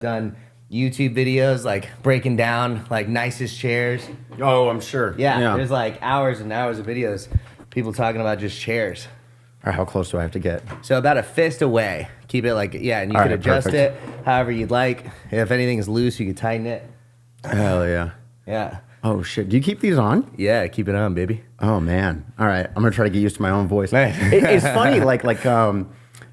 done YouTube videos like breaking down like nicest chairs. Oh, I'm sure. Yeah, there's like hours and hours of videos, people talking about just chairs. All right, how close do I have to get? So about a fist away. Keep it like, yeah, and you can adjust it however you'd like. If anything is loose, you can tighten it. Hell yeah. Yeah. Oh shit, do you keep these on? Yeah, keep it on, baby. Oh man. All right, I'm gonna try to get used to my own voice. Nice. It's funny,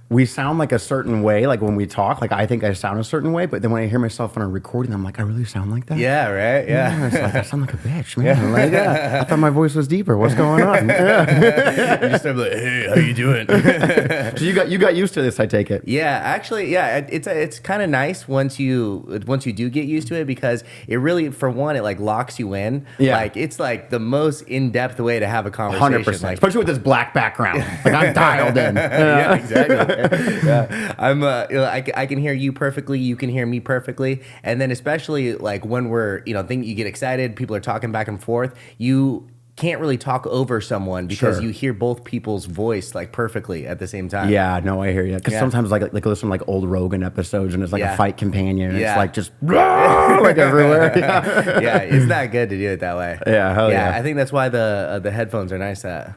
we sound like a certain way, like when we talk, like I think I sound a certain way, but then when I hear myself on a recording, I'm like, I really sound like that? Yeah, right? Yeah. It's like, I sound like a bitch, man. Like, I thought my voice was deeper. What's going on? Yeah. You just start like, hey, how you doing? So you got used to this, I take it. Yeah, actually, yeah, it's kind of nice once you do get used to it, because it really, for one, it like locks you in. Yeah. Like it's like the most in-depth way to have a conversation. 100%. Like, especially with this black background. Like I'm dialed in. Yeah, exactly. Yeah. I'm I can hear you perfectly, you can hear me perfectly, and then especially like when we're, you get excited, people are talking back and forth, you can't really talk over someone because you hear both people's voice like perfectly at the same time. Yeah, no, I hear you. Because sometimes like listen to like old Rogan episodes and it's like a fight companion. And it's like just like everywhere. Yeah, it's not good to do it that way. Yeah, hell yeah. I think that's why the headphones are nice. Yeah.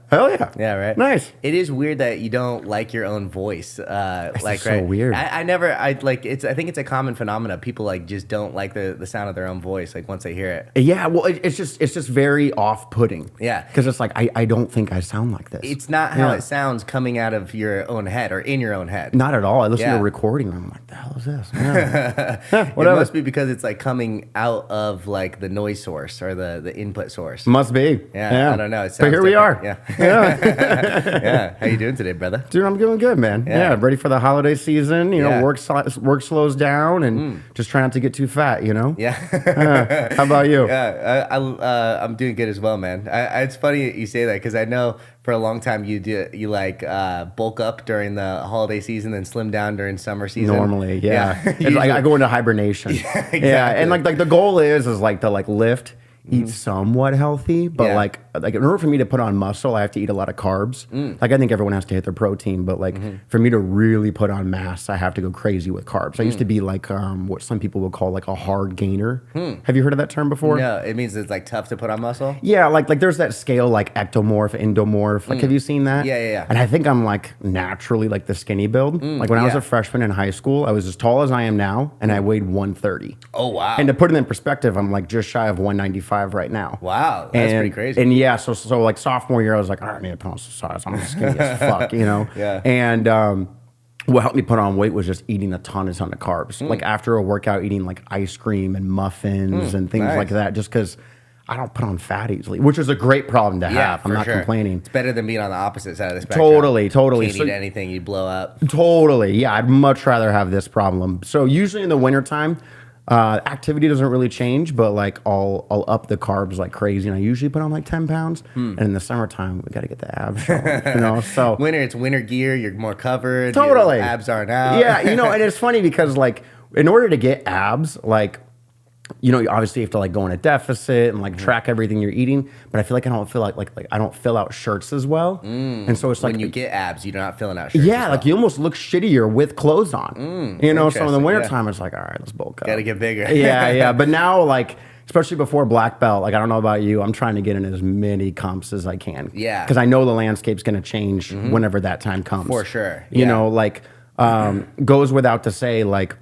Hell yeah. Yeah, right. Nice. It is weird that you don't like your own voice. Like, so weird. I think it's a common phenomenon. People like just don't like the sound of their own voice. Like once they hear it. Yeah. Well, it's just very off-putting. Yeah. Because it's like I don't think I sound like this. It's not how it sounds coming out of your own head or in your own head. Not at all. I listen to a recording and I'm like, the hell is this? It must be because it's like coming out of like the noise source or the input source. Must be. Yeah. I don't know. But here we are. Yeah. Yeah. How you doing today, brother? Dude, I'm doing good, man. Yeah. Ready for the holiday season. Work slows down and just try not to get too fat, Yeah. How about you? Yeah. I'm doing good as well, man. It's funny you say that because I know for a long time you bulk up during the holiday season and slim down during summer season. Normally, yeah. It's like I go into hibernation. Yeah, exactly. Yeah, and like the goal is like to like lift, eat somewhat healthy, but like in order for me to put on muscle, I have to eat a lot of carbs. Like I think everyone has to hit their protein, but like for me to really put on mass, I have to go crazy with carbs. I used to be like what some people would call like a hard gainer. Have you heard of that term before? No, it means it's like tough to put on muscle. Yeah, like there's that scale like ectomorph, endomorph. Like have you seen that? Yeah. And I think I'm like naturally like the skinny build. Like when I was a freshman in high school, I was as tall as I am now, and I weighed 130. Oh wow! And to put it in perspective, I'm like just shy of 195 right now. Wow, that's pretty crazy. And yeah, so like sophomore year, I was like, all right, I need to put on some size. I'm skinny as fuck, Yeah. And what helped me put on weight was just eating a ton of carbs. Like after a workout, eating like ice cream and muffins and things like that, just because I don't put on fat easily, which is a great problem to have. I'm not complaining. It's better than being on the opposite side of the spectrum. Totally. Can't eat anything, you blow up. Totally. Yeah, I'd much rather have this problem. So usually in the wintertime, activity doesn't really change, but like I'll up the carbs like crazy, and I usually put on like 10 pounds. And in the summertime, we got to get the abs showing, So winter, it's winter gear. You're more covered. Totally. Your abs aren't out. Yeah, and it's funny because like in order to get abs, like you obviously have to like go in a deficit and like track everything you're eating, but I feel like I don't feel like I don't fill out shirts as well. And so it's like when you get abs, you're not filling out shirts. Yeah, like you almost look shittier with clothes on. So in the wintertime, it's like, all right, let's bulk up. Gotta get bigger. Yeah. But now, like, especially before black belt, like I don't know about you, I'm trying to get in as many comps as I can. Yeah. Because I know the landscape's gonna change whenever that time comes. For sure. Goes without to say, like,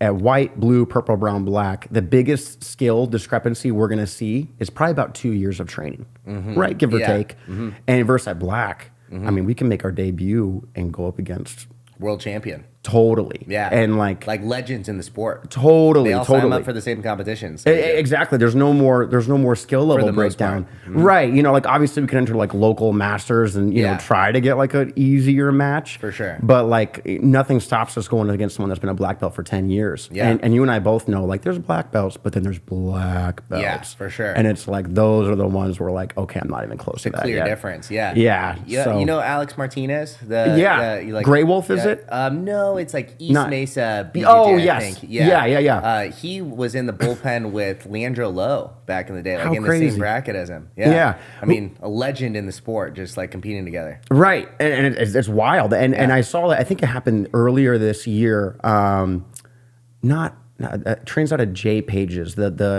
at white, blue, purple, brown, black, the biggest skill discrepancy we're going to see is probably about 2 years of training, right? Give or take. And versus at black, I mean, we can make our debut and go up against world champion. Totally. Yeah. And like legends in the sport. Totally. They all sign up for the same competitions. Exactly. There's no more skill level breakdown. Right. Like obviously we can enter like local masters and try to get like an easier match. For sure. But like nothing stops us going against someone that's been a black belt for 10 years. Yeah. And you and I both know like there's black belts, but then there's black belts. Yeah, for sure. And it's like those are the ones where like, okay, I'm not even close to that clear yet. difference. Yeah. Yeah. So. Alex Martinez? Gray Wolf, is it? No. No, it's like East Mesa BJJ, oh, I yes. think. Yeah. He was in the bullpen with Leandro Lowe back in the day, like How in crazy. the same bracket as him. Yeah. I mean, a legend in the sport, just like competing together. Right, and it's wild. And I saw that. I think it happened earlier this year. Trains out of Jay Pages. Not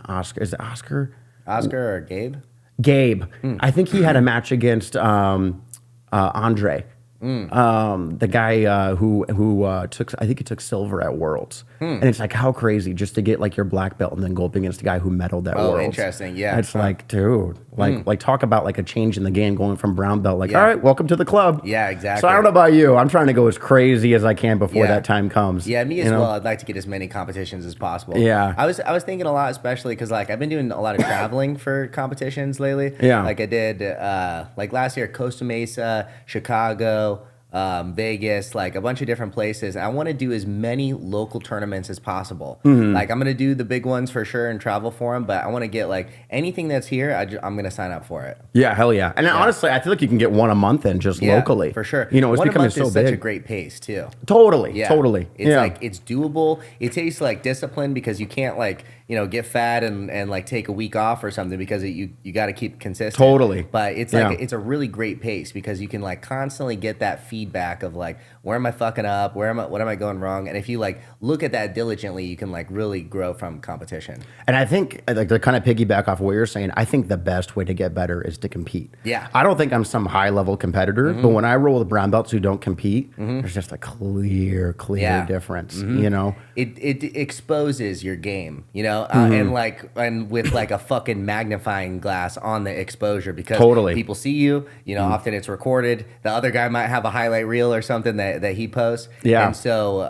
Oscar. Is it Oscar? Oscar or Gabe? Gabe. I think he had a match against Andre. The guy who took, I think he took silver at Worlds. And it's like, how crazy just to get like your black belt and then go up against a guy who medaled at Worlds. Oh, interesting. Yeah. It's like, dude, like talk about like a change in the game going from brown belt. Like, all right, welcome to the club. Yeah, exactly. So I don't know about you. I'm trying to go as crazy as I can before that time comes. Yeah, me as well. I'd like to get as many competitions as possible. Yeah. I was thinking a lot, especially because like I've been doing a lot of traveling for competitions lately. Yeah. Like I did like last year, Costa Mesa, Chicago, Vegas, like a bunch of different places. And I want to do as many local tournaments as possible. Like I'm going to do the big ones for sure and travel for them, but I want to get like anything that's here. I'm going to sign up for it. Yeah, hell yeah. And honestly, I feel like you can get one a month in just locally. For sure. You know, it's one becoming a month so is big. Such a great pace too. Totally. Yeah. Totally. It's like, it's doable. It takes like discipline because you can't like, get fat and like take a week off or something because you got to keep consistent. Totally. But it's like, it's a really great pace because you can like constantly get that feedback of like, where am I fucking up? What am I going wrong? And if you like look at that diligently, you can like really grow from competition. And I think like to kind of piggyback off of what you're saying, I think the best way to get better is to compete. Yeah. I don't think I'm some high level competitor, but when I roll with brown belts who don't compete, there's just a clear difference, you know? It exposes your game, and with like a fucking magnifying glass on the exposure because people see you, often it's recorded. The other guy might have a highlight reel or something that he posts. Yeah. And so,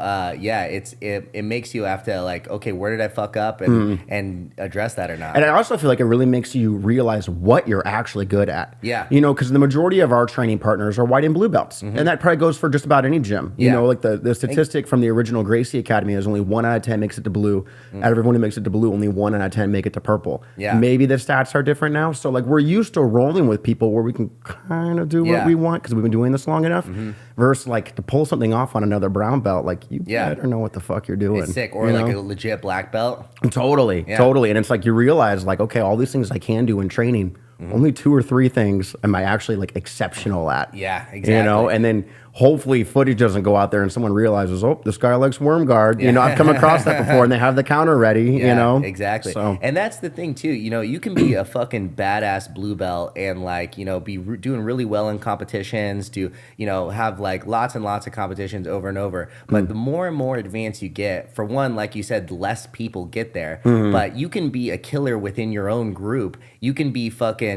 it makes you have to like, okay, where did I fuck up and address that or not? And I also feel like it really makes you realize what you're actually good at. Yeah. Because the majority of our training partners are white and blue belts. And that probably goes for just about any gym. You know, like the statistic from the original Gracie Academy is only 1 out of 10 makes it to blue. Out of everyone who makes it to blue, only 1 out of 10 make it to purple. Yeah. Maybe the stats are different now. So like we're used to rolling with people where we can kind of do what we want because we've been doing this long enough. Versus like to pull something off on another brown belt, like you better know what the fuck you're doing. It's sick. Or like a legit black belt. Totally. And it's like you realize like, okay, all these things I can do in training, only 2 or 3 things am I actually like exceptional at. Yeah, exactly. And then hopefully footage doesn't go out there and someone realizes, oh, this guy likes worm guard. I've come across that before and they have the counter ready, Exactly. So. And that's the thing too, you can be a fucking badass blue belt and like, be doing really well in competitions to, have like lots and lots of competitions over and over. But the more and more advanced you get, for one, like you said, less people get there, but you can be a killer within your own group. You can be fucking,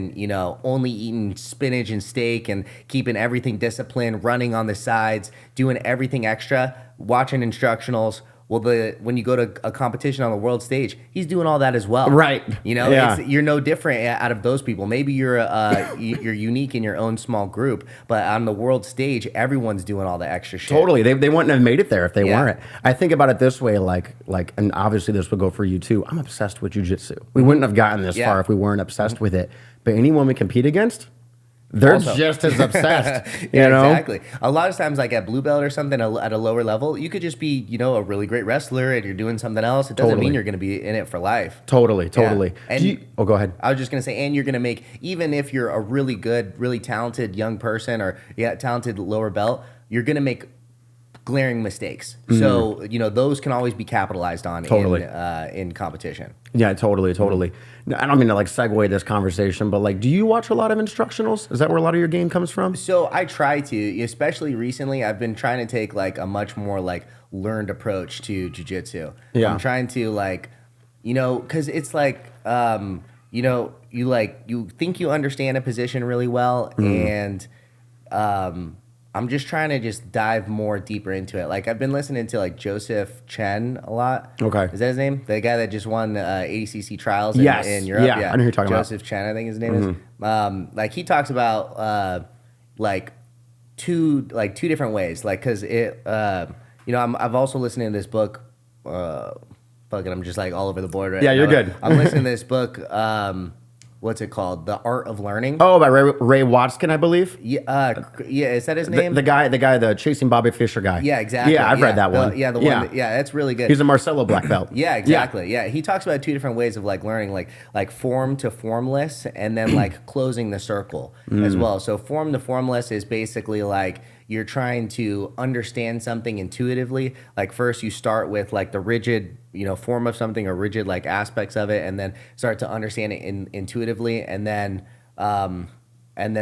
only eating spinach and steak and keeping everything disciplined, running on the sides, doing everything extra, watching instructionals. Well, when you go to a competition on the world stage, he's doing all that as well. Right. You're no different out of those people. Maybe you're you're unique in your own small group, but on the world stage, everyone's doing all the extra shit. Totally. They wouldn't have made it there if they weren't. I think about it this way, like, and obviously this would go for you too. I'm obsessed with Jiu-Jitsu. We wouldn't have gotten this far if we weren't obsessed with it. But anyone we compete against, they're also just as obsessed, you know? Exactly. A lot of times, like at blue belt or something at a lower level, you could just be, a really great wrestler and you're doing something else. It doesn't mean you're going to be in it for life. Totally. Yeah. And go ahead. I was just going to say, and you're going to make, even if you're a really good, really talented young person or talented lower belt, you're going to make glaring mistakes. So, those can always be capitalized on in competition. Yeah, totally. Now, I don't mean to like segue this conversation, but like, do you watch a lot of instructionals? Is that where a lot of your game comes from? So I try to, especially recently, I've been trying to take like a much more like learned approach to jiu-jitsu. Yeah. I'm trying to like, cause it's like, you think you understand a position really well and, I'm just trying to just dive more deeper into it. Like I've been listening to like Joseph Chen a lot. Okay. Is that his name? The guy that just won ADCC trials in Europe? Yeah, I know who you're talking about. Joseph Chen, I think his name is. Like he talks about like two different ways. Like cause it, I've also listened to this book, fuck it, I'm just like all over the board right now. Yeah, you're good. I'm listening to this book, what's it called? The Art of Learning. Oh, by Ray Watson, I believe. Yeah, is that his name? The guy, the Chasing Bobby Fischer guy. Yeah, exactly. Yeah, I've read that one. The one. That's really good. He's a Marcelo black belt. Yeah, exactly. Yeah, he talks about 2 different ways of like learning, like form to formless, and then like closing the circle as well. So form to formless is basically like you're trying to understand something intuitively. Like first you start with like the rigid, form of something or rigid like aspects of it, and then start to understand it intuitively, and then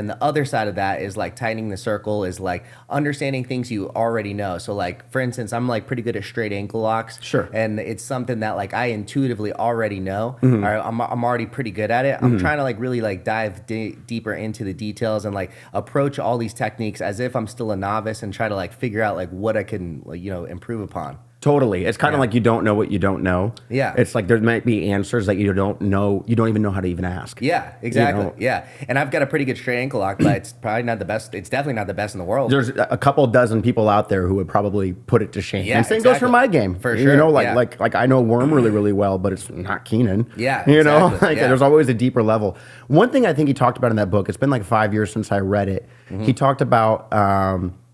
the other side of that is like tightening the circle is like understanding things you already know. So like, for instance, I'm like pretty good at straight ankle locks. Sure. And it's something that like I intuitively already know. I'm already pretty good at it. I'm trying to like really like dive deeper into the details and like approach all these techniques as if I'm still a novice and try to like figure out like what I can, improve upon. Totally. It's kind of like you don't know what you don't know. Yeah. It's like there might be answers that you don't know. You don't even know how to even ask. Yeah, exactly. Yeah. And I've got a pretty good straight ankle lock, but it's probably not the best. It's definitely not the best in the world. There's a couple dozen people out there who would probably put it to shame. Yeah, and same goes for my game. For sure. Like I know Worm really, really well, but it's not Keenan. Yeah, There's always a deeper level. One thing I think he talked about in that book, it's been like 5 years since I read it. He talked about,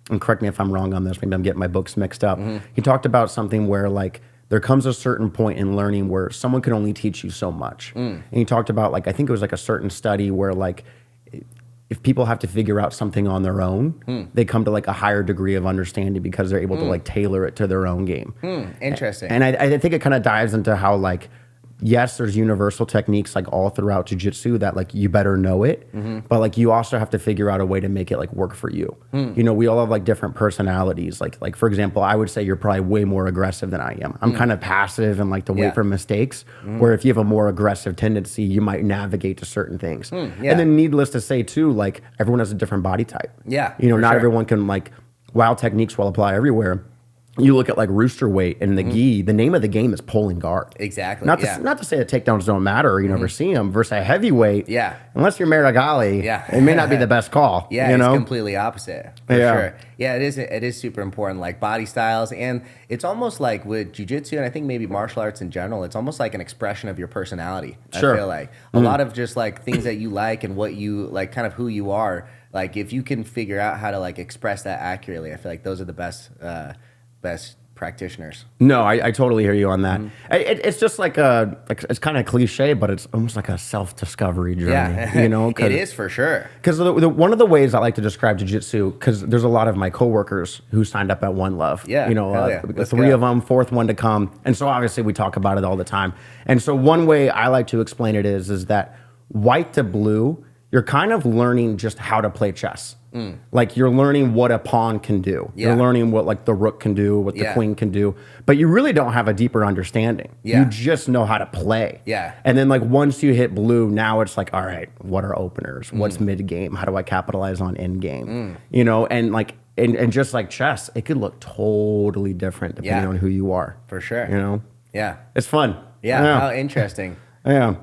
and correct me if I'm wrong on this, maybe I'm getting my books mixed up. He talked about something where like there comes a certain point in learning where someone can only teach you so much. And he talked about like, I think it was like a certain study where like if people have to figure out something on their own, they come to like a higher degree of understanding because they're able to like tailor it to their own game. Interesting. And I think it kind of dives into how like, yes, there's universal techniques like all throughout Jiu-Jitsu that like you better know it, but like you also have to figure out a way to make it like work for you. We all have like different personalities. Like for example, I would say you're probably way more aggressive than I am. I'm kind of passive and like to wait for mistakes, where if you have a more aggressive tendency, you might navigate to certain things. And then needless to say too, like everyone has a different body type. Yeah. Not everyone can like, while techniques will apply everywhere. You look at like rooster weight and the gi, the name of the game is pulling guard. Exactly. Not to say that takedowns don't matter or you never see them versus a heavyweight. Yeah. Unless you're Marigali, it may not be the best call. Yeah, it's completely opposite. For sure. Yeah, it is super important, like body styles. And it's almost like with jiu-jitsu and I think maybe martial arts in general, it's almost like an expression of your personality. Sure. I feel like a lot of just like things that you like and what you like, kind of who you are. Like if you can figure out how to like express that accurately, I feel like those are the best practitioners. No, I totally hear you on that. It's just like it's kind of cliche, but it's almost like a self-discovery journey. Yeah, it is for sure. Because one of the ways I like to describe jiu-jitsu, because there's a lot of my coworkers who signed up at One Love. Yeah, three of them, fourth one to come, and so obviously we talk about it all the time. And so one way I like to explain it is that white to blue, you're kind of learning just how to play chess. Like you're learning what a pawn can do. You're learning what like the rook can do, what the queen can do, but you really don't have a deeper understanding. You just know how to play. And then like once you hit blue, now it's like, all right, what are openers? What's mid game? How do I capitalize on end game? And like and just like chess, it could look totally different depending on who you are. For sure. Yeah. It's fun. Yeah. How interesting. Yeah.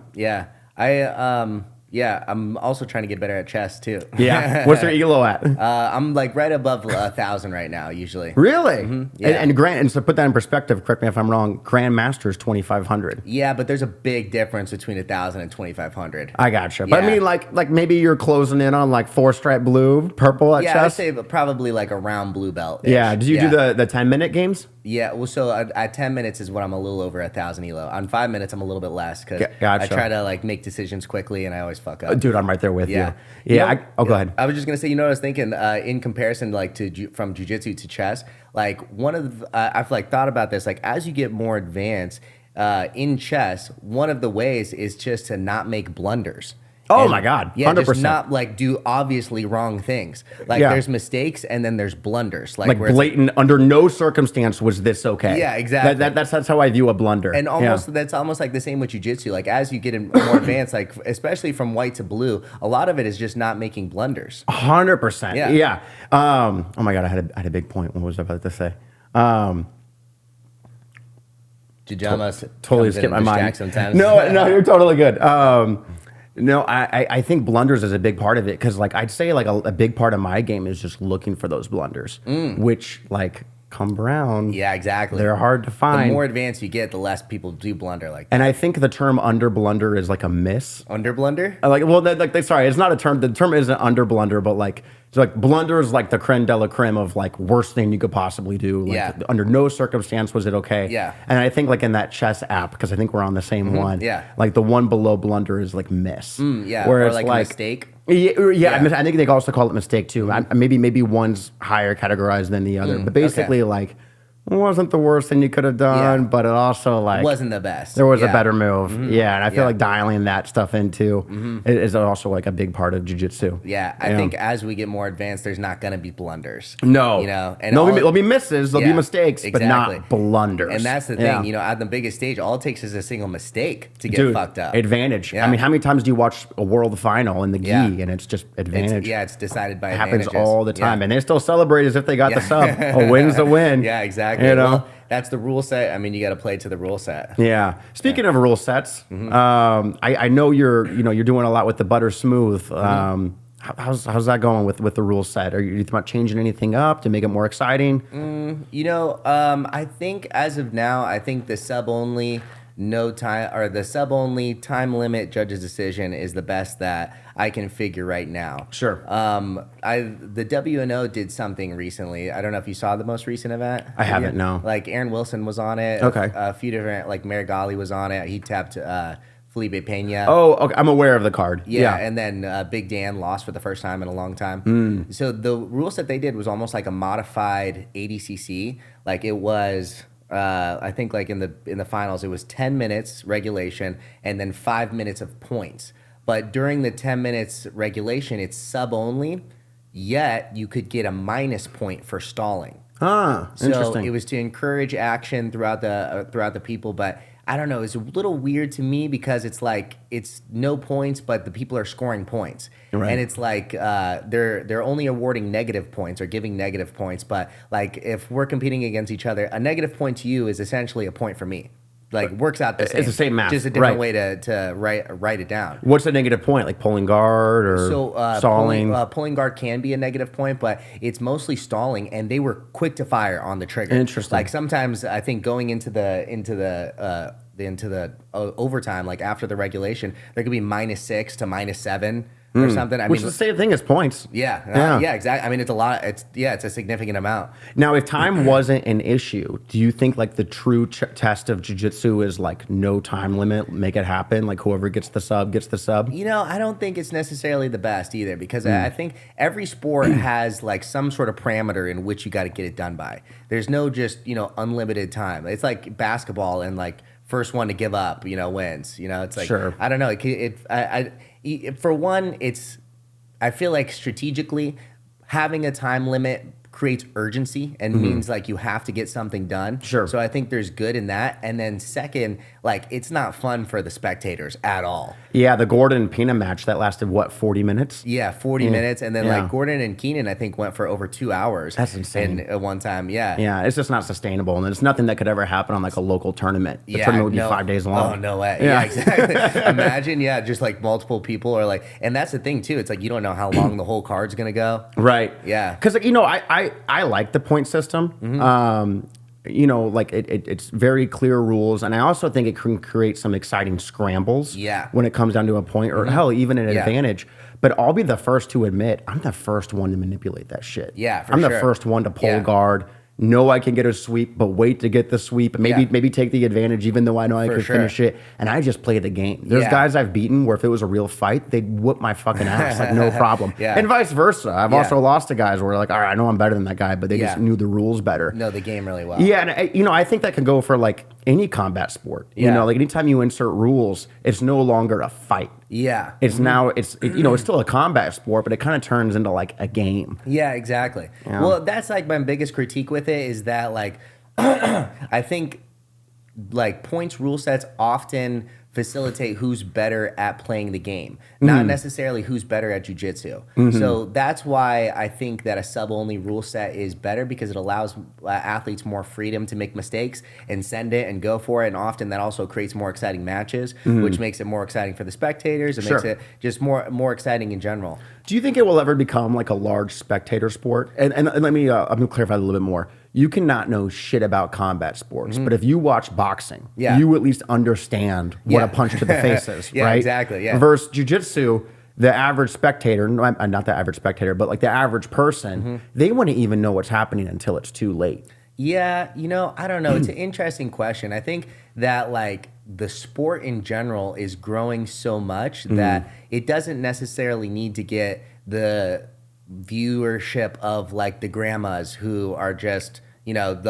I'm also trying to get better at chess too. Yeah. What's your ELO at? I'm like right above 1,000 right now, usually. Really? Yeah. And so put that in perspective, correct me if I'm wrong, Grandmaster is 2,500. Yeah, but there's a big difference between 1,000 and 2,500. I gotcha. But I mean, like maybe you're closing in on like 4-stripe blue, purple at chess? Yeah, I'd say probably like around blue belt. Yeah. Did you do the 10-minute games? Yeah, well, so at 10 minutes is when I'm a little over 1,000 ELO. On 5 minutes, I'm a little bit less because I try to like make decisions quickly and I always fuck up. Dude, I'm right there with you. Yeah. Go ahead. I was just gonna say, what I was thinking in comparison, like from jiu-jitsu to chess, like one of the, I've like thought about this, like as you get more advanced in chess, one of the ways is just to not make blunders. Oh my God, 100%. Yeah, just not like do obviously wrong things. Like there's mistakes and then there's blunders. Like blatant, under no circumstance was this okay. Yeah, exactly. That's how I view a blunder. And that's almost like the same with jiu-jitsu. Like as you get more advanced, like especially from white to blue, a lot of it is just not making blunders. 100%. Yeah. Oh my God, I had a big point. What was I about to say? Jujama totally skipped my mind. Sometimes. No, you're totally good. No, I think blunders is a big part of it because like I'd say like a big part of my game is just looking for those blunders, which like come brown. Yeah, exactly. They're hard to find. The more advanced you get, the less people do blunder like that. And I think the term under blunder is like a miss. Under blunder? Sorry, it's not a term. The term isn't under blunder, but like, it's like blunder is like the creme de la creme of like worst thing you could possibly do. Like, under no circumstance was it okay. Yeah. And I think like in that chess app, because I think we're on the same one. Yeah. Like the one below blunder is like miss. Yeah. Where or it's like a mistake. Yeah. I think they also call it mistake too. Maybe one's higher categorized than the other, but basically like. It wasn't the worst thing you could have done, but it also like wasn't the best. There was a better move. Yeah, and I feel like dialing that stuff into is also like a big part of jiu-jitsu. Yeah, I think as we get more advanced, there's not going to be blunders. No. And there'll be misses, there'll be mistakes, but not blunders. And that's the thing, at the biggest stage, all it takes is a single mistake to get fucked up. Advantage. Yeah. I mean, how many times do you watch a world final in the gi and it's just advantage? It's decided by advantages. Happens all the time. And they still celebrate as if they got the sub. A win's a win. Yeah, exactly. Well, that's the rule set. I mean, you got to play to the rule set. Yeah. Speaking of rule sets, I know you're doing a lot with the Butter Smooth. How's that going with the rule set? Are you thinking about changing anything up to make it more exciting? I think as of now, I think the sub only time limit judge's decision is the best that I can figure right now. Sure. The WNO did something recently. I don't know if you saw the most recent event. I haven't, no. Like Aaron Wilson was on it. Okay. A few different, like Marigali was on it. He tapped Felipe Pena. Oh, okay. I'm aware of the card. Yeah. And then Big Dan lost for the first time in a long time. So the rules that they did was almost like a modified ADCC. Like it was... I think like in the finals, it was 10 minutes regulation and then 5 minutes of points. But during the 10 minutes regulation, it's sub only, yet you could get a minus point for stalling. Interesting. So it was to encourage action throughout the people, but I don't know, it's a little weird to me because it's like it's no points, but the people are scoring points. Right. And it's like they're only awarding negative points or giving negative points, but like if we're competing against each other, a negative point to you is essentially a point for me. Like works out the same. It's the same math. Just a different way to write it down. What's a negative point? Like pulling guard or stalling? Pulling guard can be a negative point, but it's mostly stalling, and they were quick to fire on the trigger. Interesting. Like sometimes I think going into the overtime, like after the regulation, there could be -6 to -7. Or something. Which is the same thing as points. Yeah, exactly. I mean, it's a lot. It's a significant amount. Now, if time wasn't an issue, do you think like the true test of jiu-jitsu is like no time limit, make it happen? Like whoever gets the sub gets the sub. I don't think it's necessarily the best either because I think every sport has like some sort of parameter in which you got to get it done by. There's no just unlimited time. It's like basketball and like first one to give up wins. It's like I don't know. For one, I feel like strategically having a time limit creates urgency and means like you have to get something done. Sure. So I think there's good in that. And then second, like it's not fun for the spectators at all. Yeah, the Gordon Pena match that lasted 40 minutes? Yeah, 40 minutes. And then like Gordon and Keenan, I think, went for over 2 hours. That's insane. At one time, yeah. Yeah, it's just not sustainable. And it's nothing that could ever happen on like a local tournament. The tournament would be 5 days long. Oh, no way. Yeah, exactly. Imagine, just like multiple people are like, and that's the thing too. It's like you don't know how long the whole card's going to go. Right. Yeah. Because I like the point system. Like it's very clear rules, and I also think it can create some exciting scrambles. Yeah. When it comes down to a point, or hell, even an advantage. But I'll be the first to admit I'm the first one to manipulate that shit. Yeah, I'm the first one to pull guard. Know I can get a sweep, but wait to get the sweep. Maybe take the advantage, even though I know I can finish it. And I just play the game. There's guys I've beaten where if it was a real fight, they'd whoop my fucking ass, like no problem. And vice versa. I've also lost to guys where like, all right, I know I'm better than that guy, but they just knew the rules better. Know the game really well. Yeah, and I think that can go for like any combat sport. Like anytime you insert rules, it's no longer a fight. Yeah. It's now it's still a combat sport, but it kind of turns into like a game. Yeah, exactly. Yeah. Well, that's like my biggest critique with it is that like I think like points rule sets often facilitate who's better at playing the game, not necessarily who's better at jiu-jitsu. So that's why I think that a sub-only rule set is better because it allows athletes more freedom to make mistakes and send it and go for it. And often that also creates more exciting matches, which makes it more exciting for the spectators. It makes it just more exciting in general. Do you think it will ever become like a large spectator sport? And let me I'm gonna clarify a little bit more. you cannot know shit about combat sports, but if you watch boxing, you at least understand what a punch to the face is, right? Exactly. Yeah. Versus jiu-jitsu, the average spectator, not the average spectator, but like the average person, they wouldn't even know what's happening until it's too late. Yeah, I don't know. It's an interesting question. I think that like the sport in general is growing so much that it doesn't necessarily need to get the viewership of like the grandmas who are just, because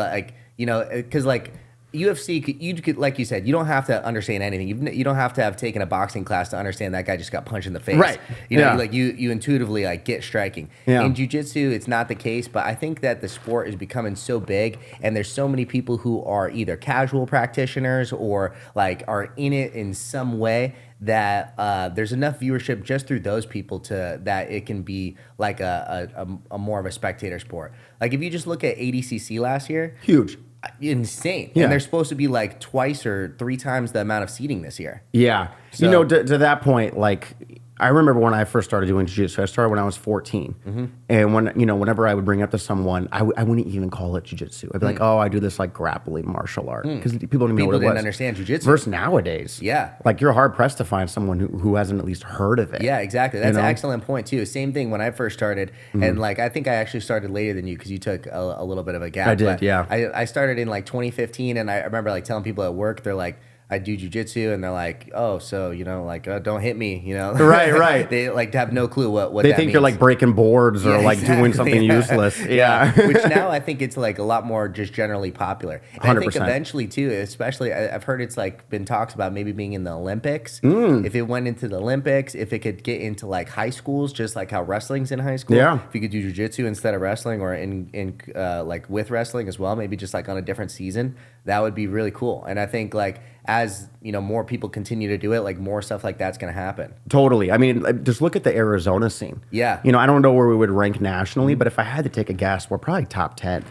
like UFC, you could, like you said, you don't have to understand anything. You don't have to have taken a boxing class to understand that guy just got punched in the face. Right. You intuitively like get striking. Yeah. In jiu-jitsu, it's not the case, but I think that the sport is becoming so big, and there's so many people who are either casual practitioners or like are in it in some way that there's enough viewership just through those people that it can be like a more of a spectator sport. Like if you just look at ADCC last year, Huge. Insane. Yeah. And they're supposed to be like twice or three times the amount of seating this year. Yeah. So, to that point, like I remember when I first started doing jiu-jitsu, I started when I was 14. And whenever I would bring it up to someone, I wouldn't even call it jiu-jitsu. I'd be like, oh, I do this like grappling martial art. Because people didn't know what it was. People didn't understand jiu-jitsu. Versus nowadays. Yeah. Like you're hard pressed to find someone who hasn't at least heard of it. Yeah, exactly. That's an excellent point too. Same thing when I first started. And like, I think I actually started later than you because you took a little bit of a gap. I did, yeah. I started in like 2015, and I remember like telling people at work, they're like, I do jiu-jitsu, and they're like, oh, so, don't hit me, Right. They like have no clue what they that think means. you're like breaking boards or like doing something useless. Yeah. Which now I think it's like a lot more just generally popular. And I think eventually too, especially I've heard it's like been talks about maybe being in the Olympics. If it went into the Olympics, if it could get into like high schools, just like how wrestling's in high school. Yeah. If you could do jiu-jitsu instead of wrestling, or in like with wrestling as well, maybe just like on a different season, that would be really cool. And I think like as more people continue to do it, like more stuff like that's going to happen. Totally. I mean, just look at the Arizona scene. Yeah. I don't know where we would rank nationally, but if I had to take a guess, we're probably top 10.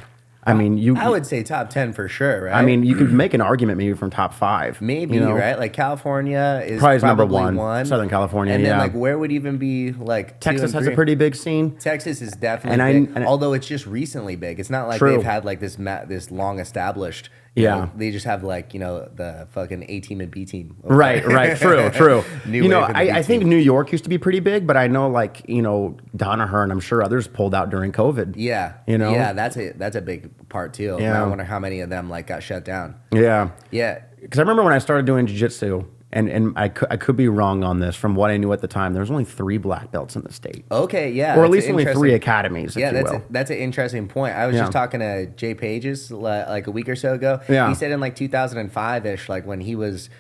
I mean, I would say top 10 for sure, right? I mean, you could make an argument maybe from top 5. Maybe, right? Like California is probably probably number one. Southern California, and then yeah. like where would even be like Texas has a pretty big scene. Texas is definitely big, although it's just recently big. It's not like they've had like this long established. They just have like the fucking A team and B team. Right. True. I think New York used to be pretty big, but I know like Danaher and I'm sure others pulled out during COVID. Yeah, yeah, that's a big part too. Yeah. I wonder how many of them like got shut down. Yeah, because I remember when I started doing jiu-jitsu. And I could be wrong on this. From what I knew at the time, there was only 3 black belts in the state. Okay, yeah. Or at least only 3 academies, that's an interesting point. I was just talking to Jay Pages like a week or so ago. Yeah. He said in like 2005-ish, like when he was,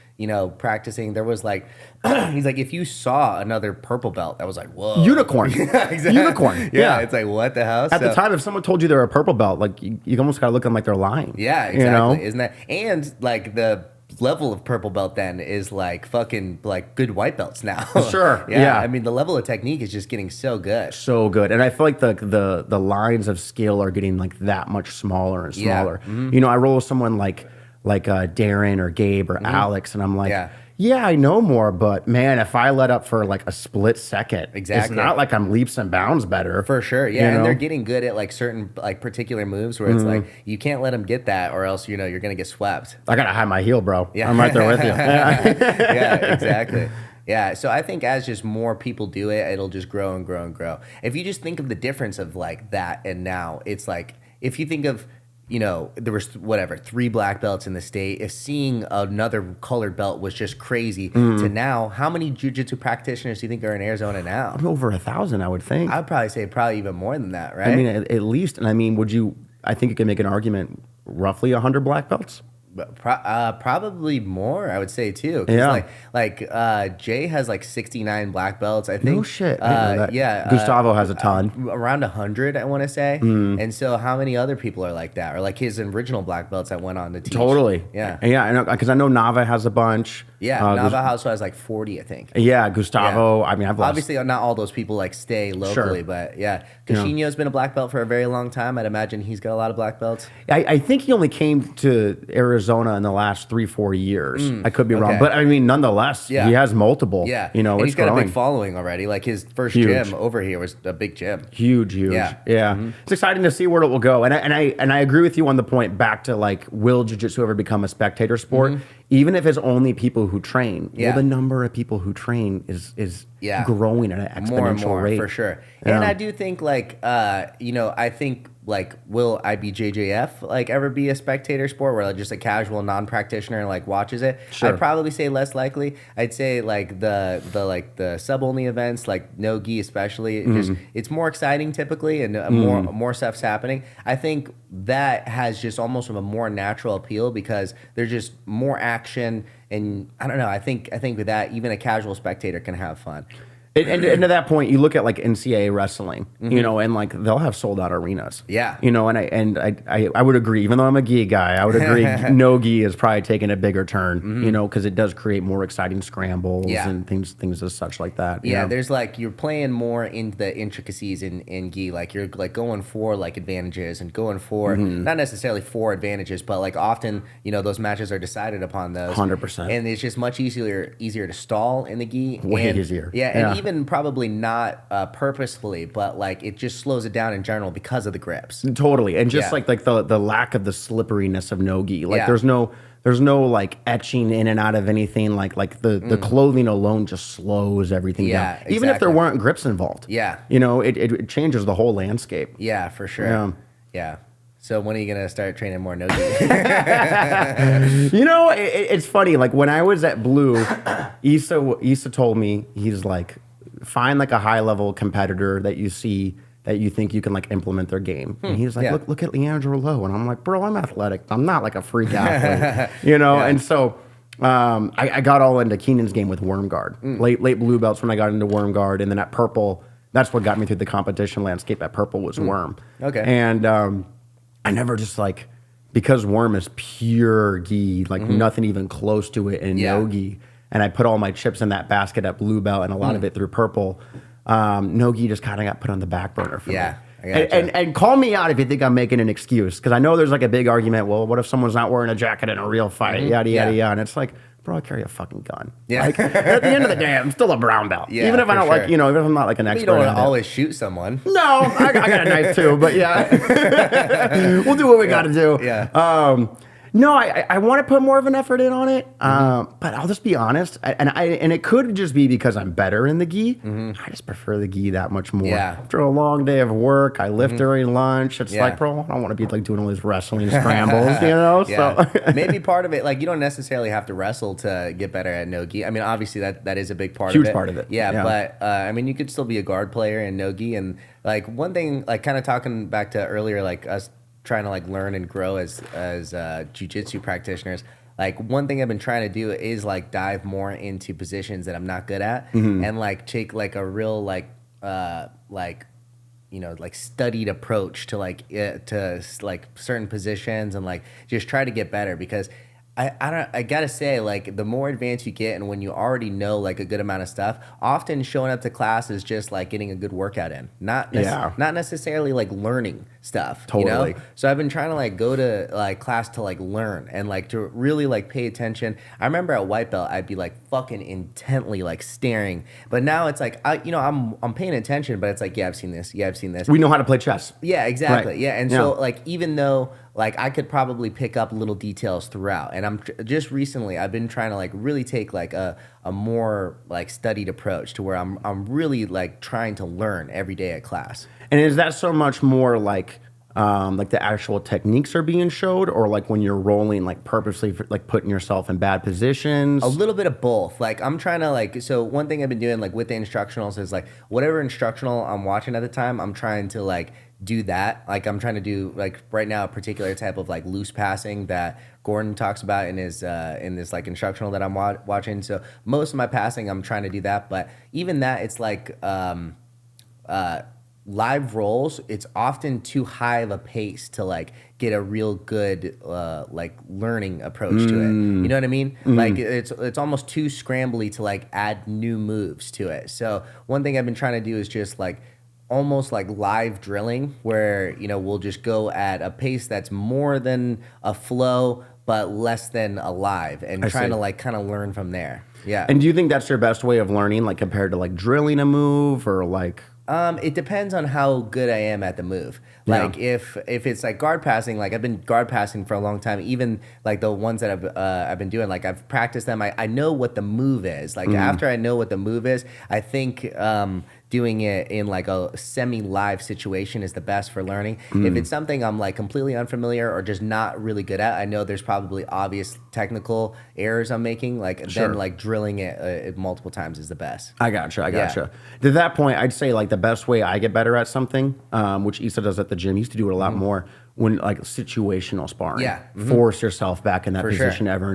practicing, there was like, he's like, if you saw another purple belt, that was like, whoa. Unicorn. Yeah, exactly. Unicorn. Yeah, it's like, what the hell? At the time, if someone told you they're a purple belt, like you almost got to look at them like they're lying. Yeah, exactly. Isn't that? And like the level of purple belt then is like fucking like good white belts now. Sure. Yeah. I mean, the level of technique is just getting so good. So good. And I feel like the lines of skill are getting like that much smaller and smaller. Yeah. I roll with someone like Darren or Gabe or Alex, and I'm like, yeah, I know more, but man, if I let up for like a split second, it's not like I'm leaps and bounds better. For sure, yeah. And they're getting good at like certain like particular moves where it's like you can't let them get that, or else you're gonna get swept. I gotta hide my heel, bro. Yeah, I'm right there with you. Yeah, exactly. Yeah, so I think as just more people do it, it'll just grow and grow and grow. If you just think of the difference of like that and now, it's like if you think of there was 3 black belts in the state. If seeing another colored belt was just crazy, to now, how many jiu-jitsu practitioners do you think are in Arizona now? Over 1,000, I would think. I'd probably say even more than that, right? I mean, at least. And I mean, I think you can make an argument, roughly 100 black belts? Probably more, I would say too. Yeah. Like Jay has like 69 black belts, I think. No shit. Yeah. Gustavo has a ton. Around 100, I want to say. And so how many other people are like that? Or like his original black belts that went on to teach? Totally. Yeah. Yeah, because I know Nava has a bunch. Yeah, Nava also has like 40, I think. Yeah, Gustavo. Yeah. I mean, I've lost. Obviously, not all those people like stay locally, but yeah. Cachino's been a black belt for a very long time. I'd imagine he's got a lot of black belts. I think he only came to Arizona Arizona in the last 3-4 years. I could be wrong, but I mean, nonetheless, he has multiple. Yeah, you know, and it's he's got growing. a big following already. Like his first gym over here was a big gym. Huge. Yeah. It's exciting to see where it will go. And I agree with you on the point back to like, will jiu-jitsu ever become a spectator sport? Even if it's only people who train, well, the number of people who train is growing at an exponential more and more, rate. For sure. And I do think like, I think like, will IBJJF like ever be a spectator sport where like just a casual non-practitioner like watches it? Sure. I'd probably say less likely. I'd say like the sub-only events like no gi especially, it's more exciting typically, and more stuff's happening. I think that has just almost a more natural appeal because there's just more action, and I don't know. I think with that, even a casual spectator can have fun. And to that point, you look at like NCAA wrestling, you know, and like they'll have sold out arenas. Yeah. You know, and I would agree, even though I'm a gi guy, I would agree no gi is probably taking a bigger turn, you know, because it does create more exciting scrambles and things as such like that. Yeah, you know? there's like you're playing more into the intricacies in gi. Like you're like going for like advantages and going for not necessarily for advantages, but like often, you know, those matches are decided upon those. 100%. And it's just much easier to stall in the gi. Way easier. Yeah, and even probably not purposefully, but like it just slows it down in general because of the grips. Totally. And just like the lack of the slipperiness of no-gi. Like there's no like etching in and out of anything. Like the clothing alone just slows everything down. Exactly. Even if there weren't grips involved. Yeah. You know, it changes the whole landscape. Yeah, for sure. Yeah. So when are you gonna start training more no-gi? You know, it's funny. Like when I was at Blue, Issa told me, he's like, find like a high level competitor that you see that you think you can like implement their game. And he's like, look at Leandro Lowe. And I'm like, bro, I'm athletic. I'm not like a freak athlete, you know? And so I got all into Keenan's game with Worm Guard. Late blue belts when I got into Worm Guard. And then at Purple, that's what got me through the competition landscape at Purple was Worm. Okay. And I never just like, because Worm is pure gi, like nothing even close to it in no-gi. And I put all my chips in that basket at blue belt and a lot of it through purple. No-gi just kind of got put on the back burner for me. I gotcha. And call me out if you think I'm making an excuse. Because I know there's like a big argument, well, what if someone's not wearing a jacket in a real fight? Yada, yada, yada. And it's like, bro, I carry a fucking gun. Yeah. Like, at the end of the day, I'm still a brown belt. Yeah, even if I don't like, you know, even if I'm not like an expert. You don't want to always shoot someone. No, I got a knife too, but yeah. We'll do what we got to do. Yeah. No, I want to put more of an effort in on it, but I'll just be honest, and it could just be because I'm better in the gi. I just prefer the gi that much more. Yeah. After a long day of work, I lift during lunch. It's like, bro, I don't want to be like doing all these wrestling scrambles, you know? Yeah. So maybe part of it, like you don't necessarily have to wrestle to get better at no gi. I mean, obviously that is a big part of it. Huge part of it. Yeah, but I mean, you could still be a guard player in no gi, and like one thing, like kind of talking back to earlier, like us trying to like learn and grow as jiu-jitsu practitioners. Like one thing I've been trying to do is like dive more into positions that I'm not good at, and like take like a real like you know, like studied approach to like certain positions, and like just try to get better, because I gotta say, like the more advanced you get and when you already know like a good amount of stuff, often showing up to class is just like getting a good workout in, not necessarily like learning stuff. Totally. You know? So I've been trying to like go to like class to like learn and like to really like pay attention. I remember at white belt I'd be like fucking intently like staring, but now it's like I'm paying attention, but it's like I've seen this. we know how to play chess. Yeah, exactly. Right. Yeah, and so like even though like I could probably pick up little details throughout, and I'm just recently I've been trying to like really take like a more like studied approach to where I'm really like trying to learn every day at class. And is that so much more like the actual techniques are being showed, or like when you're rolling, like purposely like putting yourself in bad positions? A little bit of both. Like I'm trying to like, so one thing I've been doing like with the instructionals is like whatever instructional I'm watching at the time, I'm trying to like do that. Like I'm trying to do like right now a particular type of like loose passing that Gordon talks about in his in this like instructional that I'm watching. So most of my passing I'm trying to do that, but even that it's like live rolls, it's often too high of a pace to like get a real good like learning approach to it. You know what I mean? Like it's almost too scrambly to like add new moves to it. So one thing I've been trying to do is just like almost like live drilling, where you know we'll just go at a pace that's more than a flow, but less than alive, and trying to like kind of learn from there. Yeah. And do you think that's your best way of learning, like compared to like drilling a move or like? It depends on how good I am at the move. Like if it's like guard passing, like I've been guard passing for a long time. Even like the ones that I've been doing, like I've practiced them. I know what the move is. Like after I know what the move is, I think doing it in like a semi-live situation is the best for learning. If it's something I'm like completely unfamiliar or just not really good at, I know there's probably obvious technical errors I'm making. Like then like drilling it multiple times is the best. I gotcha. To that point, I'd say like the best way I get better at something, which Issa does at the gym, he used to do it a lot more, when like situational sparring. Force yourself back in that position over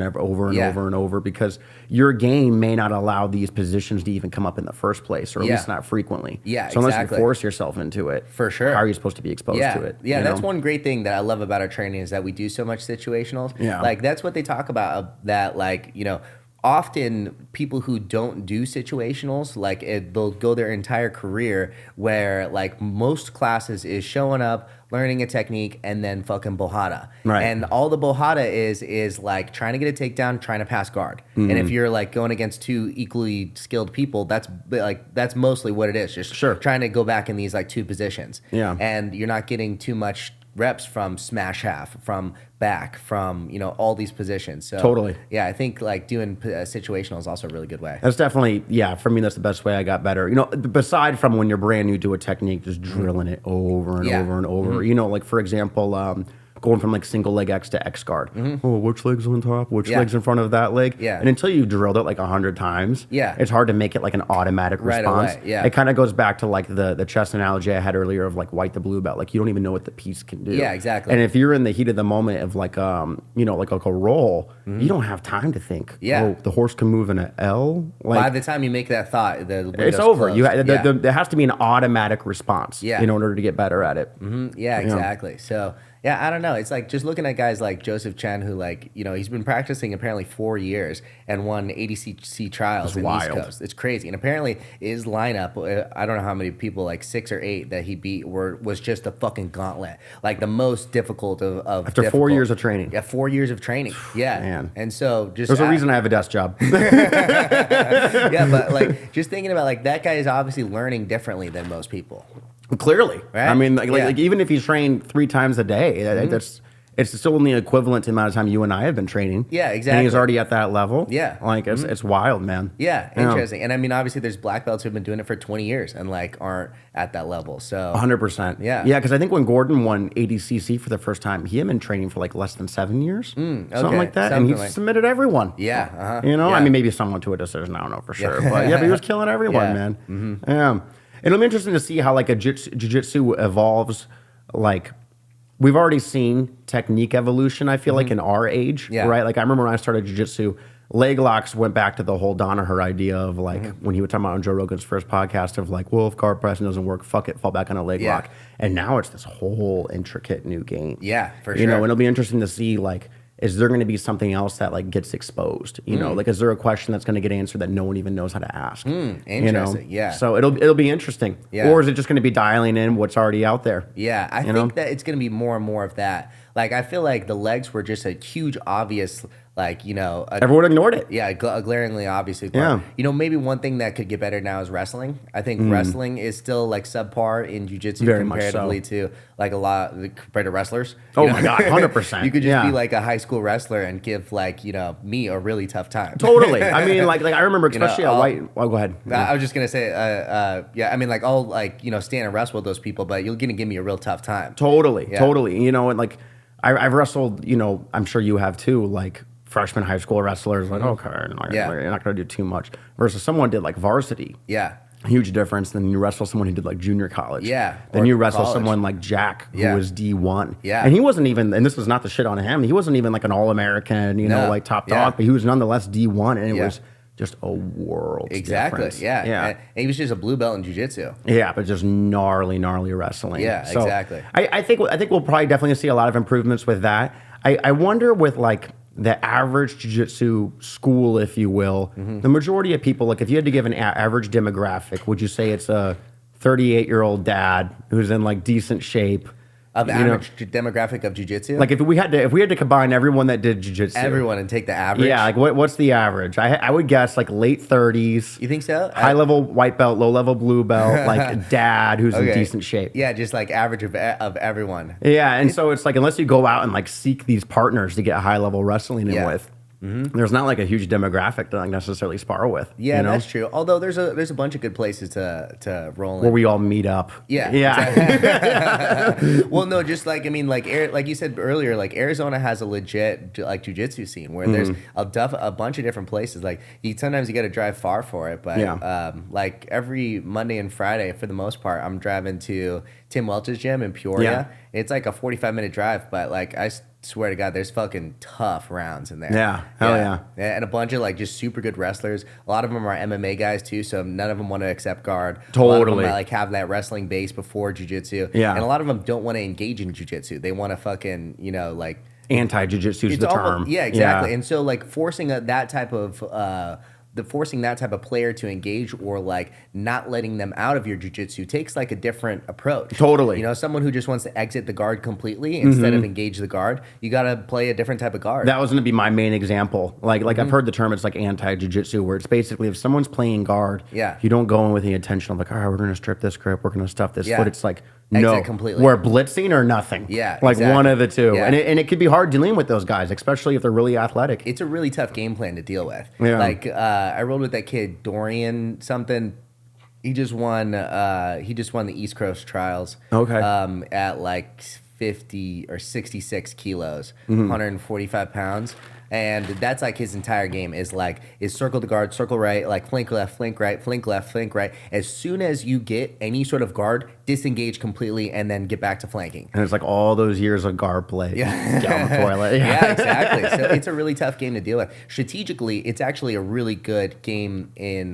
and over, because your game may not allow these positions to even come up in the first place, or at least not frequently. So unless you force yourself into it, how are you supposed to be exposed to it? That's one great thing that I love about our training, is that we do so much situationals. Like that's what they talk about, that like, you know, often people who don't do situationals, like they'll go their entire career where like most classes is showing up, learning a technique, and then fucking bohada. And all the bohada is like trying to get a takedown, trying to pass guard. And if you're like going against two equally skilled people, that's mostly what it is. Just trying to go back in these like two positions. And you're not getting too much reps from smash half, from back, from, you know, all these positions. So yeah, I think like doing situational is also a really good way. That's definitely, for me, that's the best way I got better. You know, beside from when you're brand new to a technique, just drilling it over and over and over. You know, like for example, going from like single leg X to X guard. Oh, which leg's on top? Which leg's in front of that leg? And until you've drilled it like 100 times, it's hard to make it like an automatic response. It kind of goes back to like the chess analogy I had earlier of like white to blue belt. Like you don't even know what the piece can do. And if you're in the heat of the moment of like you know, like a roll, you don't have time to think. Oh, the horse can move in an L. Like, by the time you make that thought, it's over. There has to be an automatic response in order to get better at it. Exactly. So. Yeah, I don't know. It's like just looking at guys like Joseph Chen, who like, you know, he's been practicing apparently 4 years and won ADCC trials in the East Coast. It's crazy. And apparently his lineup, I don't know how many people, like 6 or 8 that he beat was just a fucking gauntlet. Like the most difficult of After 4 years of training. Yeah, 4 years of training. Yeah. Man. And so just... There's a reason I have a desk job. Yeah, but like just thinking about like that guy is obviously learning differently than most people. Clearly, right? I mean, like even if he's trained 3 times a day, it's still in the equivalent to the amount of time you and I have been training. Yeah, exactly. And he's already at that level. Yeah, like it's wild, man. Yeah, interesting. And I mean, obviously, there's black belts who've been doing it for 20 years and like aren't at that level. So 100%. Yeah, because I think when Gordon won ADCC for the first time, he had been training for like less than 7 years, something like that, and he submitted everyone. Yeah, you know, I mean, maybe someone to a decision. I don't know for sure, but but he was killing everyone, man. Yeah. And it'll be interesting to see how like a jiu-jitsu evolves. Like we've already seen technique evolution, I feel like in our age, right? Like I remember when I started jiu-jitsu, leg locks went back to the whole Danaher idea of like when he would talk about on Joe Rogan's first podcast of like, well, if guard pressing doesn't work, fuck it, fall back on a leg lock. And now it's this whole intricate new game. Yeah, for sure. You know, and it'll be interesting to see like, is there going to be something else that like gets exposed? You know, like is there a question that's going to get answered that no one even knows how to ask? Interesting. You know? So it'll be interesting. Or is it just going to be dialing in what's already out there? Yeah, I think that it's going to be more and more of that. Like I feel like the legs were just a huge obvious, like, you know, everyone ignored it. Yeah, a glaringly obviously. You know, maybe one thing that could get better now is wrestling. I think wrestling is still like subpar in jiu-jitsu comparatively to like a lot compared to wrestlers. Oh my God, 100%. You could just be like a high school wrestler and give like, you know, me a really tough time. Totally. I mean, like I remember especially at white. Oh, go ahead. I was just gonna say, I mean, like I'll like, you know, stand and wrestle with those people, but you're gonna give me a real tough time. Totally. You know, and like I've wrestled. You know, I'm sure you have too. Like freshman high school wrestlers, like okay, you're not gonna do too much. Versus someone did like varsity. Yeah. Huge difference. Then you wrestle someone who did like junior college. Yeah. Then you wrestle someone like Jack, who was D1. Yeah. And he wasn't even, and this was not the shit on him, he wasn't even like an All-American, you know, like top dog, but he was nonetheless D1, and it was just a world difference. And he was just a blue belt in jiu-jitsu. Yeah, but just gnarly wrestling. Yeah, so exactly. I think we'll probably definitely see a lot of improvements with that. I wonder with like the average jiu-jitsu school, if you will, the majority of people, like if you had to give an average demographic, would you say it's a 38-year-old dad who's in like decent shape, Of average demographic of jiu-jitsu? Like if we had to combine everyone that did jiu-jitsu. Everyone and take the average? Yeah, like what's the average? I would guess like late 30s. You think so? High level white belt, low level blue belt, like dad who's in decent shape. Yeah, just like average of everyone. Yeah, and so it's like unless you go out and like seek these partners to get high level wrestling in with. There's not like a huge demographic to like necessarily spar with. Yeah, that's true. Although there's a bunch of good places to roll in. Where we all meet up. Yeah. Exactly. Well, no, just like, I mean, like you said earlier, like Arizona has a legit like jiu-jitsu scene where there's a bunch of different places. Like sometimes you got to drive far for it, but like every Monday and Friday, for the most part, I'm driving to Tim Welch's gym in Peoria. Yeah. It's like a 45-minute drive, but like I swear to God, there's fucking tough rounds in there. Yeah, hell yeah. And a bunch of like just super good wrestlers. A lot of them are MMA guys too, so none of them want to accept guard. Totally. A lot of them like have that wrestling base before jiu-jitsu. Yeah. And a lot of them don't want to engage in jiu-jitsu. They want to fucking, like... Anti-jiu-jitsu is the term. Yeah, exactly. Yeah. And so like forcing that type of... forcing that type of player to engage or like not letting them out of your jiu-jitsu takes like a different approach. Totally. Someone who just wants to exit the guard completely instead of engage the guard, you got to play a different type of guard. That was going to be my main example. Like I've heard the term, it's like anti-jiu-jitsu, where it's basically if someone's playing guard, you don't go in with the intention of like, all right, we're going to strip this grip, we're going to stuff this foot. It's like, no, completely. We're blitzing or nothing. Yeah, like one of the two. Yeah. And it could be hard dealing with those guys, especially if they're really athletic. It's a really tough game plan to deal with. Yeah. Like I rolled with that kid Dorian something. He just won the East Coast trials. Okay. At like 50 or 66 kilos, 145 pounds. And that's like his entire game is circle the guard, circle right, like flank left, flank right, flank left, flank right. As soon as you get any sort of guard, disengage completely and then get back to flanking. And it's like all those years of guard play down the toilet. Yeah, exactly. So it's a really tough game to deal with. Strategically, it's actually a really good game in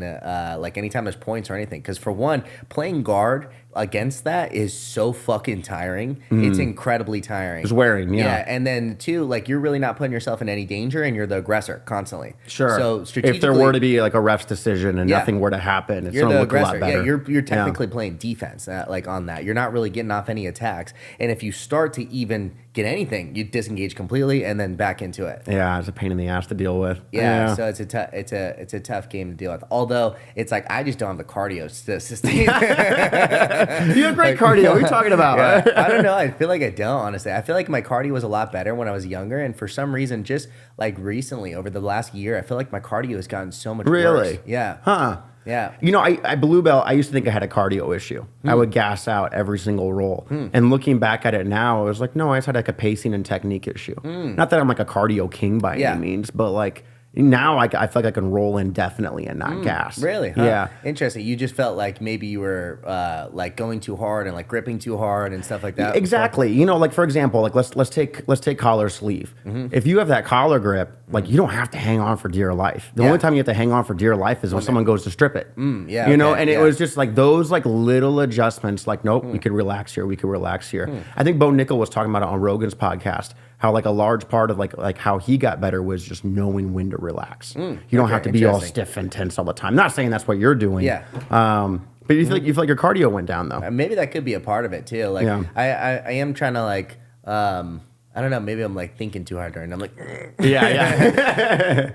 like anytime there's points or anything. Because for one, playing guard against that is so fucking tiring. It's incredibly tiring. It's wearing, yeah. And then two, like you're really not putting yourself in any danger and you're the aggressor constantly. Sure. So strategically, if there were to be like a ref's decision and nothing were to happen, it's going to look a lot better. Yeah, you're technically playing defense like on that. You're not really getting off any attacks. And if you start to even get anything, you disengage completely and then back into it. Yeah, it's a pain in the ass to deal with. Yeah. So it's a tough game to deal with. Although it's like I just don't have the cardio to sustain. You have great cardio. What are you talking about? I don't know. I feel like I don't, honestly. I feel like my cardio was a lot better when I was younger. And for some reason, just like recently, over the last year, I feel like my cardio has gotten so much worse. Really? Yeah. Huh. Yeah. I blue belt, I used to think I had a cardio issue. I would gas out every single roll. And looking back at it now, I was like, no, I just had like a pacing and technique issue. Not that I'm like a cardio king by any means, but like now I feel like I can roll indefinitely and not gas. Really? Huh? Yeah. Interesting. You just felt like maybe you were like going too hard and like gripping too hard and stuff like that. Exactly. Like for example, like let's take collar sleeve. If you have that collar grip, like you don't have to hang on for dear life. The only time you have to hang on for dear life is when someone goes to strip it. It was just like those like little adjustments. Like nope, we could relax here. We could relax here. I think Bo Nickel was talking about it on Rogan's podcast. How like a large part of like how he got better was just knowing when to relax. You don't have to be all stiff and tense all the time. Not saying that's what you're doing. Yeah. But you feel like your cardio went down though. Maybe that could be a part of it too. Like I am trying to like I don't know, maybe I'm like thinking too hard during. I'm like,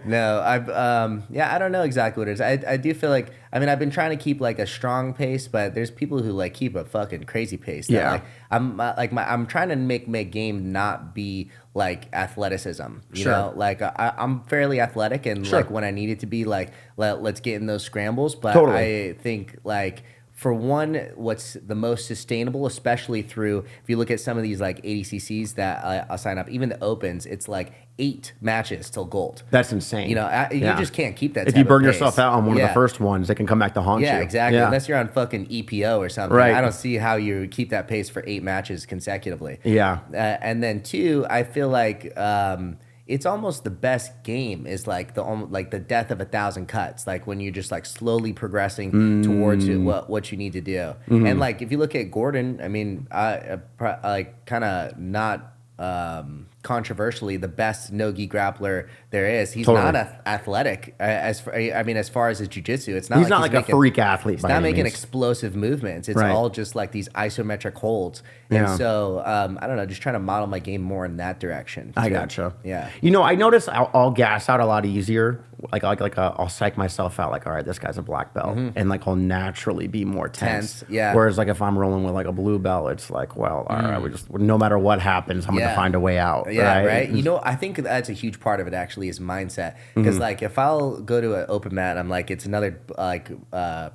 no, I don't know exactly what it is. I do feel like, I mean, I've been trying to keep like a strong pace, but there's people who like keep a fucking crazy pace. That, like, I'm trying to make my game not be like athleticism. You know, like I'm fairly athletic and like when I need it to be, like let's get in those scrambles. But I think like, for one, what's the most sustainable, especially through, if you look at some of these like ADCCs that I'll sign up, even the opens, it's like 8 matches till gold. That's insane. You just can't keep that. If you burn yourself out on one of the first ones, they can come back to haunt you. Yeah, exactly. Unless you're on fucking EPO or something. Right. I don't see how you keep that pace for 8 matches consecutively. Yeah. And then 2, I feel like it's almost the best game is like the death of 1,000 cuts, like when you're just like slowly progressing towards what you need to do. And like if you look at Gordon, I mean, I like kind of not controversially the best no-gi grappler there is. He's not athletic as far as his jiu-jitsu. It's not. He's not like a freak athlete. He's not making explosive movements. It's all just like these isometric holds. And so I don't know, just trying to model my game more in that direction. I gotcha. Yeah. You know, I notice I'll gas out a lot easier. I'll psych myself out. Like, all right, this guy's a black belt, and like I'll naturally be more tense. Yeah. Whereas like if I'm rolling with like a blue belt, it's like, well, all right, no matter what happens, I'm gonna find a way out. Yeah, right. You know, I think that's a huge part of it actually is mindset. Because like if I'll go to an open mat and I'm like, it's another like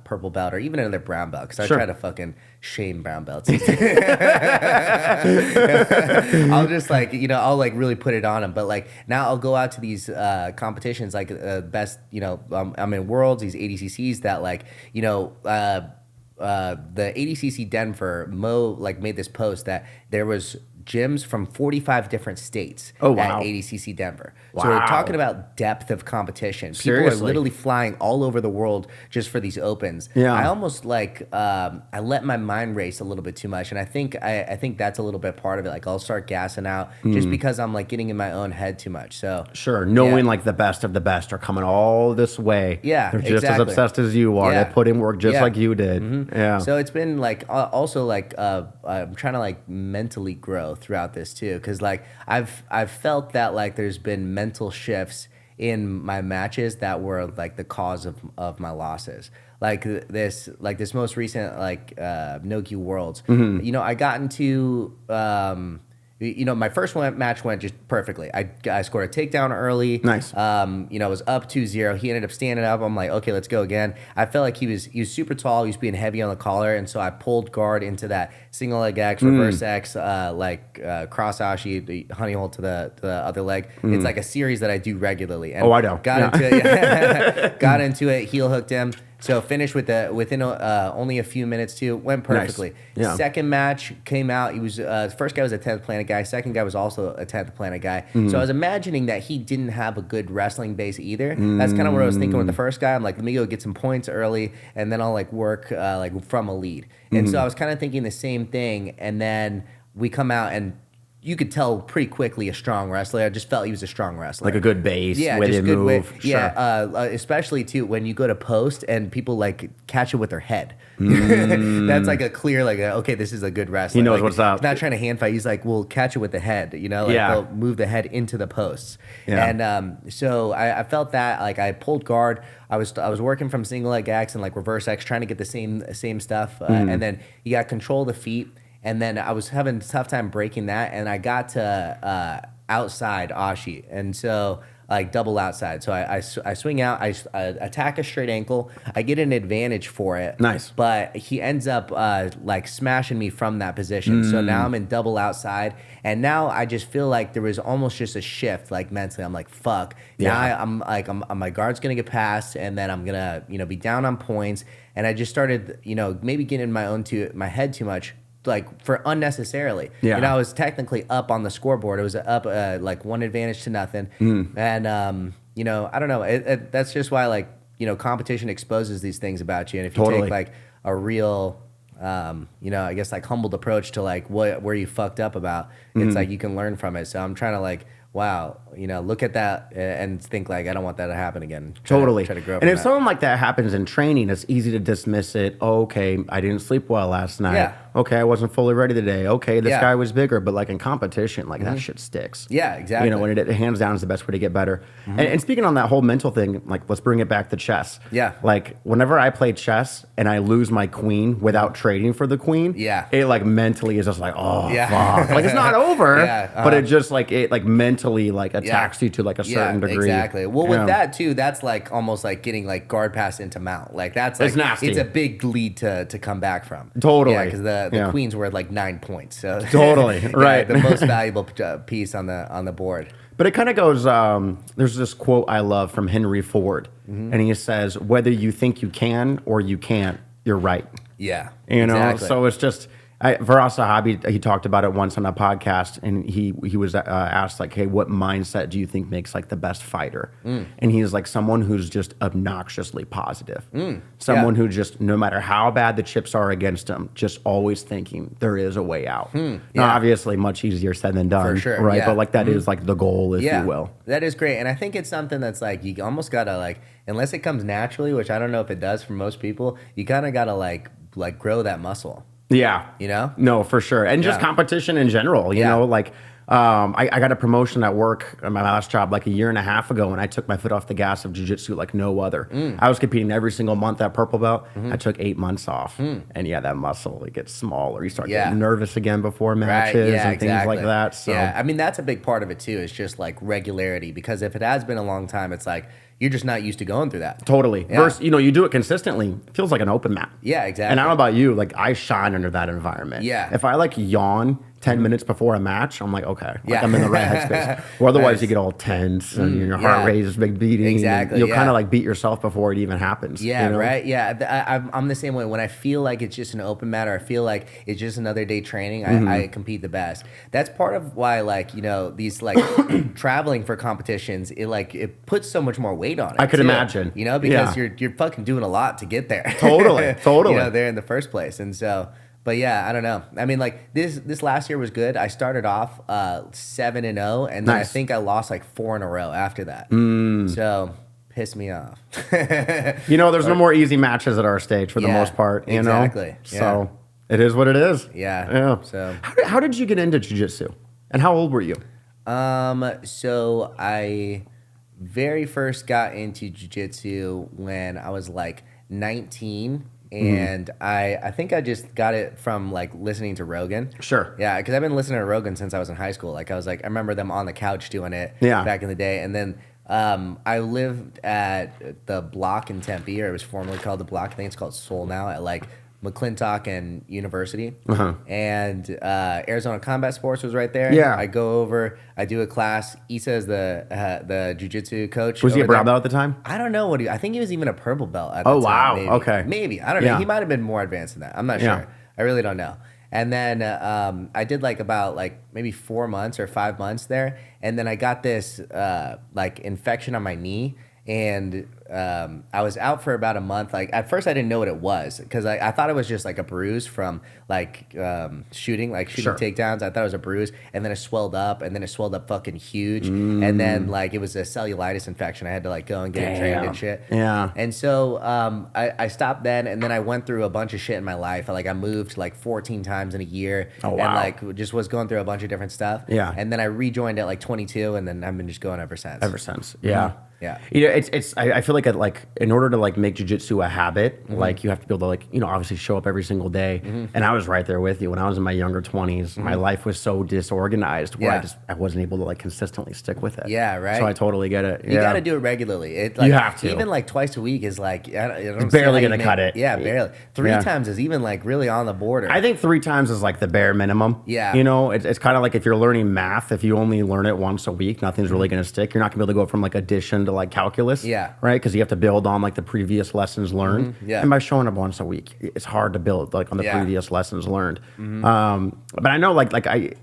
purple belt or even another brown belt, because I try to fucking shame brown belts. I'll just like, you know, I'll like really put it on them. But like now I'll go out to these competitions like best, you know, I'm in Worlds, these ADCCs that like, you know, the ADCC Denver, Mo like made this post that there was gyms from 45 different states at ADCC Denver. So we're talking about depth of competition. People are literally flying all over the world just for these opens. I almost like I let my mind race a little bit too much, and I think that's a little bit part of it. Like I'll start gassing out just because I'm like getting in my own head too much. So knowing like the best of the best are coming all this way. They're just as obsessed as you are. They put in work just like you did. So it's been like also like I'm trying to like mentally grow throughout this too, because like I've felt that like there's been mental shifts in my matches that were like the cause of my losses. Like this most recent like no-gi Worlds. You know, I got into you know, my first match went just perfectly. I scored a takedown early. Nice. You know, I was up 2-0. He ended up standing up. I'm like, okay, let's go again. I felt like he was super tall. He was being heavy on the collar, and so I pulled guard into that single leg X, reverse X, cross ashi, the honey hole to the other leg. It's like a series that I do regularly. And I know. Got into it. Got into it. Heel hooked him. So finished within only a few minutes too. Went perfectly. Nice. Second match came out. He was first guy was a 10th planet guy. Second guy was also a 10th planet guy. So I was imagining that he didn't have a good wrestling base either. That's kind of what I was thinking with the first guy. I'm like, let me go get some points early, and then I'll like work like from a lead. And so I was kind of thinking the same thing. And then we come out and you could tell pretty quickly a strong wrestler. I just felt he was a strong wrestler. Like a good base, way they good move. Especially too when you go to post and people like catch it with their head. That's like a clear like okay, this is a good wrestler. He knows like, what's up. He's not trying to hand fight. He's like, well, catch it with the head. You know, like they'll move the head into the posts. And so I felt that like I pulled guard. I was working from single leg X and like reverse X, trying to get the same stuff. And then you got control of the feet. And then I was having a tough time breaking that, and I got to outside ashi, and so like double outside. So I swing out, I attack a straight ankle, I get an advantage for it. Nice. But he ends up like smashing me from that position. So now I'm in double outside, and now I just feel like there was almost just a shift, like mentally. I'm like, fuck. Now I'm like, my guard's gonna get passed, and then I'm gonna be down on points. And I just started maybe getting in my head too much. Like for unnecessarily. I was technically up on the scoreboard. It was up like 1 advantage to nothing. And I don't know. That's just why like competition exposes these things about you. And if you take like a real I guess like humbled approach to like where you fucked up about, it's like you can learn from it. So I'm trying to like, wow, look at that and think like, I don't want that to happen again. Try to grow up. And if something like that happens in training, it's easy to dismiss it. Oh, okay, I didn't sleep well last night. Okay, I wasn't fully ready today. Okay, this guy was bigger. But like in competition, like that shit sticks. Yeah, exactly. When it hands down is the best way to get better. And speaking on that whole mental thing, like let's bring it back to chess. Like whenever I play chess and I lose my queen without trading for the queen, it like mentally is just like, oh fuck. Like it's not over. But it just like it like mentally like attacks you to like a certain degree. Exactly. Well, with that too, that's like almost like getting like guard pass into mount. Like that's like, it's nasty. It's a big lead to come back from. Totally. Yeah, because the queens were at like 9 points. So totally right. The most valuable piece on the board. But it kind of goes. There's this quote I love from Henry Ford, and he says, "Whether you think you can or you can't, you're right." Yeah. Exactly. So it's just. Firas Zahabi, he talked about it once on a podcast, and he was asked like, "Hey, what mindset do you think makes like the best fighter?" And he's like, someone who's just obnoxiously positive, someone who just no matter how bad the chips are against him, just always thinking there is a way out. Now, obviously, much easier said than done, for sure, right? But like that is like the goal, if you will. That is great, and I think it's something that's like you almost gotta like, unless it comes naturally, which I don't know if it does for most people, you kind of gotta like grow that muscle. Yeah. You know? No, for sure. And just competition in general, you know, like I got a promotion at work at my last job like a year and a half ago, and I took my foot off the gas of jiu-jitsu like no other. I was competing every single month at purple belt. I took 8 months off. And yeah, that muscle, it gets smaller. You start getting nervous again before matches and things like that. So I mean, that's a big part of it too. It's just like regularity, because if it has been a long time, it's like you're just not used to going through that. Totally. Versus, you know, you do it consistently. It feels like an open mat. Yeah, exactly. And I don't know about you, like I shine under that environment. Yeah. If I like yawn 10 minutes before a match, I'm like, okay, like I'm in the right headspace. Or otherwise you get all tense and your heart rate is big beating. Exactly. You'll kind of like beat yourself before it even happens. Yeah, you know? right. Yeah, I'm the same way. When I feel like it's just an open mat, or I feel like it's just another day training, I compete the best. That's part of why, like, you know, these like traveling for competitions, it puts so much more weight on it. I could imagine. You know, because you're fucking doing a lot to get there. Totally. You know, there in the first place, and so. But yeah, I don't know. I mean, like this last year was good. I started off 7-0, and then I think I lost like 4 in a row after that. So pissed me off. You know, there's no more easy matches at our stage for the most part. You know, so it is what it is. Yeah. So how did you get into jiu-jitsu, and how old were you? So I very first got into jiu-jitsu when I was like 19. And I think I just got it from like listening to Rogan. Sure. Yeah, because I've been listening to Rogan since I was in high school. Like I remember them on the couch doing it back in the day. And then I lived at the Block in Tempe, or it was formerly called the Block. I think it's called Soul now, at like McClintock and University. And Arizona Combat Sports was right there. Yeah. I go over, I do a class. Issa is the jiu-jitsu coach. Was he a brown belt at the time? I don't know I think he was even a purple belt at the time. Oh, wow. Maybe. Okay. Maybe. I don't know. He might have been more advanced than that. I'm not sure. I really don't know. And then I did like about like maybe 4 months or 5 months there. And then I got this like infection on my knee. And I was out for about a month. Like at first I didn't know what it was, because I thought it was just like a bruise from like shooting takedowns. I thought it was a bruise, and then it swelled up, and then it swelled up fucking huge. And then like it was a cellulitis infection. I had to like go and get it drained and shit. Yeah. And so I stopped then, and then I went through a bunch of shit in my life. Like I moved like 14 times in a year. Oh, wow. And like just was going through a bunch of different stuff. Yeah. And then I rejoined at like 22, and then I've been just going ever since. Yeah. Yeah. You know, I feel like in order to like make jiu-jitsu a habit, like you have to be able to like, you know, obviously show up every single day. And I was right there with you when I was in my younger 20s. My life was so disorganized where I wasn't able to like consistently stick with it. Yeah, right. So I totally get it. You got to do it regularly. You have to. Even like twice a week is like, I don't barely going to cut it. Yeah, barely. 3 times is even like really on the border. I think 3 times is like the bare minimum. Yeah. You know, it's kind of like if you're learning math, if you only learn it once a week, nothing's really going to stick. You're not going to be able to go from like addition to like calculus. Yeah. Right? Because you have to build on like the previous lessons learned. Yeah. And by showing up once a week, it's hard to build like on the previous lessons learned. But I know like I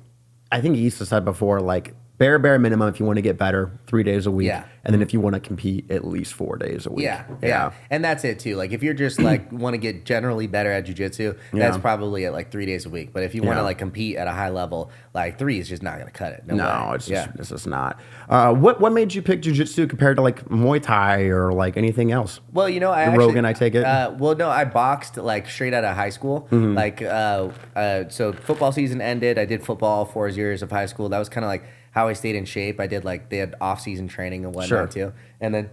think Issa said before, like bare minimum, if you want to get better, 3 days a week. Yeah. And then if you want to compete, at least 4 days a week. Yeah. And that's it too. Like if you're just like want to get generally better at jiu-jitsu, that's probably at like 3 days a week. But if you want to like compete at a high level, like 3 is just not going to cut it. No, it's just not. What made you pick jiu-jitsu compared to like Muay Thai or like anything else? Well, you know, Rogan, I take it. Well, no, I boxed like straight out of high school. Like, so football season ended. I did football all 4 years of high school. That was kind of like how I stayed in shape. I did like, they had off-season training and whatnot too. And then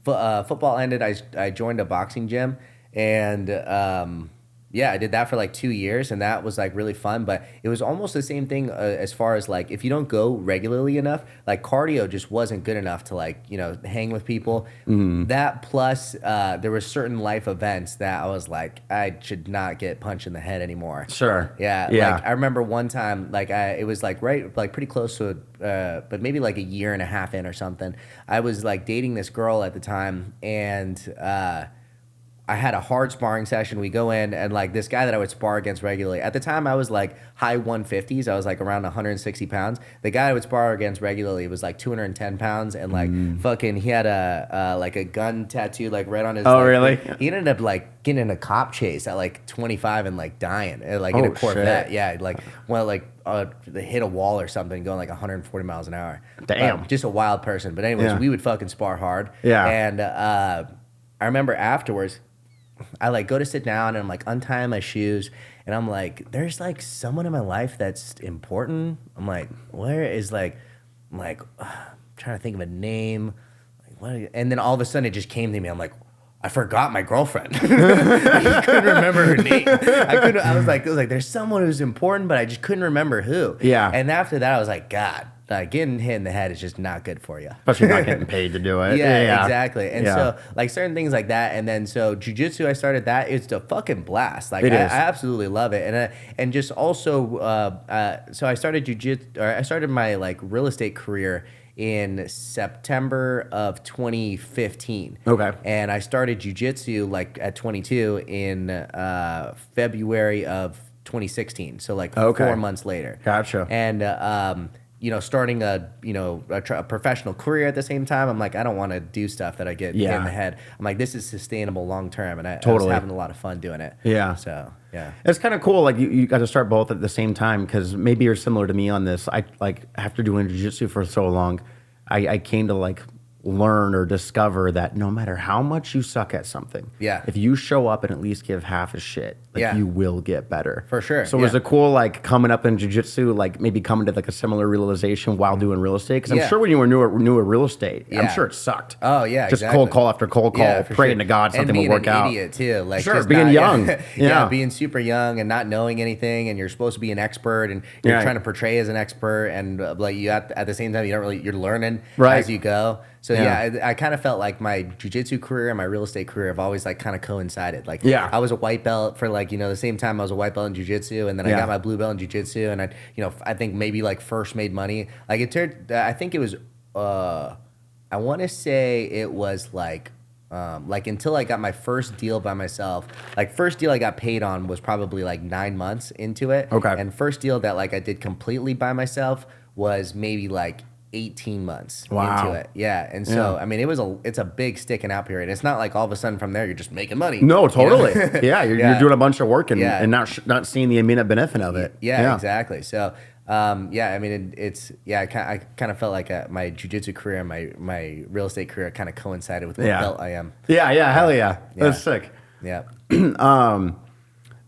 football ended. I joined a boxing gym, and I did that for like 2 years, and that was like really fun. But it was almost the same thing as far as like if you don't go regularly enough, like cardio just wasn't good enough to like, you know, hang with people. That plus there were certain life events that I was like, I should not get punched in the head anymore. Sure. Yeah. Like I remember one time, like it was like pretty close to but maybe like a year and a half in or something. I was like dating this girl at the time, and I had a hard sparring session. We go in and like this guy that I would spar against regularly. At the time, I was like high 150s. I was like around 160 pounds. The guy I would spar against regularly was like 210 pounds and like fucking. He had a like a gun tattoo like right on his. Oh like, really? He ended up like getting in a cop chase at like 25 and like dying like in a Corvette. Shit. Yeah, like they hit a wall or something going like 140 miles an hour. Damn, just a wild person. But anyways, we would fucking spar hard. Yeah, and I remember afterwards. I like go to sit down and I'm like untying my shoes and I'm like, there's like someone in my life that's important. I'm like, where is like, I'm like, trying to think of a name. Like, what? And then all of a sudden it just came to me. I'm like, I forgot my girlfriend. I couldn't remember her name. I was like, there's someone who's important, but I just couldn't remember who. Yeah. And after that, I was like, God. Getting hit in the head is just not good for you. Especially not getting paid to do it. Yeah, exactly. And so, like, certain things like that. And then, so, Jiu-Jitsu, I started that. It's a fucking blast. Like, I absolutely love it. And just also, so I started Jiu-Jitsu, or I started my, like, real estate career in September of 2015. Okay. And I started Jiu-Jitsu, like, at 22 in February of 2016. So, like, 4 months later. Gotcha. And, you know, starting a professional career at the same time, I'm like, I don't want to do stuff that I get in the head. I'm like, this is sustainable long term, and I was having a lot of fun doing it. Yeah. So yeah, it's kind of cool. Like you got to start both at the same time because maybe you're similar to me on this. I like after doing jiu-jitsu for so long, I came to like learn or discover that no matter how much you suck at something, if you show up and at least give half a shit, like you will get better. For sure. So was it cool like coming up in jiu-jitsu, like maybe coming to like a similar realization while doing real estate? Because I'm sure when you were new at real estate, I'm sure it sucked. Oh yeah, just cold call after cold call, praying to God something will work out. And being an idiot too, like just being young, being super young and not knowing anything, and you're supposed to be an expert, and you're trying to portray as an expert, and like you at the same time you're learning as you go. So I kind of felt like my jiu-jitsu career and my real estate career have always like kind of coincided. Like I was a white belt for like, the same time I was a white belt in jiu-jitsu, and then I got my blue belt in jiu-jitsu, and I think maybe like first made money. Like it turned, I think it was, I want to say it was like until I got my first deal by myself, like first deal I got paid on was probably like 9 months into it. Okay. And first deal that like I did completely by myself was maybe like 18 months into it. Yeah. And so, I mean, it's a big sticking out period. It's not like all of a sudden from there, you're just making money. No, totally. You're doing a bunch of work and not seeing the immediate benefit of it. Yeah, exactly. So, I mean, I kind of felt like my jiu-jitsu career and my real estate career kind of coincided with what belt I am. Yeah. Hell yeah. That's sick. Yeah.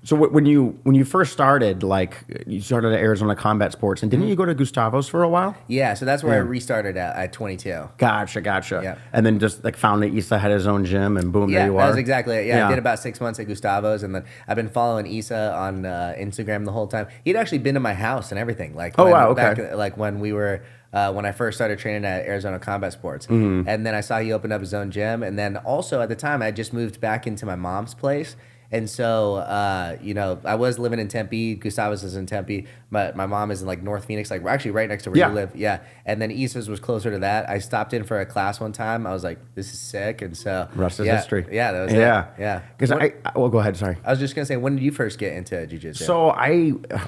So when you first started, like you started at Arizona Combat Sports, and didn't you go to Gustavo's for a while? Yeah, so that's where I restarted at 22. Gotcha. Yeah. And then just like found that Issa had his own gym, and boom, there you are. Yeah, that's exactly it. Yeah, I did about 6 months at Gustavo's, and then I've been following Issa on Instagram the whole time. He'd actually been to my house and everything. Like, back, when we were. When I first started training at Arizona Combat Sports. And then I saw he opened up his own gym. And then also at the time, I just moved back into my mom's place. And so, I was living in Tempe. Gustavo's is in Tempe. But my mom is in like North Phoenix. Like we're actually right next to where you live. Yeah. And then Issa's was closer to that. I stopped in for a class one time. I was like, this is sick. And so. Rest is history. Yeah, that was it. Yeah. Because go ahead. Sorry. I was just going to say, when did you first get into jiu-jitsu? So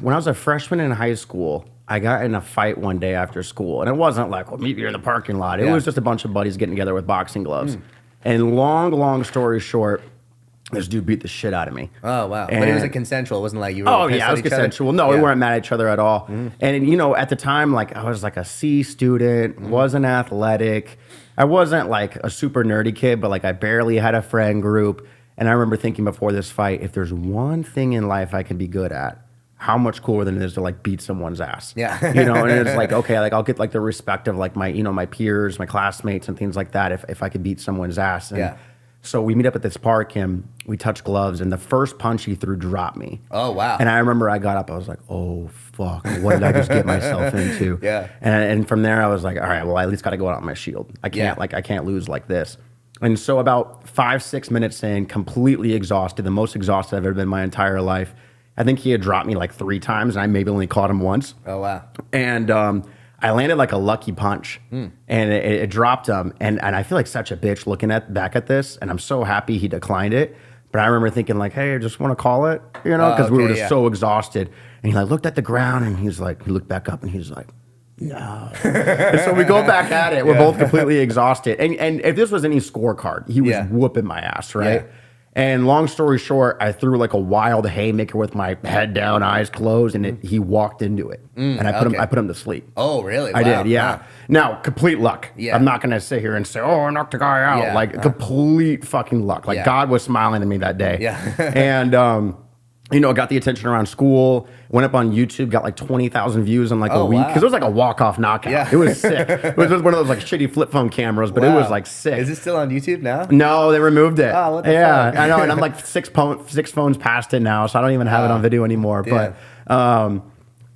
when I was a freshman in high school, I got in a fight one day after school, and it wasn't like, well, meet you in the parking lot. It was just a bunch of buddies getting together with boxing gloves. And long story short, this dude beat the shit out of me. Oh, wow. But it was a consensual. It wasn't like you were it was consensual. No, we weren't mad at each other at all. And, at the time, like, I was like a C student, wasn't athletic. I wasn't like a super nerdy kid, but like I barely had a friend group. And I remember thinking before this fight, if there's one thing in life I can be good at, how much cooler than it is to like beat someone's ass. Yeah. And it's like, okay, like I'll get like the respect of like my, my peers, my classmates and things like that if I could beat someone's ass. And so we meet up at this park and we touch gloves, and the first punch he threw dropped me. Oh, wow. And I remember I got up, I was like, oh fuck, what did I just get myself into? And from there I was like, all right, well, I at least gotta go out on my shield. I can't lose like this. And so about 5-6 minutes in, completely exhausted, the most exhausted I've ever been in my entire life. I think he had dropped me like 3 times, and I maybe only caught him once. Oh, wow. And I landed like a lucky punch, and it dropped him. And I feel like such a bitch looking back at this, and I'm so happy he declined it. But I remember thinking like, hey, I just want to call it, you know, because we were just so exhausted. And he like looked at the ground and he's like, he looked back up and he's like, no. And so we go back at it. We're both completely exhausted. And if this was any scorecard, he was whooping my ass, right? Yeah. And long story short, I threw like a wild haymaker with my head down, eyes closed, and he walked into it. And I put him to sleep. Oh, really? I did, yeah. Wow. Now, complete luck. Yeah. I'm not going to sit here and say, oh, I knocked the guy out. Yeah. Like, complete fucking luck. Like, God was smiling at me that day. Yeah. And, you know, got the attention around school, went up on YouTube, got like 20,000 views in like a week. Because it was like a walk-off knockout. Yeah. It was sick. It was just one of those like shitty flip phone cameras, but it was like sick. Is it still on YouTube now? No, they removed it. Oh, what the fuck? I know. And I'm like six phones past it now, so I don't even have it on video anymore. Yeah. But,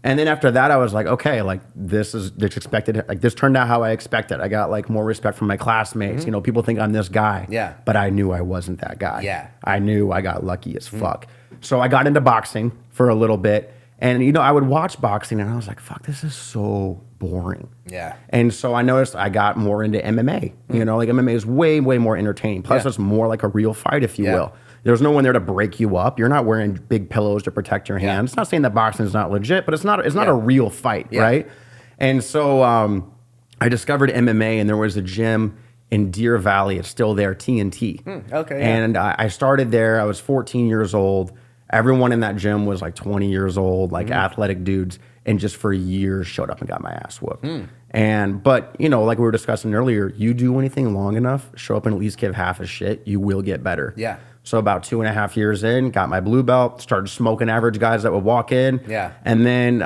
and then after that, I was like, okay, like this expected. Like this turned out how I expected. I got like more respect from my classmates. You know, people think I'm this guy. Yeah. But I knew I wasn't that guy. Yeah. I knew I got lucky as fuck. So I got into boxing for a little bit. And, you know, I would watch boxing and I was like, fuck, this is so boring. Yeah. And so I noticed I got more into MMA. You know, like MMA is way, way more entertaining. Plus, it's more like a real fight, if you will. There's no one there to break you up. You're not wearing big pillows to protect your hands. It's not saying that boxing is not legit, but it's not a real fight, right? And so I discovered MMA, and there was a gym in Deer Valley. It's still there, TNT. Okay. And I started there. I was 14 years old. Everyone in that gym was like 20 years old, like athletic dudes, and just for years showed up and got my ass whooped. But, you know, like we were discussing earlier, you do anything long enough, show up and at least give half a shit, you will get better. Yeah. So about 2.5 years in, got my blue belt, started smoking average guys that would walk in. Yeah. And then,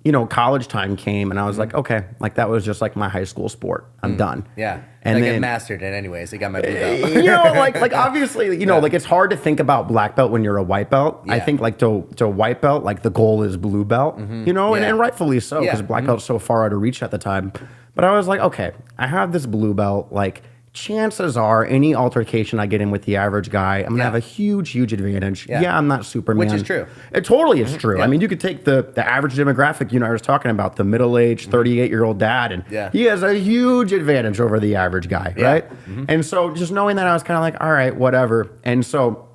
you know, college time came and I was like, okay, like that was just like my high school sport. I'm done. Yeah. And then I mastered it anyways. I got my blue belt. You know, like obviously, you know, like it's hard to think about black belt when you're a white belt. I think like to white belt, like the goal is blue belt, you know, and rightfully so because black belt's so far out of reach at the time. But I was like, okay, I have this blue belt, like chances are any altercation I get in with the average guy, I'm going to have a huge, huge advantage. Yeah, I'm not Superman. Which is true. It totally is true. I mean, you could take the average demographic, you know, I was talking about, the middle-aged 38-year-old dad, and he has a huge advantage over the average guy, right? And so just knowing that, I was kind of like, all right, whatever. And so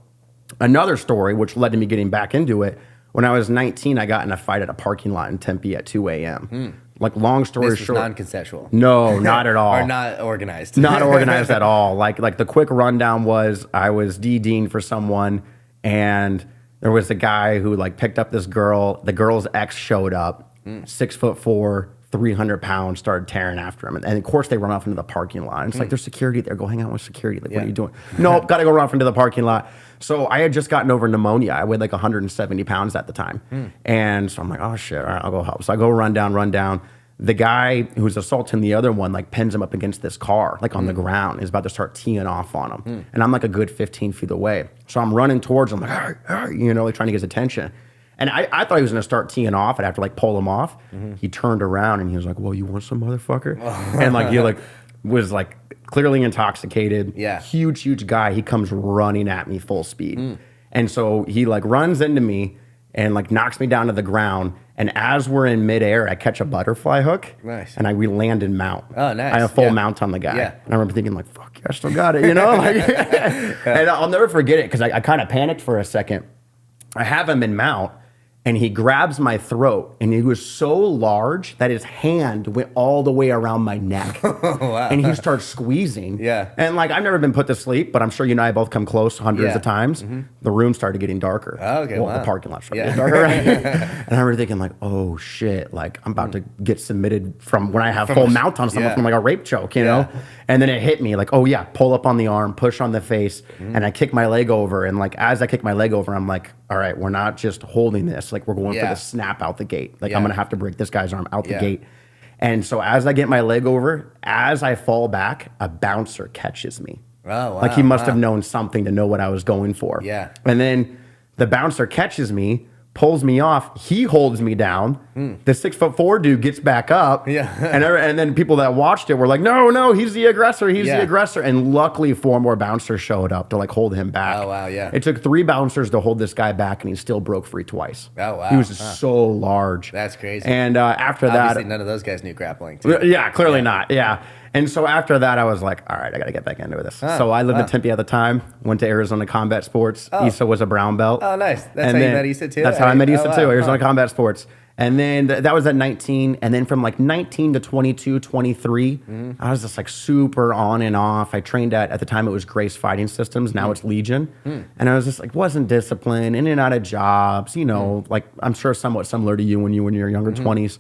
another story, which led to me getting back into it, when I was 19, I got in a fight at a parking lot in Tempe at 2 a.m. Like, long story this short, non-consensual. No, not at all. Or not organized. Not organized at all. Like the quick rundown was I was DDing for someone, and there was a guy who like picked up this girl. The girl's ex showed up, 6'4", 300 pounds, started tearing after him. And of course they run off into the parking lot. And it's like, there's security there. Go hang out with security. Like, what are you doing? Nope, got to go run off into the parking lot. So I had just gotten over pneumonia. I weighed like 170 pounds at the time. And so I'm like, oh shit, all right, I'll go help. So I go run down. The guy who's assaulting the other one like pins him up against this car, like on the ground. He's about to start teeing off on him. And I'm like a good 15 feet away. So I'm running towards him, like, you know, like trying to get his attention. And I thought he was going to start teeing off. I'd have to like pull him off. He turned around and he was like, well, you want some, motherfucker? And like he like was like clearly intoxicated. Yeah. Huge guy. He comes running at me full speed. And so he like runs into me and like knocks me down to the ground. And as we're in midair, I catch a butterfly hook. Nice. And we land in mount. Oh, nice. I have full mount on the guy. Yeah. And I remember thinking like, fuck, I still got it, you know? Like, and I'll never forget it because I kind of panicked for a second. I have him in mount. And he grabs my throat, and he was so large that his hand went all the way around my neck. Wow. And he starts squeezing. Yeah. And like, I've never been put to sleep, but I'm sure you and I both come close hundreds of times. The room started getting darker. Oh, okay, well, the parking lot started getting darker. Right? And I remember thinking like, oh shit, like I'm about to get submitted from when I have full mount on someone from like a rape choke, you know? And then it hit me like, oh yeah, pull up on the arm, push on the face, and I kick my leg over. And like, as I kick my leg over, I'm like, all right, we're not just holding this. Like, we're going for the snap out the gate. Like, I'm going to have to break this guy's arm out the gate. And so as I get my leg over, as I fall back, a bouncer catches me. Oh, wow. Like, he must have known something to know what I was going for. Yeah. And then the bouncer catches me, pulls me off. He holds me down. The 6'4" dude gets back up. Yeah. and then people that watched it were like, no, he's the aggressor. He's the aggressor. And luckily 4 more bouncers showed up to like hold him back. Oh, wow, yeah. It took 3 bouncers to hold this guy back, and he still broke free twice. Oh, wow. He was so large. That's crazy. And after Obviously, that, none of those guys knew grappling, too. Yeah, clearly not. Yeah. And so after that, I was like, all right, I got to get back into this. So I lived in Tempe at the time, went to Arizona Combat Sports. Issa was a brown belt. Oh, nice. That's how you met Issa too? That's how I met Issa too, Arizona Combat Sports. And then that was at 19. And then from like 19 to 22, 23, I was just like super on and off. I trained at the time it was Grace Fighting Systems. Now it's Legion. And I was just like, wasn't disciplined, in and out of jobs, you know, like I'm sure somewhat similar to you when you were in your younger 20s.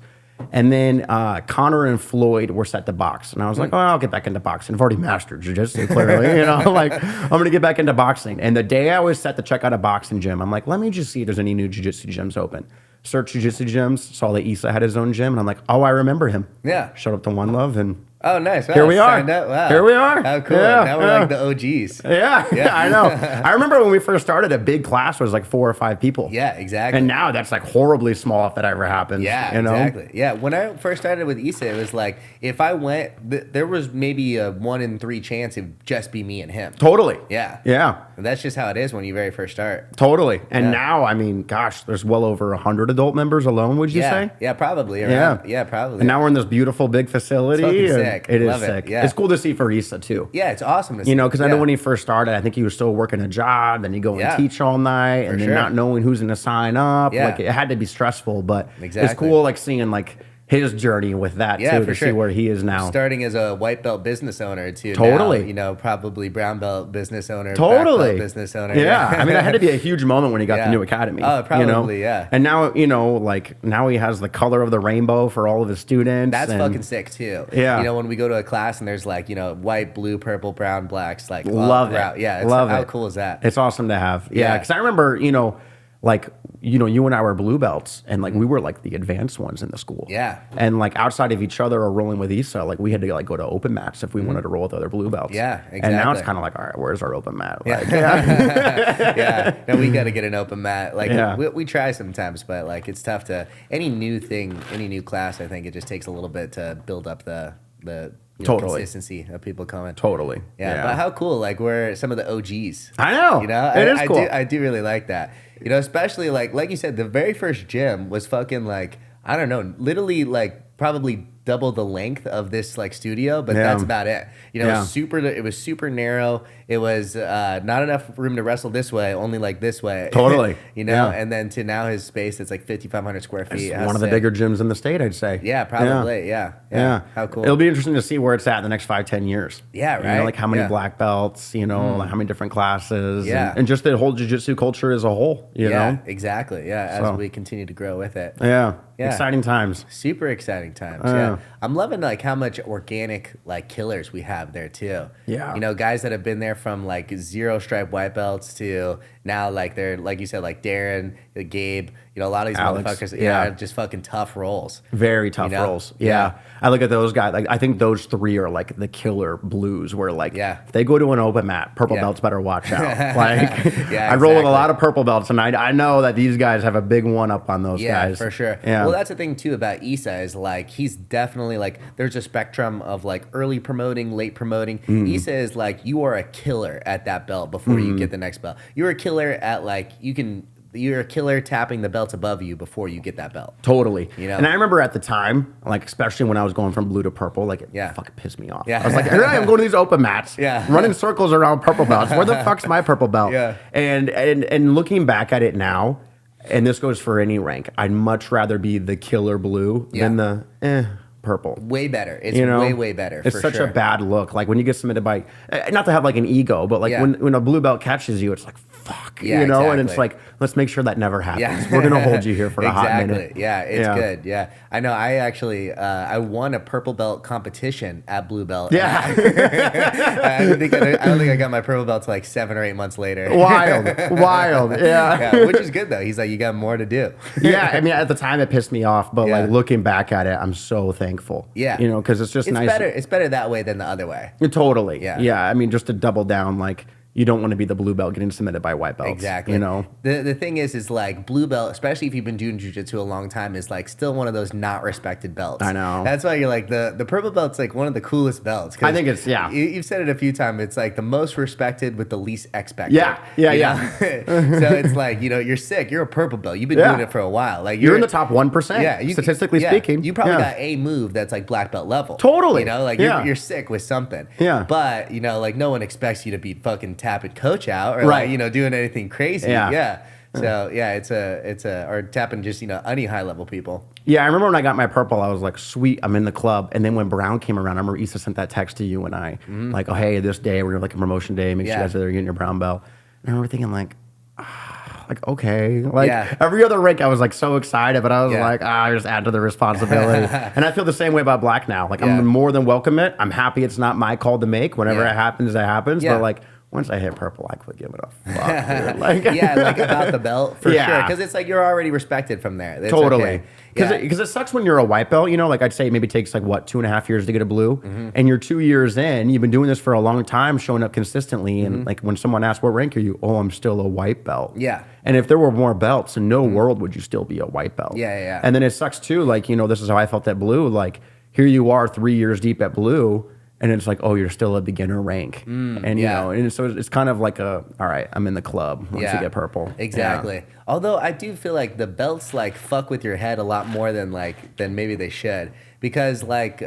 And then Connor and Floyd were set to box. And I was like, oh, I'll get back into boxing. I've already mastered jiu-jitsu, clearly. You know, like, I'm going to get back into boxing. And the day I was set to check out a boxing gym, I'm like, let me just see if there's any new jiu-jitsu gyms open. Search jiu-jitsu gyms, saw that Issa had his own gym. And I'm like, oh, I remember him. Yeah. Showed up to One Love and... Oh, nice. Wow, here we are. Wow. Here we are. How cool. Yeah, now we're like the OGs. Yeah, I know. I remember when we first started, a big class was like 4 or 5 people. Yeah, exactly. And now that's like horribly small if that ever happens. Yeah, you know? Exactly. Yeah, when I first started with Issa, it was like, if I went, there was maybe a 1 in 3 chance it'd just be me and him. Totally. Yeah. Yeah. And that's just how it is when you very first start. Totally. And now, I mean, gosh, there's well over 100 adult members alone, would you say? Yeah, probably. Around, yeah, probably. And now we're in this beautiful big facility. It's fucking sick. It is Love sick. Yeah. It's cool to see for Issa, too. Yeah, it's awesome to see. You know, because I know when he first started, I think he was still working a job, then you go and teach all night, and then not knowing who's going to sign up. Yeah. Like, it had to be stressful, but it's cool, like, seeing, like, his journey with that too, to see where he is now. Starting as a white belt business owner to totally, now, you know, probably brown belt business owner, totally black belt business owner. Yeah, I mean, it had to be a huge moment when he got the new academy. Oh, probably, you know? Yeah. And now, you know, like now he has the color of the rainbow for all of his students. That's fucking sick too. Yeah, you know, when we go to a class and there's like, you know, white, blue, purple, brown, blacks, like love it. Yeah, how cool is that? It's awesome to have. Yeah, because I remember, you know. Like, you know, you and I were blue belts, and like we were like the advanced ones in the school. Yeah. And like outside of each other or rolling with Issa, like we had to like go to open mats if we wanted to roll with other blue belts. Yeah, exactly. And now it's kind of like, all right, where's our open mat? Like, yeah. No, we got to get an open mat. Like we try sometimes, but like it's tough to any new thing, any new class. I think it just takes a little bit to build up the consistency of people coming. Totally. Yeah. But how cool! Like we're some of the OGs. I know. You know, it is cool. I do really like that. You know, especially like you said, the very first gym was fucking like, I don't know, literally like probably double the length of this like studio, but that's about it. You know, it was super narrow. It was not enough room to wrestle this way, only like this way. Totally. You know, and then to now his space, it's like 5,500 square feet. It's one of the bigger gyms in the state, I'd say. Yeah, probably. Yeah. How cool. It'll be interesting to see where it's at in the next 5-10 years. Yeah, right. You know, like how many black belts, you know, like how many different classes. Yeah. And just the whole jiu-jitsu culture as a whole, you know? Exactly. Yeah, as we continue to grow with it. Yeah. Exciting times. Super exciting times. Yeah. I'm loving like how much organic like killers we have there too. Yeah. You know, guys that have been there from like 0 stripe white belts to now like they're like you said, like Darren, Gabe, you know, a lot of these motherfuckers, just fucking tough roles. Very tough roles. Yeah. I look at those guys, like I think those 3 are like the killer blues where like if they go to an open mat, purple belts better watch out. Like I roll with a lot of purple belts and I know that these guys have a big one up on those guys. Yeah, for sure. Yeah. Well, that's the thing too about Issa is like he's definitely like there's a spectrum of like early promoting, late promoting. Issa is like you are a killer at that belt before you get the next belt. You're a killer at like you're a killer tapping the belts above you before you get that belt. Totally. You know? And I remember at the time, like especially when I was going from blue to purple, like it fucking pissed me off. Yeah. I was like, here I am going to these open mats, running circles around purple belts. Where the fuck's my purple belt? Yeah. And looking back at it now, and this goes for any rank, I'd much rather be the killer blue than the purple. Way better. It's way better. It's such a bad look. Like when you get submitted by, not to have like an ego, but like when a blue belt catches you, it's like, fuck, you know? Exactly. And it's like, let's make sure that never happens. Yeah. We're going to hold you here for a hot minute. Yeah, it's good. Yeah. I know. I actually, I won a purple belt competition at blue belt. Yeah. I don't think I got my purple belt till like 7 or 8 months later. Wild. Yeah. Which is good though. He's like, you got more to do. Yeah. I mean, at the time it pissed me off, but like looking back at it, I'm so thankful. Yeah. You know, because it's just nice. It's better that way than the other way. Totally. Yeah. I mean, just to double down, like, you don't want to be the blue belt getting submitted by white belts. Exactly. You know, the thing is like blue belt, especially if you've been doing jiu-jitsu a long time, is like still one of those not respected belts. I know. That's why you're like the purple belt's like one of the coolest belts. I think it's You've said it a few times. It's like the most respected with the least expected. Yeah. So it's like, you know, you're sick. You're a purple belt. You've been doing it for a while. Like you're in the top 1%. Yeah, statistically speaking. You probably got a move that's like black belt level. Totally. You know, like you're sick with something. Yeah. But you know, like no one expects you to be fucking tapping coach out or like, you know, doing anything crazy. Yeah. So it's a or tapping just, you know, any high level people. Yeah, I remember when I got my purple, I was like, sweet, I'm in the club. And then when brown came around, I remember Issa sent that text to you and I, like, oh, hey, this day, we're gonna like a promotion day, make sure you guys are there getting your brown belt. And I remember thinking like, okay. Like every other rank, I was like so excited, but I was like, I just add to the responsibility. And I feel the same way about black now. Like I'm more than welcome it. I'm happy it's not my call to make. Whenever it happens, it happens. But like, once I hit purple, I quit giving a fuck. Dude. Like, like about the belt for sure, because it's like you're already respected from there. It's totally. Because it sucks when you're a white belt. You know, like I'd say it maybe takes like what 2.5 years to get a blue, and you're 2 years in. You've been doing this for a long time, showing up consistently, and like when someone asks what rank are you, oh, I'm still a white belt. Yeah. And if there were more belts, in no world would you still be a white belt. Yeah. And then it sucks too. Like, you know, this is how I felt at blue. Like here you are 3 years deep at blue. And it's like, oh, you're still a beginner rank. And, you know, and so it's kind of like all right, I'm in the club once you get purple. Exactly. Yeah. Although I do feel like the belts like fuck with your head a lot more than maybe they should. Because like,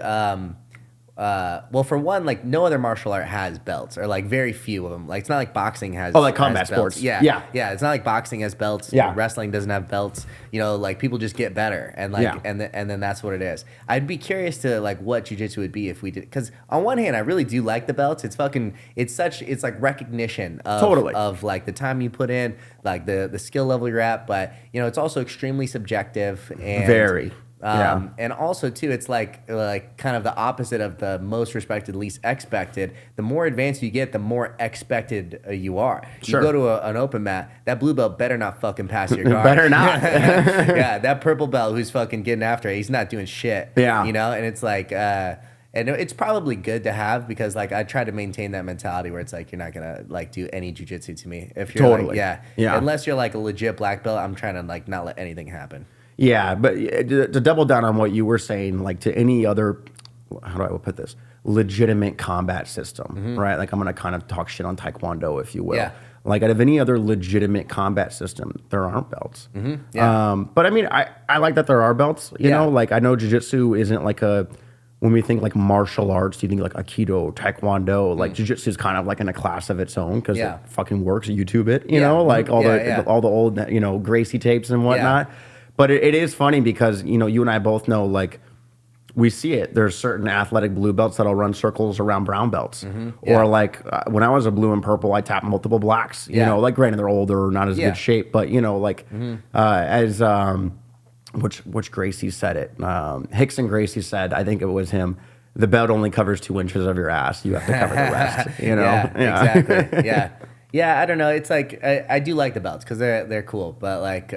well, for one, like no other martial art has belts, or like very few of them. Like it's not like boxing has. Oh, like combat sports. Yeah. It's not like boxing has belts. Yeah. Wrestling doesn't have belts. You know, like people just get better, and like, and then that's what it is. I'd be curious to like what jiu-jitsu would be if we did, because on one hand, I really do like the belts. It's like recognition of like the time you put in, like the skill level you're at, but you know, it's also extremely subjective and very. And also too, it's like kind of the opposite of the most respected, least expected. The more advanced you get, the more expected you are. Sure. You go to an open mat, that blue belt better not fucking pass your guard. Better not. That purple belt who's fucking getting after it, he's not doing shit. Yeah. You know, and it's like, and it's probably good to have, because like I try to maintain that mentality where it's like you're not gonna like do any jujitsu to me if you're like, unless you're like a legit black belt. I'm trying to like not let anything happen. Yeah, but to double down on what you were saying, like to any other, how do I put this, legitimate combat system, right? Like I'm going to kind of talk shit on Taekwondo, if you will. Yeah. Like out of any other legitimate combat system, there aren't belts. But I mean, I like that there are belts, you know? Like I know Jiu-Jitsu isn't like when we think like martial arts, you think like Aikido, Taekwondo, like Jiu-Jitsu is kind of like in a class of its own, because it fucking works. YouTube it, you know, like all the old, you know, Gracie tapes and whatnot. But it is funny because, you know, you and I both know, like, we see it. There's certain athletic blue belts that'll run circles around brown belts. Or, like, when I was a blue and purple, I tapped multiple blacks. You know, like, granted, they're older, not as good shape. But, you know, like, as, which Gracie said it. Hicks and Gracie said, I think it was him, the belt only covers 2 inches of your ass. You have to cover the rest, you know? Exactly. Yeah, I don't know. It's like, I do like the belts because they're cool. But, like,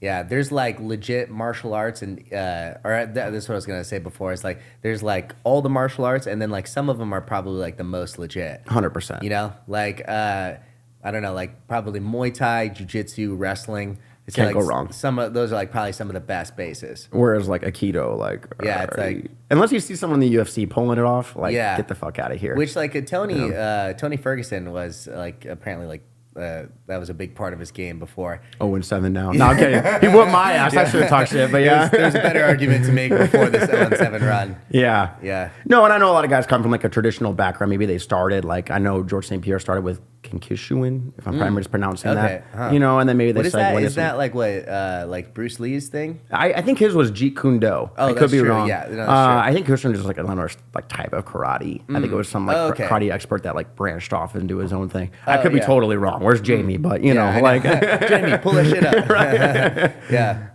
there's like legit martial arts, and this is what I was gonna say before. It's like there's like all the martial arts, and then like some of them are probably like the most legit. 100%. You know, like I don't know, like probably Muay Thai, Jiu-Jitsu, wrestling. Can't go wrong. Some of those are like probably some of the best bases. Whereas like Aikido, like it's like unless you see someone in the UFC pulling it off, like get the fuck out of here. Which like Tony Ferguson was like apparently like. That was a big part of his game before. 0-7 now. No, I'm kidding. He whooped my ass. I should have talked shit, but there's a better argument to make before this 0-7 run. Yeah. No, and I know a lot of guys come from like a traditional background. Maybe they started, like, I know George St. Pierre started with Kinkishuin, if I'm probably mispronouncing that. Huh. You know, and then maybe they segued. Is that like what, like Bruce Lee's thing? I think his was Jeet Kune Do. Oh, I could be wrong. Yeah, no, I think Kirsten was like another like type of karate. I think it was some like karate expert that like branched off and do his own thing. I could be totally wrong. Where's Jamie? But you know, like Jamie, pull that shit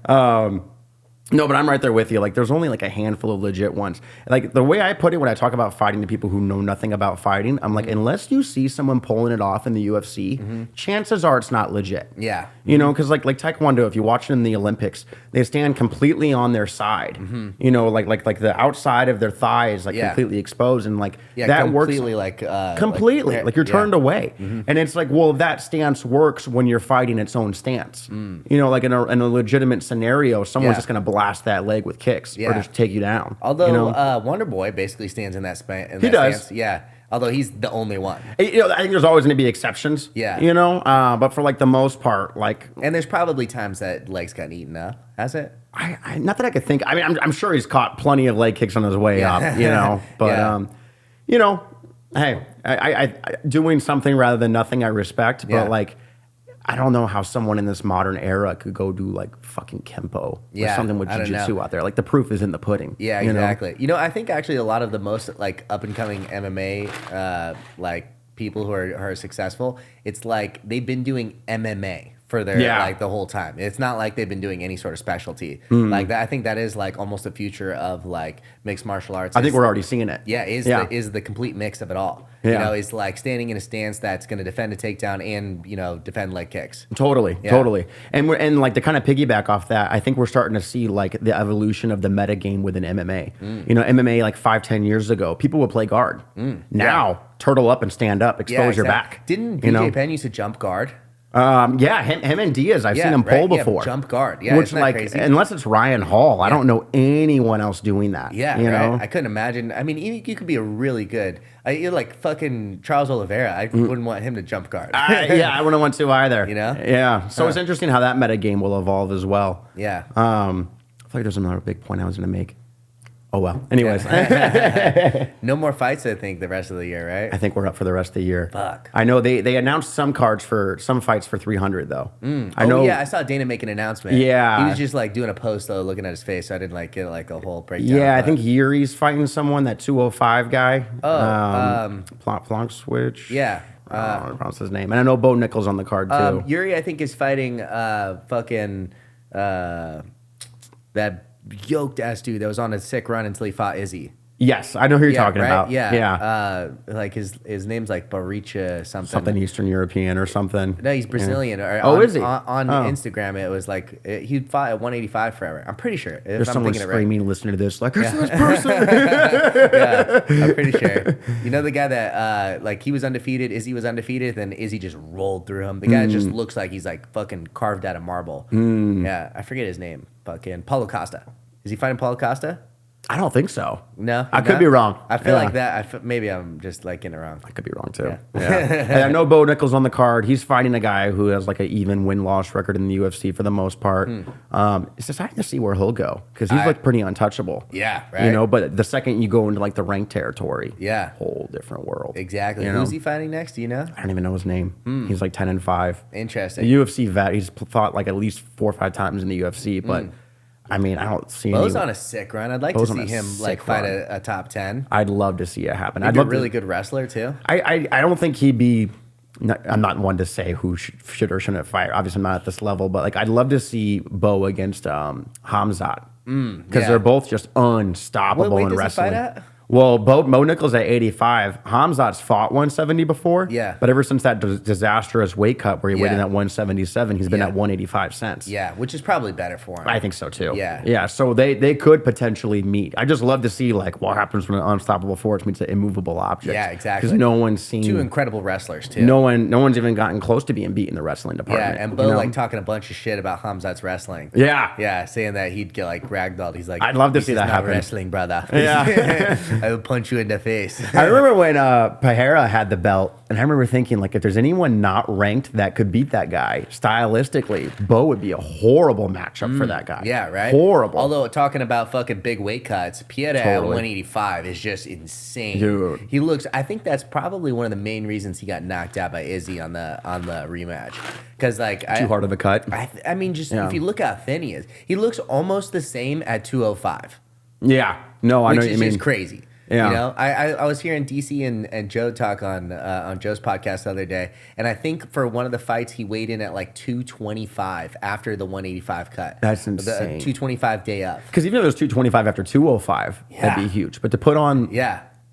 up. No, but I'm right there with you. Like, there's only like a handful of legit ones. Like, the way I put it when I talk about fighting to people who know nothing about fighting, I'm like, unless you see someone pulling it off in the UFC, chances are it's not legit. Yeah. You know, because like Taekwondo, if you watch it in the Olympics, they stand completely on their side. You know, like the outside of their thigh is like completely exposed, and like that completely works completely. Like you're turned away, and it's like, well, that stance works when you're fighting its own stance. You know, like in a legitimate scenario, someone's just gonna blast that leg with kicks or just take you down. Although you know? Wonder Boy basically stands in that He does. stance. Yeah. Although he's the only one. You know, I think there's always going to be exceptions. Yeah. You know, but for like the most part, like. And there's probably times that legs got eaten up. Has it? I not that I could think. I mean, I'm sure he's caught plenty of leg kicks on his way up. You know, but you know, hey, I doing something rather than nothing, I respect. But like, I don't know how someone in this modern era could go do like fucking Kempo or something with Jiu-Jitsu out there. Like the proof is in the pudding. Yeah, exactly. You know, I think actually a lot of the most like up and coming MMA like people who are successful, it's like they've been doing MMA for their like the whole time. It's not like they've been doing any sort of specialty. Like that, I think that is like almost the future of like mixed martial arts. I think we're already seeing it. Yeah, is the complete mix of it all. You know, is like standing in a stance that's going to defend a takedown and, you know, defend leg kicks. Totally. And like to kind of piggyback off that, I think we're starting to see like the evolution of the meta game within MMA. You know, MMA like 5-10 years ago, people would play guard. Now, turtle up and stand up, expose your back. Didn't BJ Penn used to jump guard? Him and Diaz, I've seen him pull before. Jump guard. Which, like, crazy? Unless it's Ryan Hall, I don't know anyone else doing that. Yeah, you know? I couldn't imagine. I mean, you could be a really good. You're like fucking Charles Oliveira. I wouldn't want him to jump guard. I wouldn't want to either. You know? Yeah. So it's interesting how that meta game will evolve as well. Yeah. I feel like there's another big point I was going to make. Oh, well. Anyways. No more fights, I think, the rest of the year, right? I think we're up for the rest of the year. Fuck. I know they announced some cards for some fights for 300, though. I know. Yeah, I saw Dana make an announcement. Yeah. He was just like doing a post, though, looking at his face, so I didn't like get like a whole breakdown. Yeah, I think Yuri's fighting someone, that 205 guy. Plank Switch. Yeah. I don't know how to pronounce his name. And I know Bo Nickel's on the card, too. Yuri, I think, is fighting that yoked ass dude that was on a sick run until he fought Izzy. Yes, I know who you're talking about. Yeah. Like his name's like Baricha something. Something Eastern European or something. No, he's Brazilian. Yeah. Is he? On Instagram, it was like he fought at 185 forever. I'm pretty sure. There's someone screaming, listening to this, like, this person. I'm pretty sure. You know the guy that like he was undefeated, Izzy was undefeated, then Izzy just rolled through him. The guy just looks like he's like fucking carved out of marble. Yeah, I forget his name. Fucking Paulo Costa. Is he fighting Paulo Costa? I don't think so. No, I could be wrong. I feel like that. Maybe I'm just like getting it wrong. I could be wrong too. And I know Bo Nickel's on the card. He's fighting a guy who has like an even win-loss record in the UFC for the most part. It's exciting to see where he'll go because he's like pretty untouchable. Yeah, right. You know, but the second you go into like the ranked territory, whole different world. Exactly. You know? Who's he fighting next? Do you know? I don't even know his name. He's like 10-5. Interesting. A UFC vet. He's fought like at least 4 or 5 times in the UFC, but. I mean, I don't see Bo's on a sick run. I'd like to see him like fight a top 10. I'd love to see it happen. He'd be a really good wrestler too. I don't think he'd be. I'm not one to say who should or shouldn't fight. Obviously, I'm not at this level, but like I'd love to see Bo against Hamzat because they're both just unstoppable what weight in does wrestling. He fight at? Well, Mo Nickel's at 85. Hamzat's fought 170 before. Yeah. But ever since that disastrous weight cut where he weighed in at 177, he's been at 185 since. Yeah, which is probably better for him. I think so too. Yeah. Yeah. So they could potentially meet. I just love to see like what happens when an unstoppable force meets an immovable object. Yeah, exactly. Because no one's seen 2 incredible wrestlers too. No one's even gotten close to being beat in the wrestling department. Yeah, and Bo like talking a bunch of shit about Hamzat's wrestling. Yeah. Yeah, saying that he'd get like ragdolled. He's like, I'd love to see that happen. Wrestling, brother. Yeah. I would punch you in the face. I remember when Pereira had the belt, and I remember thinking, like, if there's anyone not ranked that could beat that guy stylistically, Bo would be a horrible matchup for that guy. Yeah, right? Horrible. Although, talking about fucking big weight cuts, Pieta at 185 is just insane. Dude. He looks, I think that's probably one of the main reasons he got knocked out by Izzy on the rematch. Because, like, too hard of a cut. I mean, just if you look how thin he is, he looks almost the same at 205. Yeah. No, I know what you mean. Which is just crazy. Yeah. You know, I was hearing DC and Joe talk on Joe's podcast the other day, and I think for one of the fights he weighed in at like 225 after the 185 cut. That's insane. The 225 day of. Because even if it was 225 after 205, that'd be huge. But to put on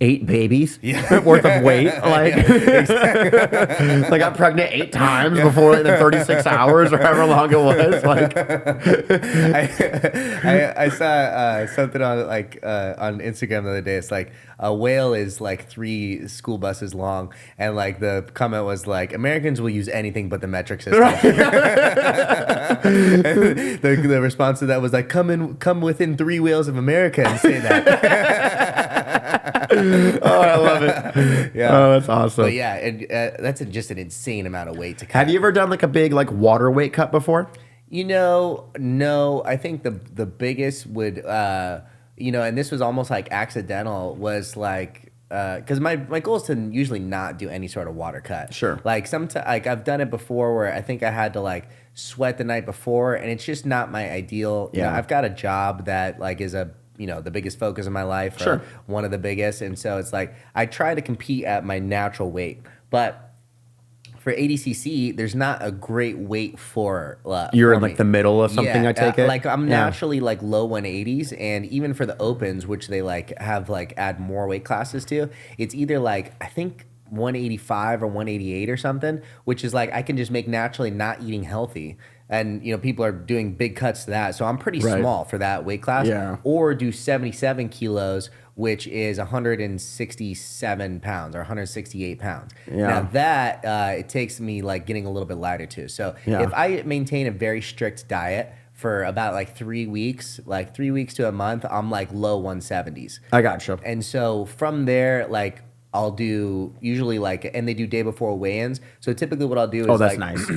8 babies worth of weight, like I got pregnant 8 times before in 36 hours or however long it was. Like I saw something on on Instagram the other day. It's like a whale is like 3 school buses long, and like the comment was like, Americans will use anything but the metric system. the response to that was like, come within 3 whales of America and say that. Oh, I love it. Yeah. Oh, that's awesome. But yeah, and that's just an insane amount of weight to cut. Have you ever done like a big like water weight cut before? You know, no. I think the biggest would, and this was almost like accidental, was like, because my goal is to usually not do any sort of water cut. Sure. Like like I've done it before where I think I had to like sweat the night before, and it's just not my ideal. You know, I've got a job that like is the biggest focus of my life, or one of the biggest. And so it's like, I try to compete at my natural weight, but for ADCC, there's not a great weight for you're for in like the middle of something, I take it? Like I'm naturally like low 180s, and even for the opens, which they like have like add more weight classes to, it's either like, I think 185 or 188 or something, which is like, I can just make naturally not eating healthy. And, people are doing big cuts to that. So I'm pretty small for that weight class. Yeah. Or do 77 kilos, which is 167 pounds or 168 pounds. Yeah. Now that, it takes me like getting a little bit lighter too. So if I maintain a very strict diet for about like 3 weeks, like 3 weeks to a month, I'm like low 170s. I gotcha. And so from there, like, I'll do usually like, and they do day before weigh-ins. So typically what I'll do is that's like, nice.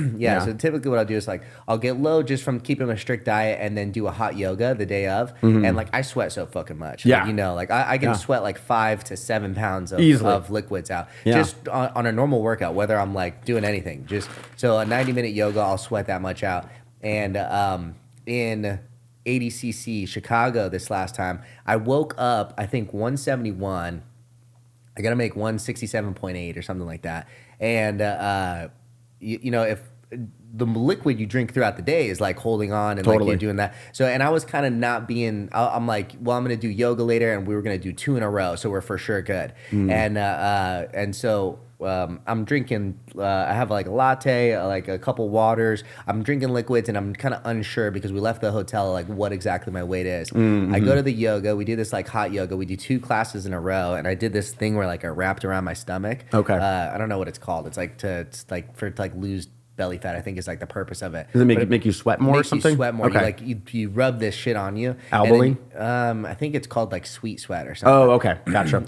So typically what I'll do is like, I'll get low just from keeping a strict diet, and then do a hot yoga the day of. And like, I sweat so fucking much. Yeah. Like, I can sweat like 5 to 7 pounds of liquids out just on a normal workout, whether I'm like doing anything. Just so a 90-minute yoga, I'll sweat that much out. And in ADCC Chicago this last time, I woke up, I think 171. I got to make 167.8 or something like that. And, if the liquid you drink throughout the day is like holding on and like you're doing that. So, and I was kind of not being, I'm like, well, I'm going to do yoga later, and we were going to do 2 in a row. So we're for sure good. And so I'm drinking, I have like a latte, like a couple waters. I'm drinking liquids, and I'm kind of unsure because we left the hotel like what exactly my weight is. I go to the yoga. We do this like hot yoga. We do 2 classes in a row, and I did this thing where like I wrapped around my stomach. Okay. I don't know what it's called. It's like to lose belly fat, I think, is like the purpose of it. Does it make you sweat more or something? You sweat more. Okay. You rub this shit on you. Albaline? I think it's called like sweet sweat or something. Oh, okay. Gotcha.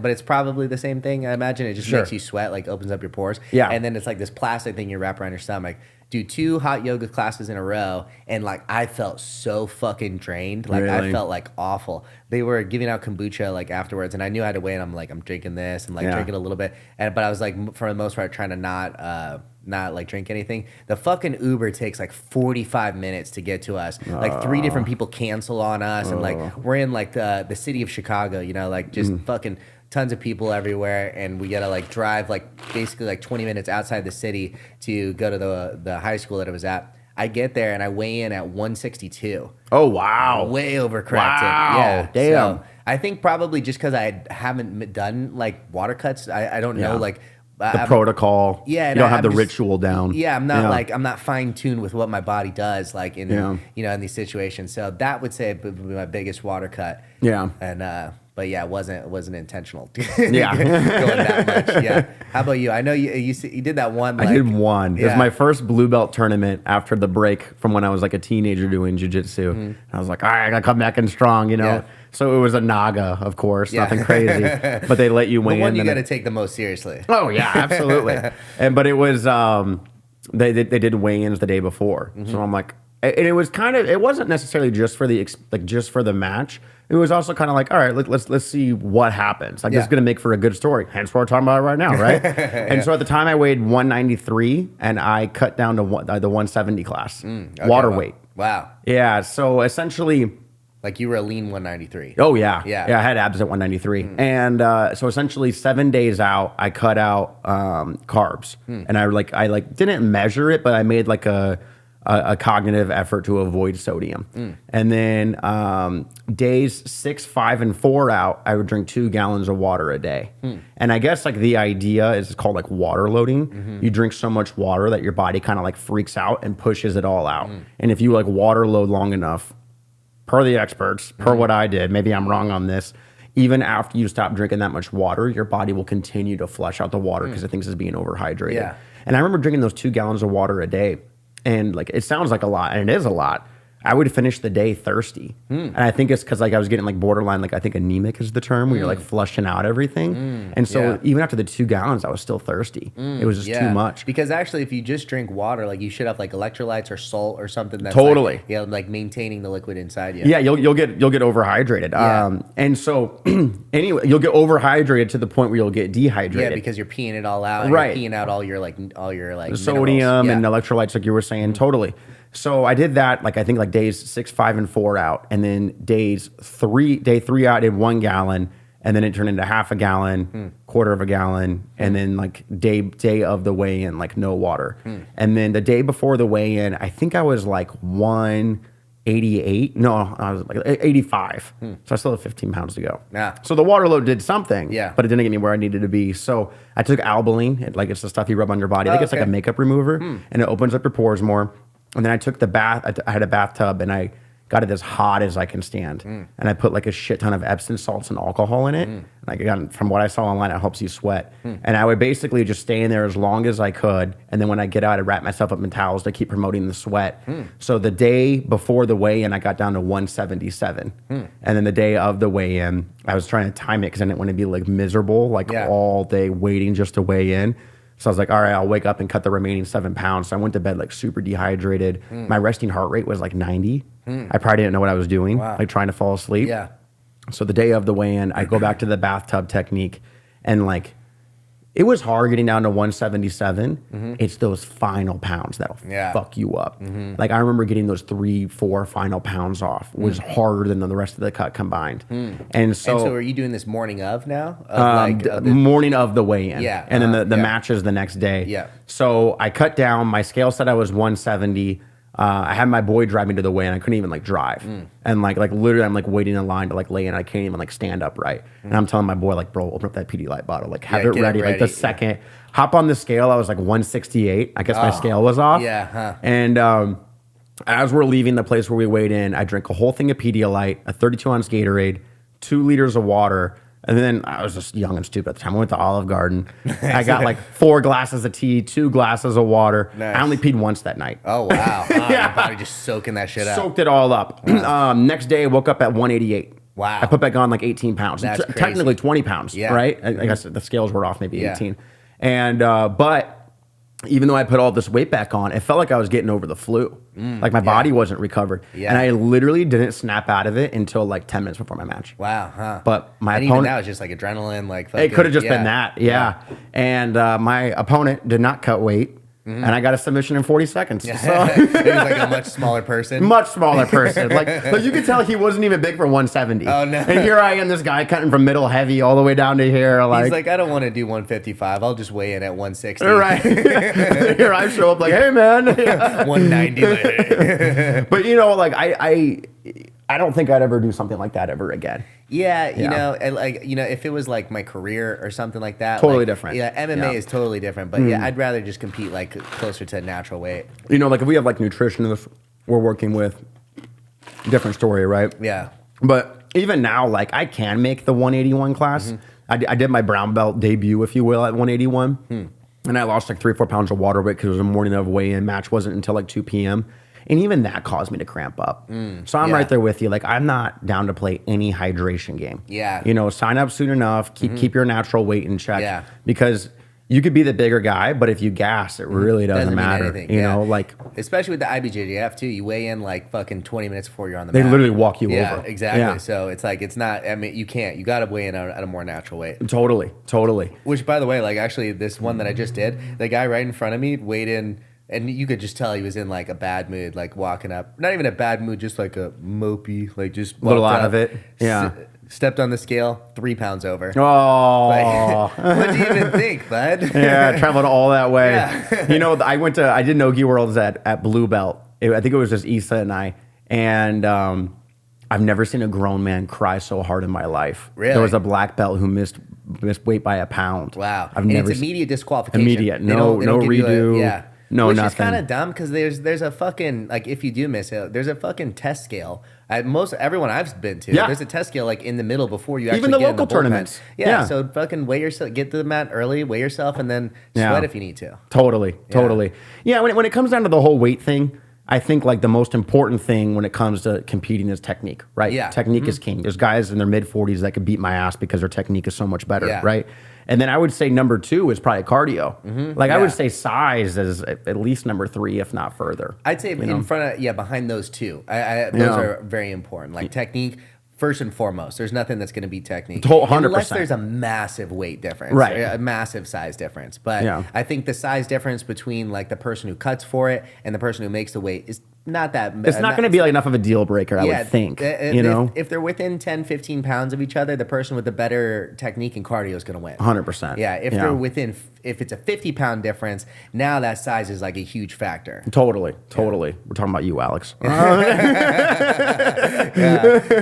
But it's probably the same thing. I imagine it just makes you sweat, like opens up your pores. Yeah. And then it's like this plastic thing you wrap around your stomach. Do 2 hot yoga classes in a row, and like I felt so fucking drained. Like I felt like awful. They were giving out kombucha like afterwards, and I knew I had to wait. And I'm like, I'm drinking this and like drinking a little bit, but I was like, for the most part, trying to not like drink anything. The fucking Uber takes like 45 minutes to get to us. Like 3 different people cancel on us, and like we're in like the city of Chicago, like just fucking tons of people everywhere, and we gotta like drive like basically like 20 minutes outside the city to go to the high school that it was at. I get there and I weigh in at 162. Oh wow, way overcorrected. Wow, yeah, damn. So I think probably just because I haven't done like water cuts, I don't know like the protocol. Yeah, you don't have the ritual down. Yeah, I'm not like I'm not fine tuned with what my body does like in in these situations. So that would say would be my biggest water cut. Yeah, and but yeah, it wasn't intentional. Yeah, going that much. Yeah. How about you? I know you did that one. Like, I did one. Yeah. It was my first blue belt tournament after the break from when I was like a teenager doing jiu-jitsu. I was like, all right, I gotta come back in strong, Yeah. So it was a naga, of course, nothing crazy, but they let you weigh in. The one you got to take the most seriously. Oh yeah, absolutely. But it was they did weigh-ins the day before, so I'm like, and it was kind of, it wasn't necessarily just for the match. It was also kind of like, all right, let's see what happens. Like, this is going to make for a good story. Hence what we're talking about right now, right? And so at the time I weighed 193, and I cut down to the 170 class, water weight. Wow. Yeah, so essentially Like you were a lean 193. Oh yeah. Yeah. I had abs at 193. And so essentially 7 days out, I cut out carbs. And I didn't measure it, but I made like a cognitive effort to avoid sodium. And then days 6, 5, and 4 out, I would drink 2 gallons of water a day. And I guess like the idea is it's called like water loading. You drink so much water that your body kind of like freaks out and pushes it all out. And if you like water load long enough, per the experts, per what I did, maybe I'm wrong on this, even after you stop drinking that much water, your body will continue to flush out the water because it thinks it's being overhydrated. Yeah. And I remember drinking those 2 gallons of water a day. And like it sounds like a lot, and it is a lot. I would finish the day thirsty. And I think it's because like I was getting like borderline, like I think anemic is the term, where you're like flushing out everything. And so even after the 2 gallons, I was still thirsty. It was just too much. Because actually, if you just drink water, like you should have like electrolytes or salt or something that's Totally. like, like maintaining the liquid inside you. Yeah, you'll get overhydrated. And so anyway, you'll get overhydrated to the point where you'll get dehydrated. Yeah, because you're peeing it all out. And Right. You're peeing out all your the sodium and electrolytes, like you were saying. Totally. So I did that, like I think like days 6, 5, and 4 out, and then day 3 out, I did 1 gallon, and then it turned into half a gallon, quarter of a gallon, and then like day of the weigh-in, like no water. And then the day before the weigh-in, I think I was like 188. No, I was like 85. So I still have 15 pounds to go. Yeah. So the water load did something, Yeah. but it didn't get me where I needed to be. So I took Albaline, like it's the stuff you rub on your body. I think it's like a makeup remover, and it opens up your pores more. And then I took the bath. I had a bathtub, and I got it as hot as I can stand. And I put like a shit ton of Epsom salts and alcohol in it. And I got, from what I saw online, it helps you sweat. And I would basically just stay in there as long as I could. And then when I get out, I wrap myself up in towels to keep promoting the sweat. So the day before the weigh-in, I got down to 177. And then the day of the weigh-in, I was trying to time it because I didn't want to be like miserable, like all day waiting just to weigh in. So I was like, all right, I'll wake up and cut the remaining 7 pounds. So I went to bed like super dehydrated. My resting heart rate was like 90. I probably didn't know what I was doing, like trying to fall asleep. Yeah. So the day of the weigh-in, I go back to the bathtub technique, and like it was hard getting down to 177. It's those final pounds that'll fuck you up. Like I remember getting those 3, 4 final pounds off was harder than the rest of the cut combined. And so are you doing this morning of now? Morning of the weigh-in. Yeah. And then the match is the next day. Yeah. So I cut down. My scale said I was 170. I had my boy drive me to the weigh-in. I couldn't even like drive. And like literally I'm like waiting in line to like lay in. I can't even like stand upright. And I'm telling my boy like, bro, open up that Pedialyte bottle. Like have it ready. Like the second. Hop on the scale. I was like 168. I guess my scale was off. And as we're leaving the place where we weighed in, I drank a whole thing of Pedialyte, a 32-ounce Gatorade, 2 liters of water. And then I was just young and stupid at the time. I went to Olive Garden. I got like 4 glasses of tea, 2 glasses of water. Nice. I only peed once that night. Oh, wow. Your body just soaking that shit out. Soaked it all up. Next day, I woke up at 188. Wow. I put back on like 18 pounds. That's crazy. Technically 20 pounds, right? I guess the scales were off maybe 18. And, but even though I put all this weight back on, it felt like I was getting over the flu. Like my body wasn't recovered. And I literally didn't snap out of it until like 10 minutes before my match. Wow. But my opponent... even now it's just like adrenaline. Like it could have just been that. And my opponent did not cut weight. And I got a submission in 40 seconds. So. He was like a much smaller person. Much smaller person. Like you could tell he wasn't even big for 170. Oh, no. And here I am, this guy cutting from middle heavy all the way down to here. He's like, I don't want to do 155. I'll just weigh in at 160. Right. Here I show up like, hey, man. 190 later. But, you know, like, I don't think I'd ever do something like that ever again. Yeah, you know, like, you know, if it was like my career or something like that. Totally like, different. Yeah, MMA is totally different. But yeah, I'd rather just compete like closer to natural weight. You know, like if we have like nutritionists we're working with, different story, right? Yeah. But even now, like I can make the 181 class. I did my brown belt debut, if you will, at 181. And I lost like 3 or 4 pounds of water weight because it was a morning of weigh-in. Match wasn't until like 2 p.m. And even that caused me to cramp up. So I'm right there with you. Like, I'm not down to play any hydration game. Yeah. You know, sign up soon enough. Keep your natural weight in check. Yeah. Because you could be the bigger guy, but if you gas, it really doesn't matter. Mean anything. You know, like... Especially with the IBJJF, too. You weigh in, like, fucking 20 minutes before you're on the They mat. literally walk you over. Yeah, exactly. So it's like, it's not... I mean, you can't. You got to weigh in at a more natural weight. Totally. Which, by the way, like, actually, this one that I just did, the guy right in front of me weighed in And you could just tell he was in like a bad mood, like walking up. Not even a bad mood, just like a mopey, like just a little out of it. Yeah. Stepped on the scale, 3 pounds over. Oh. Like, what do you even think, bud? Yeah, I traveled all that way. Yeah. You know, I did Nogi Worlds at Blue Belt. I think it was just Issa and I. And I've never seen a grown man cry so hard in my life. Really? There was a black belt who missed weight by a pound. Wow. I've never it's immediate disqualification. Immediate. No redo. Yeah. No, Which nothing. is kind of dumb because there's a fucking, like, if you do miss it, there's a fucking test scale. At everyone I've been to, there's a test scale like in the middle before you actually even the get local in the tournaments. Yeah, so fucking weigh yourself, get to the mat early, weigh yourself, and then sweat if you need to. Totally. Yeah, when it comes down to the whole weight thing, I think like the most important thing when it comes to competing is technique, right? Yeah. Technique is king. There's guys in their mid-40s that could beat my ass because their technique is so much better, right? And then I would say number 2 is probably cardio. Like I would say size is at least number 3, if not further. I'd say in front of, behind those two. Those are very important. Like technique, first and foremost. There's nothing that's going to beat technique. 100%. Unless there's a massive weight difference. Right. A massive size difference. But I think the size difference between like the person who cuts for it and the person who makes the weight is not that. It's not going to be like enough of a deal breaker, I would think. If they're within 10, 15 pounds of each other, the person with the better technique and cardio is going to win. 100%. Yeah. If they're within, if it's a 50-pound difference, now that size is like a huge factor. Totally. We're talking about you, Alex.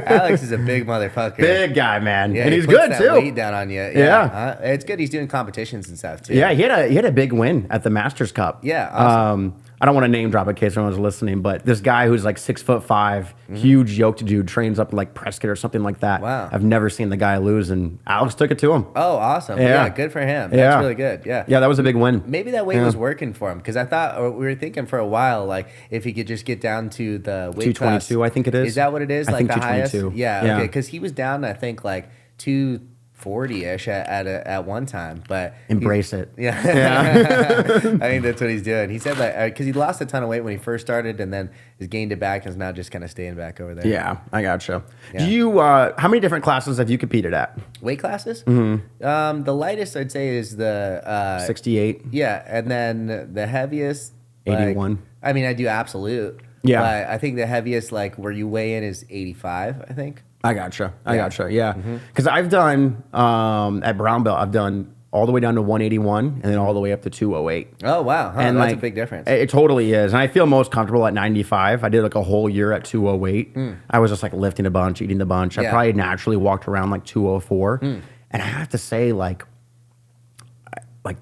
Alex is a big motherfucker. Big guy, man. Yeah, and he he's puts good that too. Weight down on you. Yeah. It's good. He's doing competitions and stuff too. Yeah, he had a big win at the Masters Cup. Yeah. Awesome. I don't want to name drop in case anyone's listening, but this guy who's like 6'5", huge yoked dude, trains up like Prescott or something like that. Wow. I've never seen the guy lose, and Alex took it to him. Oh, awesome. Yeah, good for him. That's really good. Yeah. Yeah, that was a big win. Maybe that weight was working for him because I thought, or we were thinking for a while, like if he could just get down to the weight 222, class. I think it is. Is that what it is? I like think the highest? 222. Yeah, okay. Because he was down, I think, like 240-ish at one time, but embrace it. Yeah. I think that's what he's doing. He said that because he lost a ton of weight when he first started, and then has gained it back and is now just kind of staying back over there. Yeah, I gotcha. Yeah. Do you? How many different classes have you competed at? Weight classes? Mm-hmm. The lightest I'd say is the 68. Yeah, and then the heaviest 81. Like, I mean, I do absolute. Yeah, but I think the heaviest, like where you weigh in, is 85. I think. I gotcha. Yeah, because I've done at brown belt, I've done all the way down to 181 and then all the way up to 208. Oh wow, and that's a big difference. It totally is, and I feel most comfortable at 95. I did like a whole year at 208. I was just like lifting a bunch, eating a bunch. I probably naturally walked around like 204, and I have to say like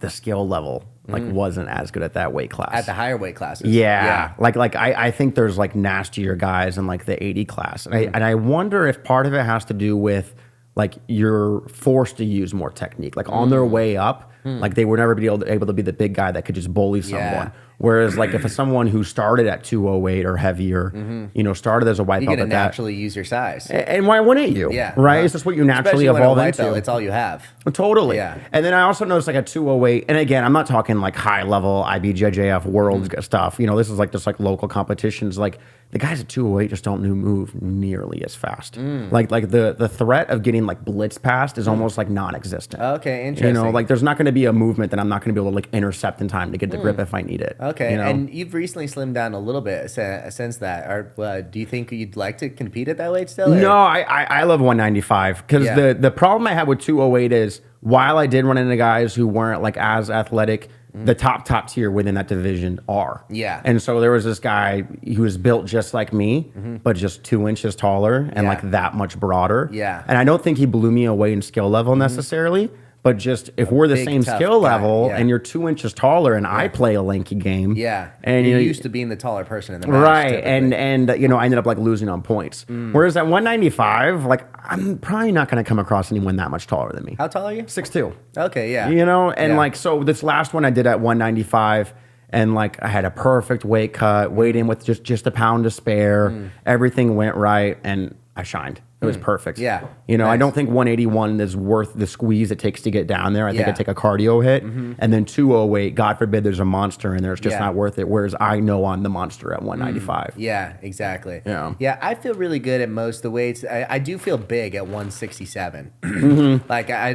the skill level wasn't as good at that weight class. At the higher weight classes. Yeah. Like I think there's like nastier guys in like the 80 class. And I wonder if part of it has to do with like you're forced to use more technique. Like on their way up, like they were never able to be the big guy that could just bully someone. Whereas like if it's someone who started at 208 or heavier, started as a white belt, you're gonna naturally use your size. And why wouldn't you? Yeah. Right? It's just what you naturally evolve into. Belt, it's all you have. Totally. Yeah. And then I also noticed like a 208, and again, I'm not talking like high level IBJJF world stuff. This is like just like local competitions. Like the guys at 208 just don't move nearly as fast. Like the threat of getting like blitz passed is almost like non-existent. Okay, interesting. Like there's not going to be a movement that I'm not going to be able to like intercept in time to get the grip if I need it. Okay, and you've recently slimmed down a little bit since that. Or do you think you'd like to compete at that weight still? Or? No, I love 195 because the problem I had with 208 is while I did run into guys who weren't like as athletic, the top tier within that division are. Yeah. And so there was this guy who was built just like me, but just 2 inches taller and like that much broader. Yeah. And I don't think he blew me away in skill level necessarily. But just if we're the same skill level and you're 2 inches taller and I play a lanky game, and you're used to being the taller person in the match, right? Typically. And I ended up like losing on points. Whereas at 195, like I'm probably not going to come across anyone that much taller than me. How tall are you? 6'2". Okay, yeah. And like so this last one I did at 195. And like I had a perfect weight cut, weighed in with just a pound to spare. Everything went right, and I shined. It was perfect. Yeah. You know, Nice. I don't think 181 is worth the squeeze it takes to get down there. I think Yeah. I'd take a cardio hit. And then 208, God forbid there's a monster in there. It's just not worth it. Whereas I know I'm the monster at 195. Yeah, exactly. Yeah. Yeah, I feel really good at most of the weights. I do feel big at 167. Like I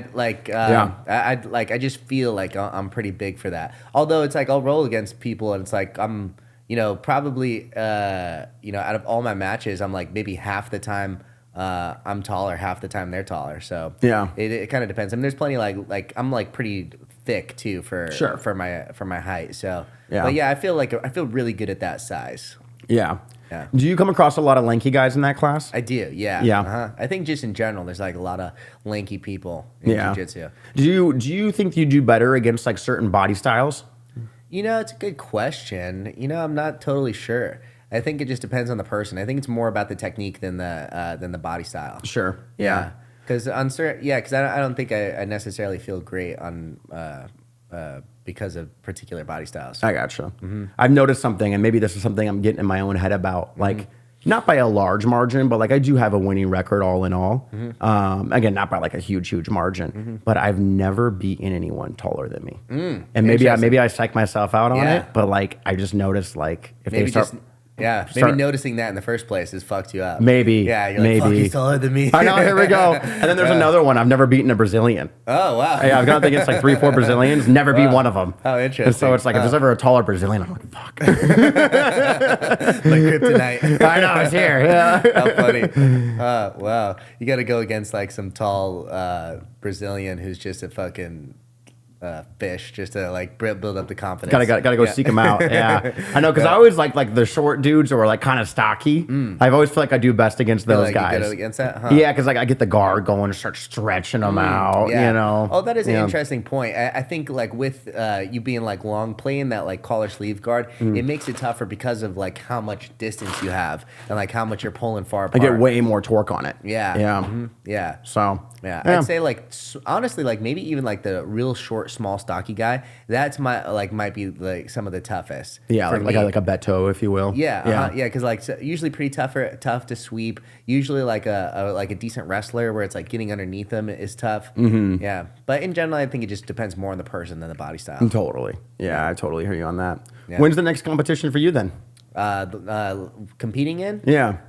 just feel like I'm pretty big for that. Although it's like I'll roll against people and it's like I'm, you know, probably out of all my matches, I'm like maybe half the time I'm taller, half the time they're taller. So Yeah. it kind of depends. I mean, there's plenty like I'm like pretty thick too for my height. So Yeah. but yeah, I feel really good at that size. Yeah. Yeah. Do you come across a lot of lanky guys in that class? I do, yeah. Yeah. Uh-huh. I think just in general, there's like a lot of lanky people in jiu-jitsu. Do you think you do better against like certain body styles? You know, it's a good question. You know, I'm not totally sure. I think it just depends on the person. I think it's more about the technique than the body style. Sure. Yeah. Because I don't think I necessarily feel great on because of particular body styles. I gotcha. I've noticed something, and maybe this is something I'm getting in my own head about. Like, not by a large margin, but like I do have a winning record all in all. Again, not by like a huge margin, but I've never beaten anyone taller than me. And maybe I psych myself out on it, but like I just noticed like if Maybe they start. maybe noticing that in the first place has fucked you up. Maybe. Yeah, you're like, fuck, he's taller than me. I know, here we go. And then there's another one. I've never beaten a Brazilian. Oh, wow. Yeah, I've gone up against like 3-4 Brazilians, never beat one of them. Oh, interesting. And so it's like, if there's ever a taller Brazilian, I'm like, fuck. Like kryptonite. I know, it's here. Yeah. How funny. Wow. You got to go against like some tall Brazilian who's just a fucking fish just to like build up the confidence. Gotta go seek them out. Yeah, I know, because I always like the short dudes who are like kind of stocky. I've always feel like I do best against those like guys. You go against that, huh? Yeah, because like I get the guard going and start stretching them out. Yeah. You know. Oh, that is an interesting point. I think like with you being like long, playing that like collar sleeve guard, it makes it tougher because of like how much distance you have and like how much you're pulling far apart. I get way more torque on it. Yeah. Yeah. Yeah. So. Yeah, I'd say like honestly, like maybe even like the real short, small, stocky guy. That's might be like some of the toughest. Yeah, for like a Beto, if you will. Yeah, yeah, because like usually pretty tough to sweep. Usually like a decent wrestler where it's like getting underneath them is tough. Yeah, but in general, I think it just depends more on the person than the body style. Totally. Yeah, I totally hear you on that. Yeah. When's the next competition for you then? Competing in? Yeah.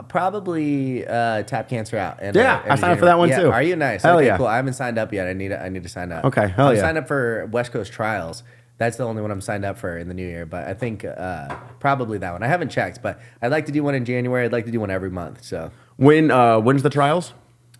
Probably Tap Cancer Out. And, I signed up for that one too. Are you? Nice. Hell okay, yeah. Cool. I haven't signed up yet. I need to sign up. Okay, hell I'm yeah. signed up for West Coast Trials. That's the only one I'm signed up for in the new year. But I think probably that one. I haven't checked, but I'd like to do one in January. I'd like to do one every month. So when's the trials?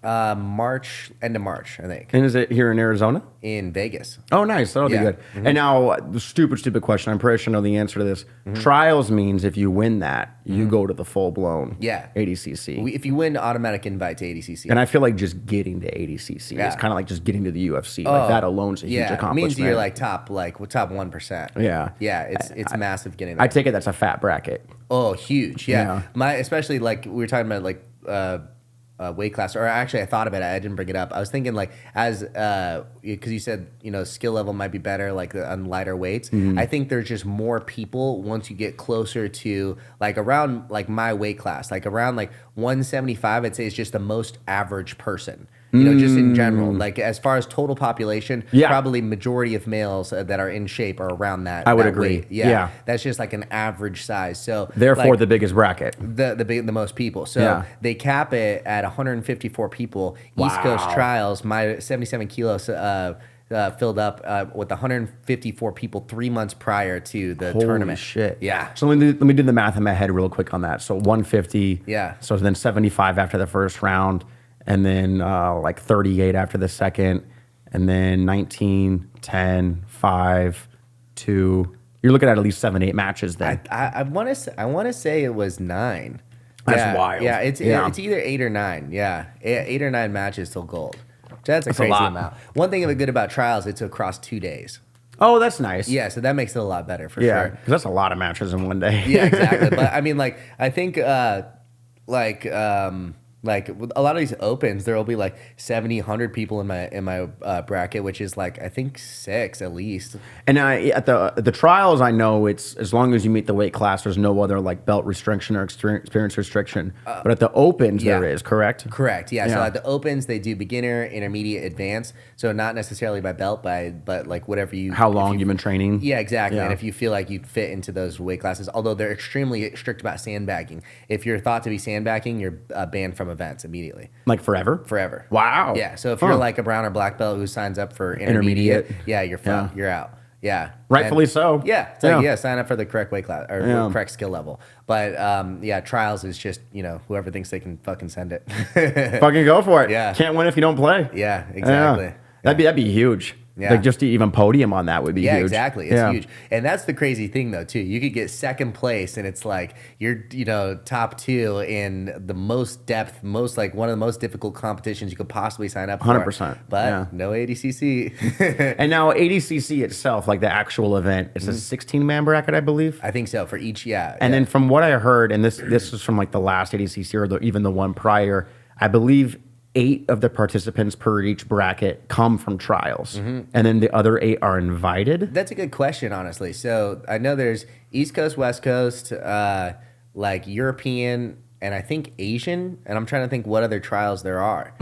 March, end of March, I think. And is it here in Arizona? In Vegas. Oh, nice. That'll be good. And now, the stupid question. I'm pretty sure I know the answer to this. Trials means if you win that, you go to the full-blown ADCC. If you win, automatic invite to ADCC. And I feel like just getting to ADCC is kind of like just getting to the UFC. Like that alone is a huge accomplishment. It means you're like top 1%. Yeah. Yeah, it's massive getting there. I take it that's a fat bracket. Oh, huge. Yeah. Especially like we were talking about like weight class, or actually I thought about it, I didn't bring it up. I was thinking like as because you said skill level might be better like on lighter weights. I think there's just more people once you get closer to like around like my weight class, like around like 175. I'd say is just the most average person. Just in general, like as far as total population, probably majority of males that are in shape are around that. I would that agree. Weight. Yeah, that's just like an average size. So therefore, like, the biggest bracket, the most people. So they cap it at 154 people. East Coast Trials, my 77 kilos. Filled up with 154 people 3 months prior to the tournament. Shit. Yeah. So let me do the math in my head real quick on that. So 150. Yeah. So then 75 after the first round, and then like 38 after the second, and then 19, 10, 5, 2. You're looking at least 7-8 matches then. I want to say it was 9. That's wild. Yeah, it's either 8 or 9. Yeah, 8 or 9 matches till gold. That's a crazy amount. One thing good about trials, it's across 2 days. Oh, that's nice. Yeah, so that makes it a lot better for yeah, sure. because that's a lot of matches in one day. Yeah, exactly. But I mean, like, I think, Like with a lot of these opens, there will be like 70, 100 people in my bracket, which is like I think 6 at least. And at the trials, I know it's as long as you meet the weight class, there's no other like belt restriction or experience restriction. But at the opens, there is, correct? Correct. Yeah. So at the opens, they do beginner, intermediate, advanced. So not necessarily by belt, but like whatever you. How long you've been training? Yeah, exactly. And if you feel like you fit into those weight classes, although they're extremely strict about sandbagging. If you're thought to be sandbagging, you're banned from events immediately. Like forever? Forever. Wow. Yeah. So if you're like a brown or black belt who signs up for intermediate. Yeah, you're fucked. You're out. Yeah. Rightfully so. Yeah. It's like, sign up for the correct weight class or correct skill level. But trials is just, whoever thinks they can fucking send it. Fucking go for it. Yeah. Can't win if you don't play. Yeah, exactly. Yeah. That'd be huge. Yeah. Like just to even podium on that would be huge. Yeah, exactly. It's huge. And that's the crazy thing though, too. You could get second place and it's like you're, top 2 in the most depth, most like one of the most difficult competitions you could possibly sign up for. 100%. But no ADCC. And now ADCC itself, like the actual event, it's a 16-man bracket, I believe. I think so for each, And then from what I heard, and this is from like the last ADCC or even the one prior, I believe 8 of the participants per each bracket come from trials, and then the other 8 are invited. That's a good question, honestly. So I know there's East Coast, West Coast, like European, and I think Asian, and I'm trying to think what other trials there are.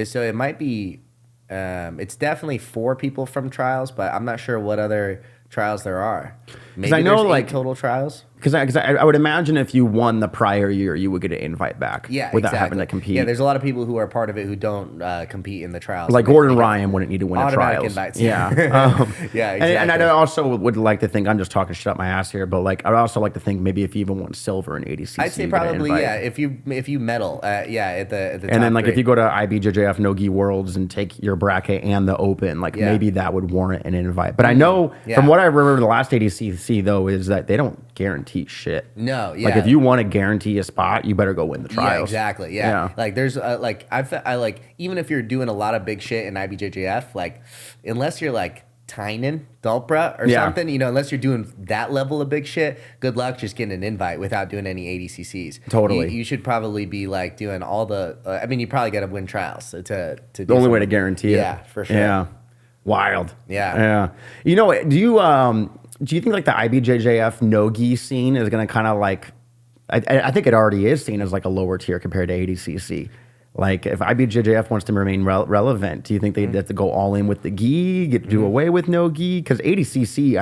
So it might be, it's definitely 4 people from trials, but I'm not sure what other trials there are. Maybe I know, there's 8 like, total trials. Because I would imagine if you won the prior year, you would get an invite back without having to compete. Yeah, there's a lot of people who are part of it who don't compete in the trials. Like Gordon Ryan wouldn't need to win a trials. Invites. Yeah. Yeah, exactly. And I also would like to think, I'm just talking shit up my ass here, but like I'd also like to think maybe if you even won silver in ADCC, I'd say probably, if you medal, at the top and then like 3. if you go to IBJJF No-Gi Worlds and take your bracket and the open, like maybe that would warrant an invite. But I know from what I remember the last ADCC though is that they don't guarantee shit. No, yeah. Like if you want to guarantee a spot, you better go win the trials. Yeah, exactly. Yeah. Like there's I like even if you're doing a lot of big shit in IBJJF, like unless you're like Tynan, Dalpra or something, unless you're doing that level of big shit, good luck just getting an invite without doing any ADCCs. Totally. You should probably be like doing all the. You probably got to win trials to do the only way to guarantee it. Yeah, for sure. Yeah. Wild. Yeah. Do you think like the IBJJF no-gi scene is going to kind of like, I think it already is seen as like a lower tier compared to ADCC. Like if IBJJF wants to remain relevant, do you think they'd have to go all in with the gi, do away with no-gi? Because ADCC,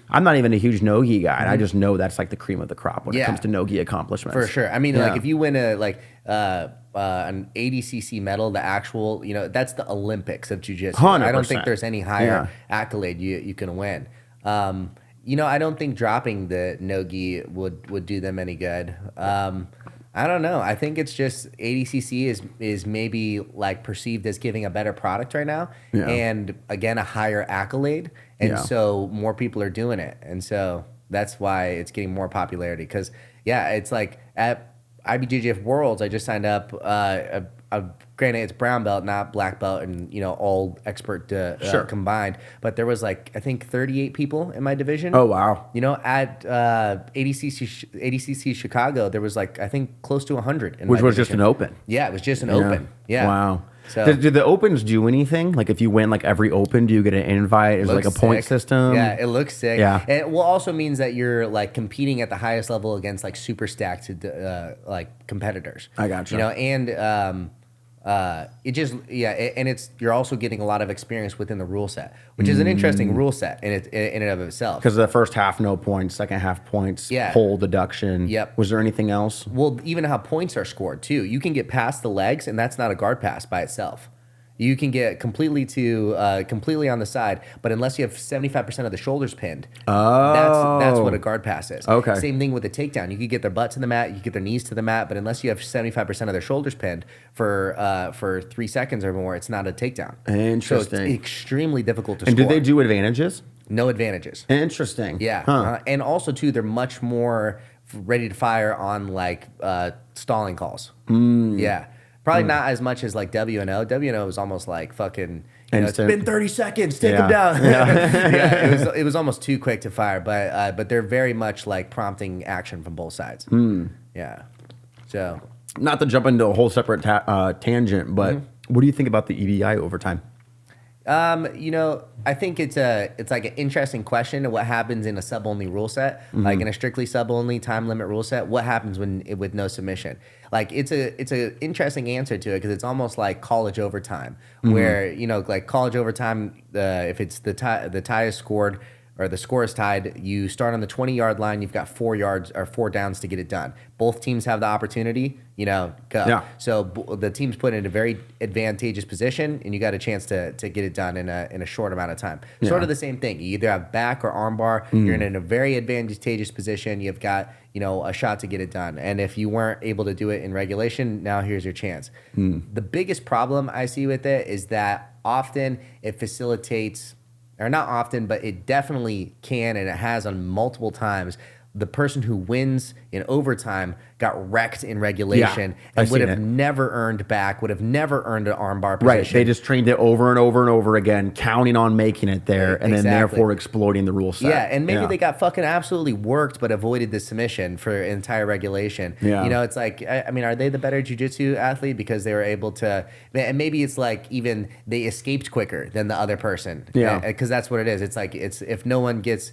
I'm not even a huge no-gi guy. And I just know that's like the cream of the crop when it comes to no-gi accomplishments. For sure. Like if you win an ADCC medal, the actual, that's the Olympics of Jiu-Jitsu. 100%. I don't think there's any higher accolade you can win. I don't think dropping the no-gi would do them any good. I don't know. I think it's just ADCC is maybe like perceived as giving a better product right now, and again a higher accolade, and so more people are doing it, and so that's why it's getting more popularity. Because it's like at IBJJF Worlds, I just signed up. Granted, it's brown belt, not black belt, and all expert combined. But there was like I think 38 people in my division. Oh wow! At ADCC Chicago, there was like I think close to 100. Which was just an open. Yeah, it was just an open. Yeah. Wow. So did the opens do anything? Like if you win like every open, do you get an invite? Is it like a point system? Yeah, it looks sick. Yeah. And it also means that you're like competing at the highest level against like super stacked like competitors. I gotcha. And you're also getting a lot of experience within the rule set, which is an interesting rule set in and of itself. Because the first half no points, second half points, pole deduction. Yep. Was there anything else? Well, even how points are scored too. You can get past the legs, and that's not a guard pass by itself. You can get completely on the side, but unless you have 75% of the shoulders pinned, that's what a guard pass is. Okay. Same thing with the takedown. You could get their butt to the mat, you could get their knees to the mat, but unless you have 75% of their shoulders pinned for 3 seconds or more, it's not a takedown. Interesting. So it's extremely difficult to score. And do they do advantages? No advantages. Interesting. Yeah. Huh. And also, too, they're much more ready to fire on like stalling calls. Yeah. Probably not as much as like WNO. WNO was almost like fucking, it's been 30 seconds, take them down. It was almost too quick to fire, but they're very much like prompting action from both sides. Yeah. So not to jump into a whole separate tangent, but what do you think about the EBI overtime? I think it's like an interesting question of what happens in a sub-only rule set, like in a strictly sub-only time limit rule set. What happens with no submission? Like it's a interesting answer to it because it's almost like college overtime, where like college overtime, if it's the tie is scored or the score is tied, you start on the 20-yard line. You've got 4 yards or 4 downs to get it done. Both teams have the opportunity, go. Yeah. So the team's put in a very advantageous position, and you got a chance to get it done in a short amount of time. Yeah. Sort of the same thing. You either have back or arm bar. You're in a very advantageous position. You've got a shot to get it done. And if you weren't able to do it in regulation, now here's your chance. The biggest problem I see with it is that often it facilitates. Or not often, but it definitely can, and it has on multiple times. The person who wins in overtime got wrecked in regulation and would have never earned back, would have never earned an armbar position. Right, they just trained it over and over and over again, counting on making it there, and then therefore exploiting the rule set. Yeah, and maybe they got fucking absolutely worked, but avoided the submission for entire regulation. Yeah. It's like, I mean, are they the better jiu-jitsu athlete because they were able to, and maybe it's like even they escaped quicker than the other person. Yeah. Because that's what it is. It's like, if no one gets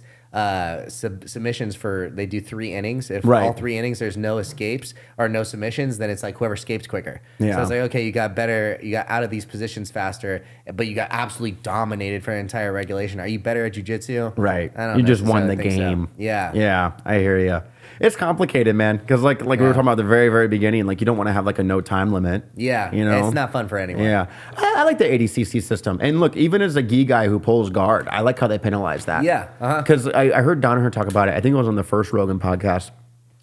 submissions they do 3 innings. If all 3 innings there's no escapes or no submissions, then it's like whoever escapes quicker. Yeah. So it's like, okay, you got out of these positions faster, but you got absolutely dominated for an entire regulation. Are you better at jiu-jitsu? Right. I don't know. You just won the game. So. Yeah. Yeah, I hear you. It's complicated, man, because like we were talking about at the very, very beginning, like you don't want to have like a no time limit. Yeah, it's not fun for anyone. Yeah, I like the ADCC system, and look, even as a gi guy who pulls guard, I like how they penalize that. Yeah, because I heard Donaher talk about it. I think it was on the first Rogan podcast,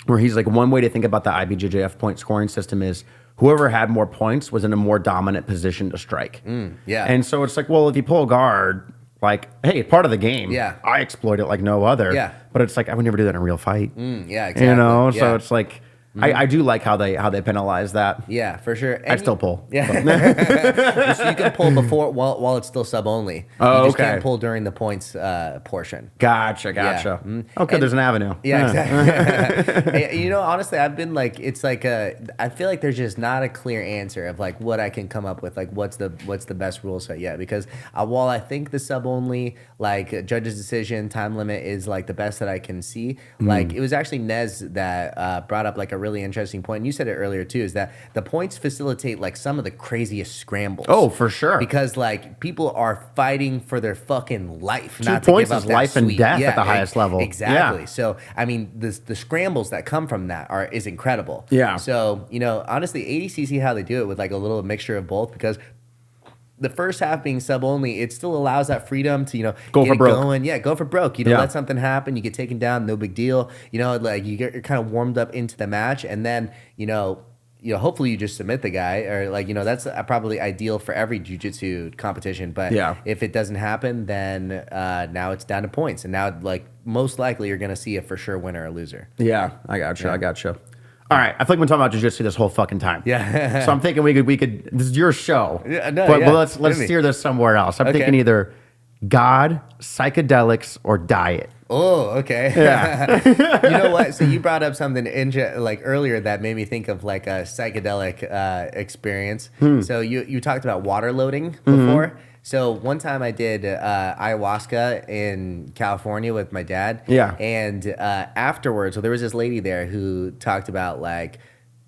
where he's like, one way to think about the IBJJF point scoring system is whoever had more points was in a more dominant position to strike. Yeah, and so it's like, well, if you pull guard, like, hey, part of the game. Yeah, I exploit it like no other. Yeah, but it's like I would never do that in a real fight. Yeah, exactly. So it's like I do like how they penalize that. Yeah, for sure. And I still pull. Yeah, so you can pull before while it's still sub only. Oh, you just can't pull during the points portion. Gotcha. Yeah. Okay, there's an avenue. Yeah, exactly. Honestly, I've been like, it's like I feel like there's just not a clear answer of like what I can come up with, like what's the best rule set yet. Because while I think the sub only like judge's decision time limit is like the best that I can see, like it was actually Nez that brought up like a really interesting point, and you said it earlier too, is that the points facilitate like some of the craziest scrambles. Oh, for sure. Because like people are fighting for their fucking life. 2 points is life and death at the highest level. Exactly. Yeah. So I mean, the scrambles that come from that is incredible. Yeah. So honestly, ADCC how they do it with like a little mixture of both, because the first half being sub only, it still allows that freedom to go for broke. Going. Yeah, go for broke. Let something happen, you get taken down, no big deal. Like you're kind of warmed up into the match, and then hopefully you just submit the guy, or like that's probably ideal for every jiu-jitsu competition. But if it doesn't happen, then now it's down to points, and now like most likely you're gonna see a for sure winner or loser. Yeah, I got you. All right, I feel like we're talking about jiu-jitsu this whole fucking time. Yeah. So I'm thinking we could. This is your show. Yeah, no, but let's steer this somewhere else. I'm thinking either God, psychedelics, or diet. Oh, okay. Yeah. You know what? So you brought up something like earlier that made me think of like a psychedelic experience. So you talked about water loading before. So one time I did ayahuasca in California with my dad. Yeah. And afterwards, so there was this lady there who talked about like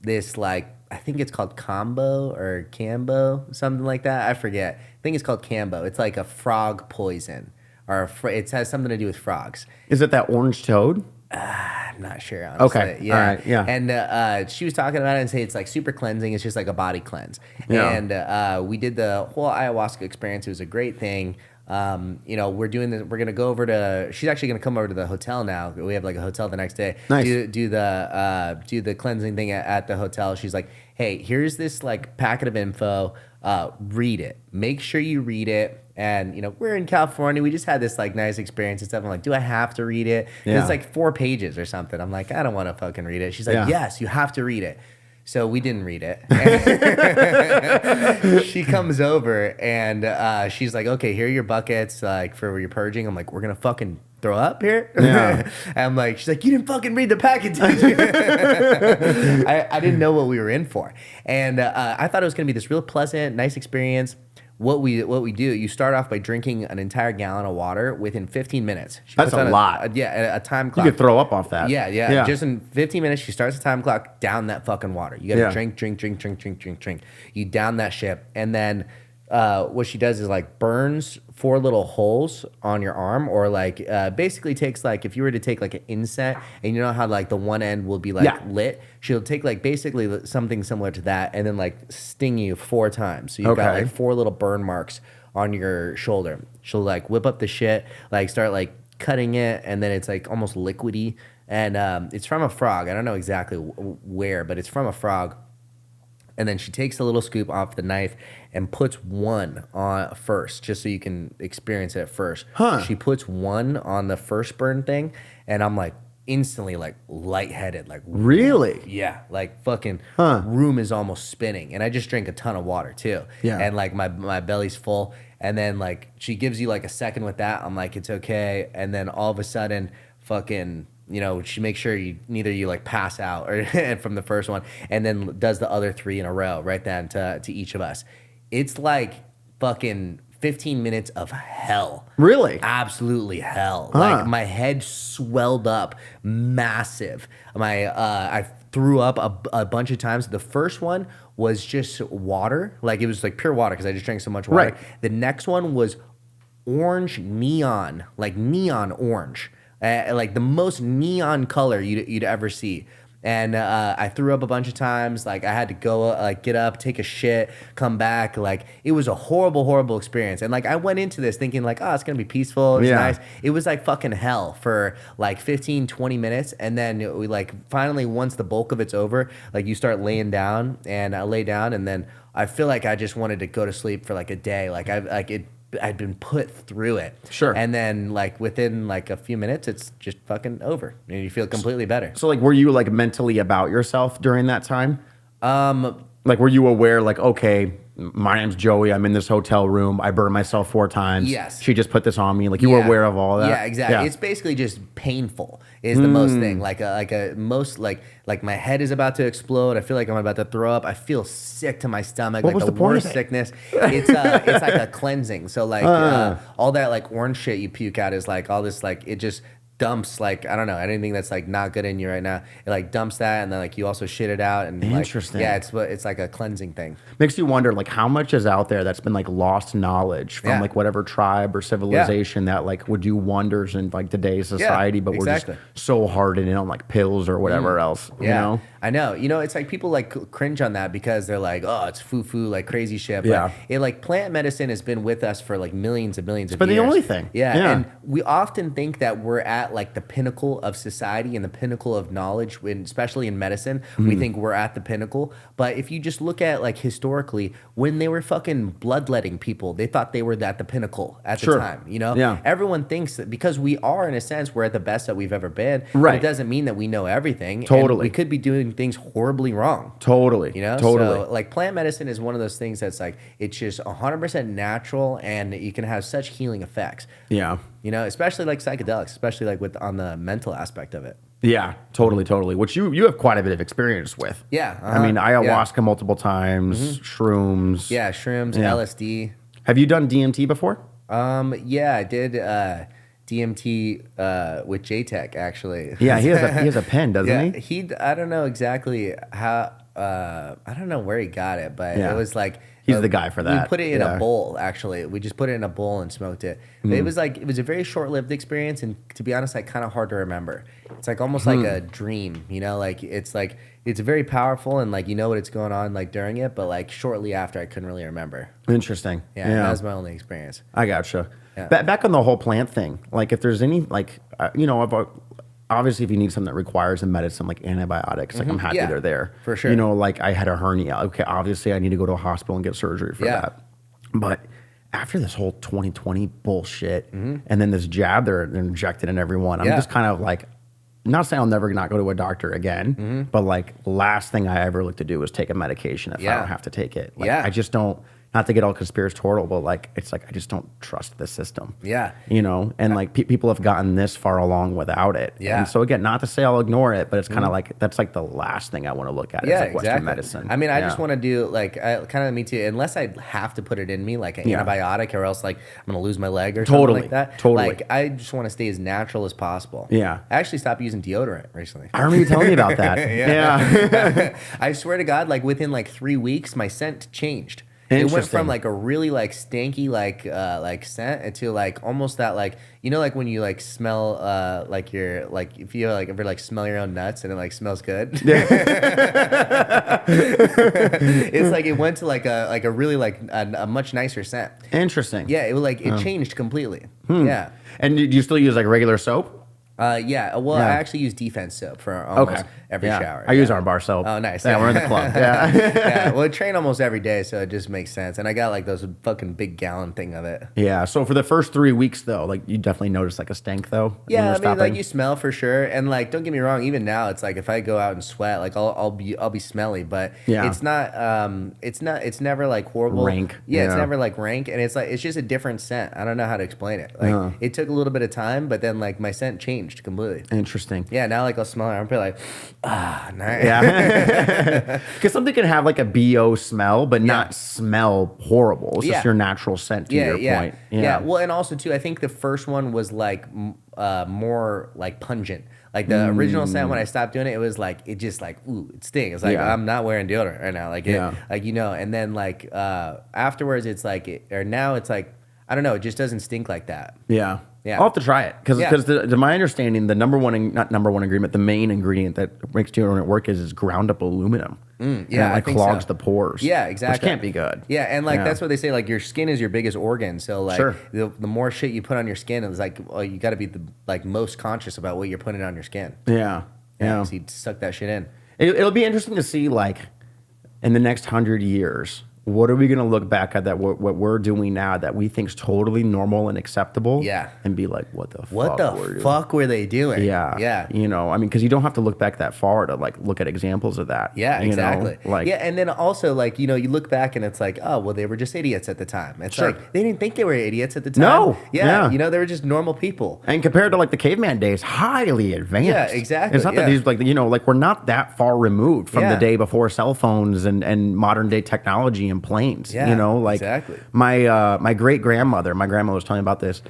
this, like, I think it's called Cambo or Cambo, something like that. I forget. I think it's called Cambo. It's like a frog poison, or it has something to do with frogs. Is it that orange toad? I'm not sure, honestly. Okay. Yeah. All right. Yeah. And she was talking about it and say it's like super cleansing. It's just like a body cleanse. Yeah. And we did the whole ayahuasca experience. It was a great thing. We're doing this. We're gonna go over to. She's actually gonna come over to the hotel now. We have like a hotel the next day. Nice. Do the cleansing thing at the hotel. She's like, hey, here's this like packet of info. Read it. Make sure you read it. And we're in California. We just had this like nice experience and stuff. I'm like, do I have to read it? It's like 4 pages or something. I'm like, I don't want to fucking read it. She's like, yes, you have to read it. So we didn't read it. She comes over and she's like, okay, here are your buckets like for your purging. I'm like, we're going to fucking throw up here? Yeah. And I'm like, she's like, you didn't fucking read the packet, did you? I didn't know what we were in for. And I thought it was going to be this real pleasant, nice experience. What we do, you start off by drinking an entire gallon of water within 15 minutes. That's a lot. A time clock. You could throw up off that. Yeah. Just in 15 minutes, she starts the time clock, down that fucking water. You got to drink. You down that shit. And then what she does is like burns 4 little holes on your arm, or like basically takes like, if you were to take like an inset and you know how like the one end will be like lit, she'll take like basically something similar to that and then like sting you 4 times. So you've got like 4 little burn marks on your shoulder. She'll like whip up the shit, like start like cutting it, and then it's like almost liquidy, and it's from a frog. I don't know exactly where, but it's from a frog. And then she takes a little scoop off the knife and puts 1 on first, just so you can experience it first. She puts 1 on the first burn thing, and I'm like instantly like lightheaded. Like, really? Yeah, like fucking room is almost spinning. And I just drank a ton of water too. Yeah. And like my belly's full. And then like she gives you like a second with that. I'm like, it's okay. And then all of a sudden, fucking, you know, she makes sure you like pass out or from the first one, and then does the other 3 in a row right then to each of us. It's like fucking 15 minutes of hell. Really? Absolutely hell. Like my head swelled up massive. I threw up a bunch of times. The first one was just water. Like it was like pure water because I just drank so much water. Right. The next one was orange neon, like neon orange. Like the most neon color you'd ever see. And I threw up a bunch of times. Like I had to go like get up, take a shit, come back. Like it was a horrible experience. And like I went into this thinking like, oh, it's going to be peaceful. It's nice. It was like fucking hell for like 15, 20 minutes. And then we like finally, once the bulk of it's over, like you start laying down, and I lay down, and then I feel like I just wanted to go to sleep for like a day. Like I'd been put through it. Sure. And then like within like a few minutes, it's just fucking over. And you feel completely better. So like, were you like mentally about yourself during that time? Like, were you aware like, okay, my name's Joey, I'm in this hotel room, I burned myself 4 times. Yes. She just put this on me. Like you were aware of all that? Yeah, exactly. Yeah. It's basically just painful is the most thing. Like my head is about to explode. I feel like I'm about to throw up. I feel sick to my stomach. What like was the worst sickness. It's like a cleansing. So like all that like orange shit you puke out is like all this like it just dumps like I don't know anything that's like not good in you right now. It like dumps that, and then like you also shit it out. And interesting. Like, it's like a cleansing thing. Makes you wonder like how much is out there that's been like lost knowledge from like whatever tribe or civilization that like would do wonders in like today's society, but we're just so hardened in on like pills or whatever else. You know? I know. You know, it's like people like cringe on that because they're like, oh, it's foo-foo, like crazy shit. But it like plant medicine has been with us for like millions of years. But the only thing. Yeah. And we often think that we're at like the pinnacle of society and the pinnacle of knowledge, especially in medicine. We think we're at the pinnacle. But if you just look at like historically, when they were fucking bloodletting people, they thought they were at the pinnacle at the time. You know? Yeah. Everyone thinks that because we are, in a sense, we're at the best that we've ever been. Right. But it doesn't mean that we know everything. Totally. And we could be doing things horribly wrong. Totally. You know? Totally. So like plant medicine is one of those things that's like, it's just 100% natural, and you can have such healing effects. Yeah. You know, especially like psychedelics, especially like on the mental aspect of it. Yeah, totally. Which you have quite a bit of experience with. Yeah. I mean, ayahuasca multiple times, shrooms. Yeah, shrooms, LSD. Have you done DMT before? Yeah, I did DMT with J-Tech actually. Yeah, he has a pen, doesn't he? I don't know exactly how. I don't know where he got it, but it was like. He's the guy for that. We put it in a bowl, actually. We just put it in a bowl and smoked it. But it was a very short-lived experience, and to be honest, like kind of hard to remember. It's like almost like a dream, you know? Like it's very powerful, and like you know what it's going on like during it, but like shortly after, I couldn't really remember. Interesting. Yeah, that was my only experience. I gotcha. Yeah. Back on the whole plant thing, like if there's any like you know about. Obviously, if you need something that requires a medicine like antibiotics, like I'm happy they're there. For sure. You know, like I had a hernia. Okay, obviously I need to go to a hospital and get surgery for that. But after this whole 2020 bullshit and then this jab they're injecting in everyone, I'm just kind of like, not saying I'll never not go to a doctor again, but like last thing I ever look to do is take a medication if I don't have to take it. Like, I just don't. Not to get all conspiratorial, but like it's like I just don't trust the system. Yeah, you know, and like people have gotten this far along without it. Yeah. And so again, not to say I'll ignore it, but it's kind of like that's like the last thing I want to look at. Yeah, is like Western medicine. I mean, I just want to do like kind of me too. Unless I have to put it in me, like an antibiotic, or else like I'm gonna lose my leg or something like that. Totally. Like I just want to stay as natural as possible. Yeah. I actually stopped using deodorant recently. I remember you telling me about that. Yeah. I swear to God, like within like 3 weeks, my scent changed. It went from like a really like stanky like scent to like almost that like, you know, like when you like smell like your like if you like ever like smell your own nuts and it like smells good. It's like it went to like a really like a much nicer scent. Interesting. Yeah, it was like it changed completely. Yeah. And do you still use like regular soap? Yeah. Well, I actually use defense soap for almost every shower. I use armbar soap. Oh, nice. Yeah, we're in the club. Yeah. Yeah. Well, I train almost every day, so it just makes sense. And I got like those fucking big gallon thing of it. Yeah. So for the first 3 weeks, though, like you definitely notice like a stink, though. Yeah, I mean, like you smell for sure, and like don't get me wrong. Even now, it's like if I go out and sweat, like I'll be smelly, but it's never like horrible. Rank. Yeah, it's never like rank, and it's like it's just a different scent. I don't know how to explain it. Like it took a little bit of time, but then like my scent changed completely. Interesting. Yeah, now like I'll smell it, I'm pretty like, nice. Yeah. Because something can have like a BO smell, but not smell horrible. It's just your natural scent to your point. Yeah. Well, and also too, I think the first one was like more like pungent. Like the original scent when I stopped doing it, it was like it just like it stings. It's like I'm not wearing deodorant right now. Like like you know, and then like afterwards it's like now it's like I don't know, it just doesn't stink like that. Yeah. Yeah. I'll have to try it because to my understanding, the not number one ingredient, the main ingredient that makes deodorant work is ground up aluminum. And it like clogs the pores. Yeah, exactly. Which can't be good. Yeah, and like that's what they say. Like your skin is your biggest organ. So like the more shit you put on your skin, it's like you got to be like most conscious about what you're putting on your skin. Yeah. So you suck that shit in. It'll be interesting to see like in the next 100 years. What are we going to look back at that what we're doing now that we think is totally normal and acceptable? Yeah. And be like, what the fuck were they doing? Yeah. Yeah. You know, I mean, because you don't have to look back that far to like look at examples of that. Yeah, exactly. You know? Like, yeah, and then also like, you know, you look back and it's like, oh, well, they were just idiots at the time. It's like, they didn't think they were idiots at the time. No. Yeah. You know, they were just normal people. And compared to like the caveman days, highly advanced. Yeah, exactly. It's not that these like, you know, like we're not that far removed from the day before cell phones and modern day technology and planes. Yeah. You know, like my great grandmother. My grandmother was telling me about this.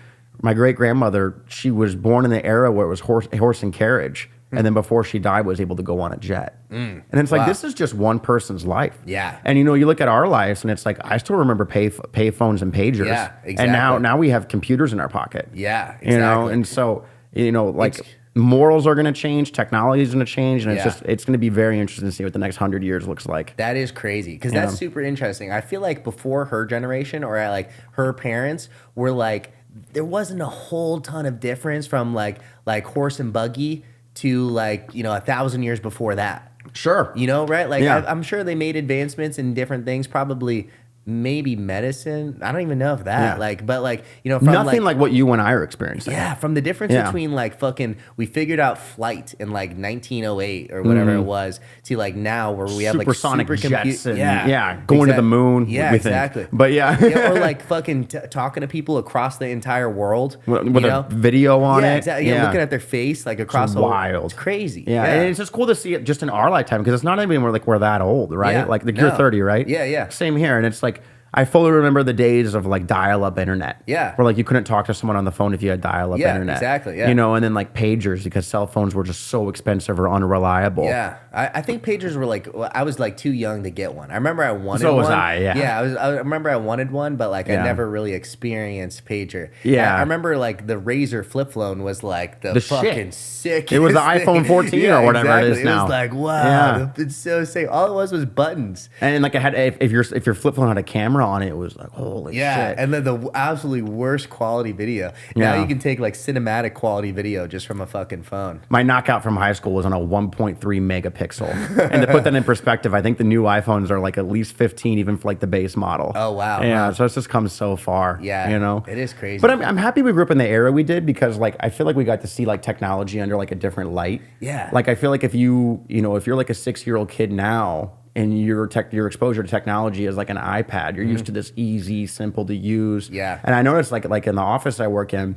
My great grandmother, she was born in the era where it was horse and carriage, and then before she died, was able to go on a jet. And it's like this is just one person's life. Yeah. And you know, you look at our lives, and it's like I still remember pay phones and pagers. Yeah, exactly. And now we have computers in our pocket. Yeah, exactly. You know, and so you know, like. Morals are going to change, technology is going to change, and it's going to be very interesting to see what the next 100 years looks like. That is crazy because that's super interesting. I feel like before her generation or like her parents were like, there wasn't a whole ton of difference from like horse and buggy to like, you know, 1,000 years before that. Sure. You know, right? Like I'm sure they made advancements in different things, probably maybe medicine. I don't even know if that but like, you know, from nothing like what you and I are experiencing. Yeah, from the difference between like fucking we figured out flight in like 1908 or whatever it was to like now where we have like supersonic jets and going to the moon. Yeah, exactly. Think. But or like fucking talking to people across the entire world with a video on it. Exactly. Yeah, looking at their face like across the wild. It's crazy. Yeah, and it's just cool to see it just in our lifetime because it's not even we're that old, right? Yeah. Like you're 30, right? Yeah. Same here, and it's like. I fully remember the days of like dial-up internet. Yeah. Where like you couldn't talk to someone on the phone if you had dial-up internet. Exactly. Yeah. You know, and then like pagers because cell phones were just so expensive or unreliable. Yeah. I think pagers were like, I was like too young to get one. I remember I wanted one. So was I, yeah. Yeah, I remember I wanted one, but like I never really experienced pager. Yeah. I remember like the Razor flip phone was like the fucking sick. It was the iPhone 14 or whatever it is now. It was like, wow, it's so sick. All it was buttons. And like it had, if your flip phone had a camera, on it was like, holy shit. And then the absolutely worst quality video. Now you can take like cinematic quality video just from a fucking phone. My knockout from high school was on a 1.3 megapixel. And to put that in perspective, I think the new iPhones are like at least 15, even for like the base model. Oh, wow. Yeah, so it's just come so far. Yeah, you know? it is crazy. But I'm happy we grew up in the era we did, because like I feel like we got to see like technology under like a different light. Yeah. Like I feel like if you're like a 6-year-old kid now, and your exposure to technology is like an iPad. You're used to this easy, simple to use. Yeah. And I noticed like in the office I work in,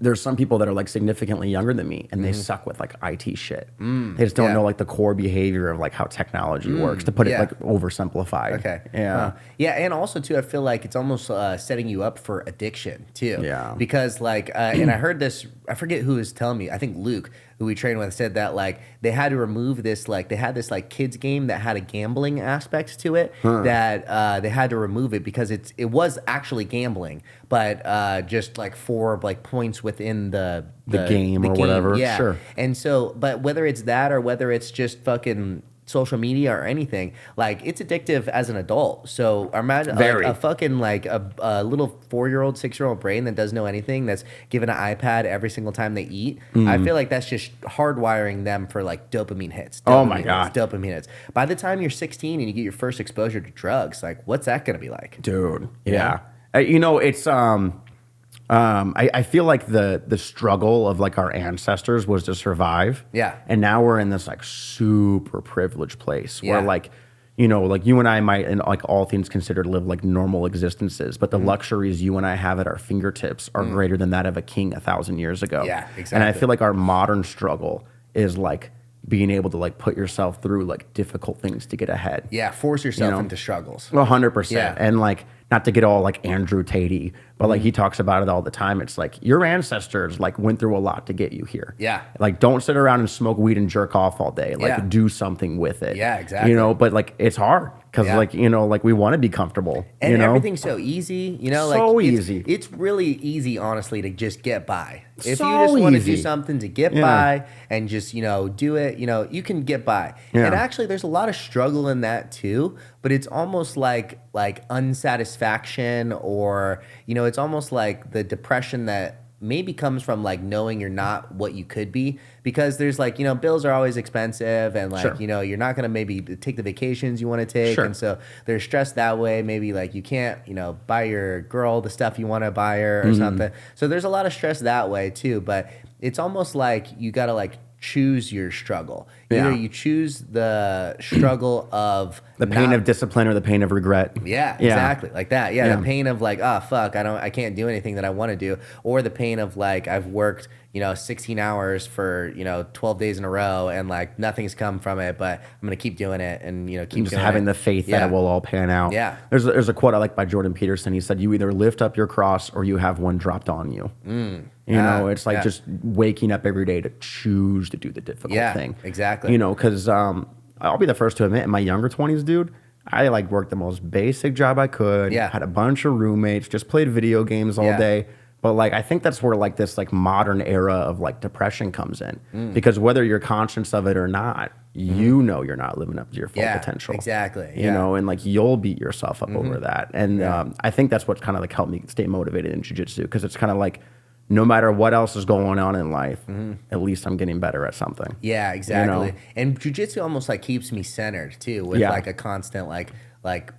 there's some people that are like significantly younger than me, and they suck with like IT shit. They just don't know like the core behavior of like how technology works, to put it like oversimplified. Okay. Yeah. Yeah, and also too, I feel like it's almost setting you up for addiction too. Yeah. Because like, and I heard this, I forget who was telling me, I think Luke, who we trained with, said that like they had to remove this, like they had this like kids game that had a gambling aspect to it, that they had to remove it because it was actually gambling, but just like for like points within the game or whatever. Yeah. Sure. And so, but whether it's that or whether it's just fucking social media or anything, like it's addictive as an adult. So imagine like, a fucking like a little 4-year-old, 6-year-old brain that doesn't know anything, that's given an iPad every single time they eat. I feel like that's just hardwiring them for like dopamine hits. Oh my God. Dopamine hits. By the time you're 16 and you get your first exposure to drugs, like what's that gonna be like? Dude. Yeah. It's I feel like the struggle of like our ancestors was to survive. Yeah. And now we're in this like super privileged place where like, like you and I might, in like all things considered, live like normal existences, but the luxuries you and I have at our fingertips are greater than that of a king 1,000 years ago. Yeah, exactly. And I feel like our modern struggle is like being able to like put yourself through like difficult things to get ahead. Yeah, force yourself into struggles. 100%. Yeah. And like, not to get all like Andrew Tatey, but like he talks about it all the time. It's like your ancestors like went through a lot to get you here. Yeah. Like don't sit around and smoke weed and jerk off all day. Like do something with it. Yeah, exactly. But like it's hard because like, like we want to be comfortable. And everything's so easy, So like easy. It's really easy, honestly, to just get by. If you So just want to easy. do something to get by and just, do it, you can get by. Yeah. And actually there's a lot of struggle in that too, but it's almost like unsatisfaction, or, it's almost like the depression that maybe comes from like knowing you're not what you could be, because there's like, bills are always expensive, and like, you're not going to maybe take the vacations you want to take. And so there's stress that way. Maybe like you can't, buy your girl the stuff you want to buy her or something. So there's a lot of stress that way too, but it's almost like you got to like choose your struggle. Either you choose the struggle of the pain of discipline or the pain of regret. Yeah, exactly. Like that. Yeah, the pain of like, oh fuck, I can't do anything that I want to do. Or the pain of like, I've worked, 16 hours for, 12 days in a row, and like nothing's come from it, but I'm going to keep doing it, and keep just doing having it. the faith that it will all pan out. Yeah. There's a quote I like by Jordan Peterson. He said, "You either lift up your cross or you have one dropped on you." It's like just waking up every day to choose to do the difficult thing. Exactly. Because I'll be the first to admit, in my younger 20s, dude, I like worked the most basic job I could. Yeah. Had a bunch of roommates, just played video games all day. But like, I think that's where like this like modern era of like depression comes in, because whether you're conscious of it or not, you're not living up to your full potential. Exactly. And like you'll beat yourself up over that. And I think that's what kind of like helped me stay motivated in jiu-jitsu, because it's kind of like, no matter what else is going on in life, at least I'm getting better at something. Yeah, exactly. And jiu-jitsu almost like keeps me centered too, with like a constant like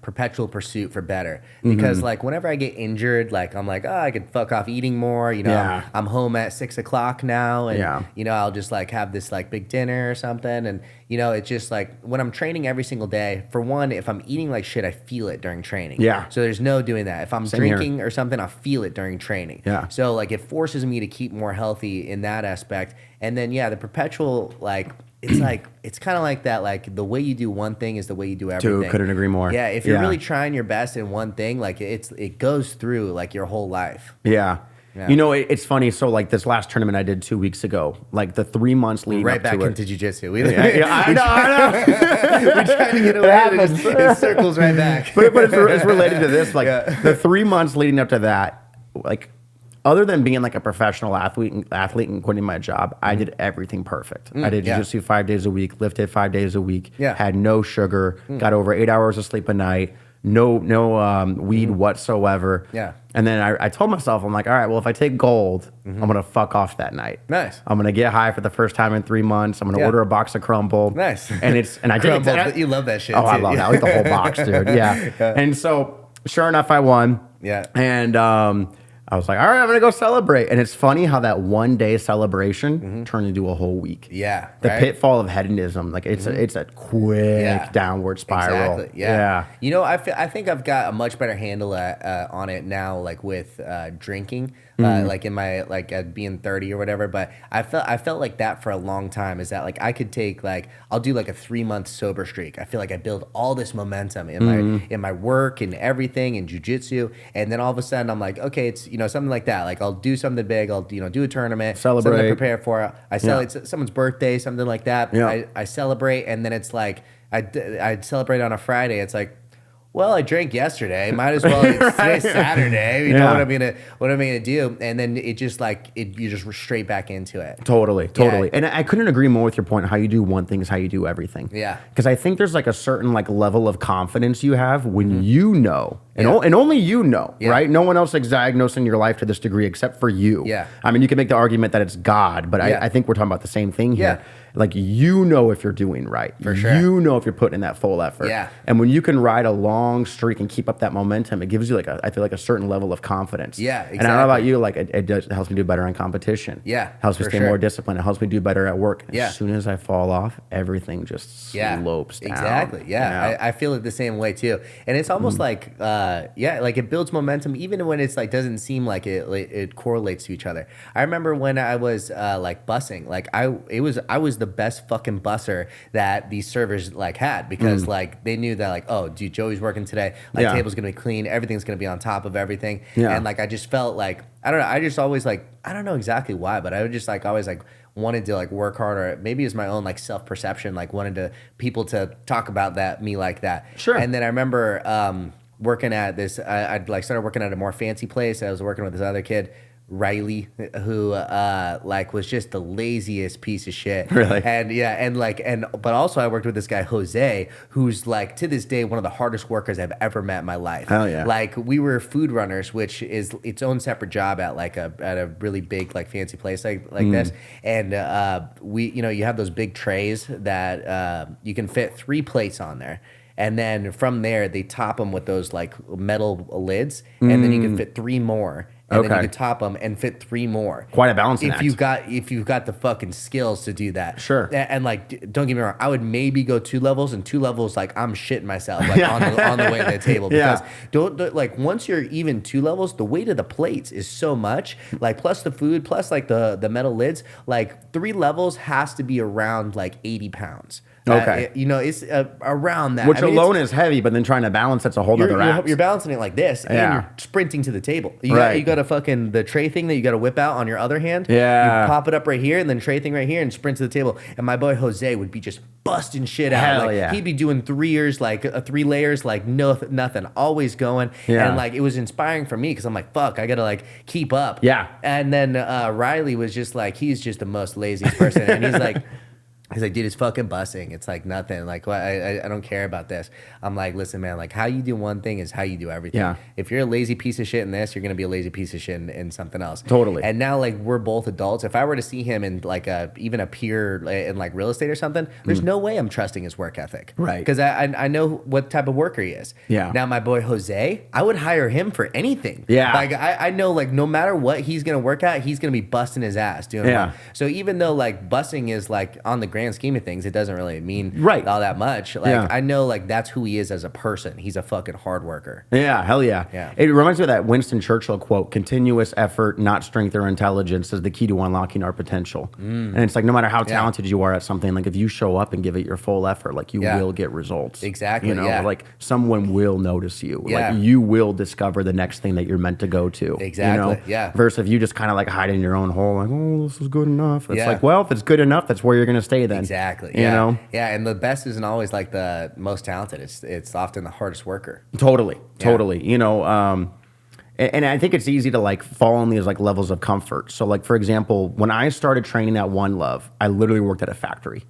perpetual pursuit for better, because like whenever I get injured, like I'm like, oh, I could fuck off eating more, I'm home at 6 o'clock now, and I'll just like have this like big dinner or something, and it's just like when I'm training every single day, for one, if I'm eating like shit, I feel it during training. So there's no doing that. If I'm drinking or something, I feel it during training. So like it forces me to keep more healthy in that aspect. And then the perpetual like, it's kind of like that, like the way you do one thing is the way you do everything. Dude, couldn't agree more. Yeah, if you're really trying your best in one thing, like it goes through like your whole life. Yeah. It's funny. So like this last tournament I did 2 weeks ago, like the 3 months leading right up back to into it. jiu-jitsu. I know. We're trying to get away. It circles right back. but it's related to this. Like the 3 months leading up to that, like other than being like a professional athlete and quitting my job, I did everything perfect. I did jiu-jitsu 5 days a week, lifted 5 days a week, had no sugar, got over 8 hours of sleep a night, no weed whatsoever. Yeah. And then I told myself, I'm like, all right, well, if I take gold, I'm gonna fuck off that night. Nice. I'm gonna get high for the first time in 3 months. I'm gonna order a box of Crumble. Nice. And I did Crumble, you love that shit. Oh, too. I love that. I like the whole box, dude. Yeah. And so sure enough, I won. Yeah. And I was like, all right, I'm gonna go celebrate. And it's funny how that one day celebration turned into a whole week. Yeah. The pitfall of hedonism, like it's a quick downward spiral. Exactly. Yeah. You know, I think I've got a much better handle on it now, like with drinking. Like in my being 30 or whatever, but I felt like that for a long time. Is that like I could take I'll do like a 3-month sober streak. I feel like I build all this momentum in my work and everything in jiu-jitsu, and then all of a sudden I'm like, okay, it's something like that. Like I'll do something big. I'll do a tournament, celebrate, something to prepare for. I celebrate someone's birthday, something like that. Yeah. I celebrate, and then it's like I celebrate on a Friday. It's like, well, I drank yesterday. Might as well. It's today's Saturday. You know what I'm gonna do, and then it just you just straight back into it. Totally. Yeah. And I couldn't agree more with your point. How you do one thing is how you do everything. Yeah. Because I think there's like a certain level of confidence you have when you know, and only you know, right? No one else is diagnosing your life to this degree except for you. Yeah. I mean, you can make the argument that it's God, but I think we're talking about the same thing here. Like, if you're doing right. For sure. If you're putting in that full effort. Yeah. And when you can ride a long streak and keep up that momentum, it gives you I feel like a certain level of confidence. Yeah, exactly. And I don't know about you, it helps me do better in competition. Yeah, Helps me stay more disciplined. It helps me do better at work. Yeah. As soon as I fall off, everything just slopes down. Exactly. Yeah. I feel it the same way too. And it's almost like it builds momentum even when it's doesn't seem like it correlates to each other. I remember when I was bussing, I was the best fucking busser that these servers had, because they knew that oh dude, Joey's working today, table's gonna be clean, everything's gonna be on top of everything. And I just felt I don't know, I just always I don't know exactly why, but I would just always wanted to work harder. Maybe it was my own self-perception, wanted people to talk about me like that. Sure. And then I remember working at this, I'd started working at a more fancy place. I was working with this other kid, Riley, who was just the laziest piece of shit. Really? But also I worked with this guy Jose, who's to this day one of the hardest workers I've ever met in my life. Hell yeah. We were food runners, which is its own separate job at a really big fancy place like this. And we you have those big trays that you can fit 3 plates on there. And then from there, they top them with those metal lids, and then you can fit 3 more. And then you can top them and fit 3 more. Quite a balancing act. If you've got the fucking skills to do that. Sure. And don't get me wrong, I would maybe go 2 levels, and 2 levels I'm shitting myself on the way to the table, because once you're even 2 levels, the weight of the plates is so much. Plus the food, plus the metal lids. 3 levels has to be around 80 pounds. Okay. It's around that. Which alone is heavy, but then trying to balance that's a whole other act. You're balancing it like this, and you're sprinting to the table. You got a fucking the tray thing that you got to whip out on your other hand. Yeah. You pop it up right here, and then tray thing right here, and sprint to the table. And my boy Jose would be just busting shit out. Hell yeah. He'd be doing 3 years, 3 layers, nothing, always going. Yeah. And it was inspiring for me, because I'm fuck, I gotta keep up. Yeah. And then Riley was just he's just the most laziest person, and he's He's dude, it's fucking bussing. It's nothing. I don't care about this. I'm listen, man, how you do one thing is how you do everything. Yeah. If you're a lazy piece of shit in this, you're going to be a lazy piece of shit in something else. Totally. And now, we're both adults. If I were to see him in, even a peer in, real estate or something, there's no way I'm trusting his work ethic. Right. Because I know what type of worker he is. Yeah. Now, my boy Jose, I would hire him for anything. Yeah. I know, no matter what he's going to work at, he's going to be busting his ass doing it. So even though, bussing is, on the grand scheme of things, it doesn't really mean all that much. I know that's who he is as a person. He's a fucking hard worker. Yeah, hell yeah. It reminds me of that Winston Churchill quote, continuous effort, not strength or intelligence, is the key to unlocking our potential. And it's no matter how talented you are at something, if you show up and give it your full effort, you will get results. Exactly. Someone will notice you. You will discover the next thing that you're meant to go to. Exactly. Versus if you just kind of hide in your own hole, oh, this is good enough. It's well, if it's good enough, that's where you're going to stay then. Exactly. You know? Yeah, and the best isn't always the most talented. It's often the hardest worker. Totally. And I think it's easy to like fall in these like levels of comfort. So like, for example, when I started training at One Love, I literally worked at a factory.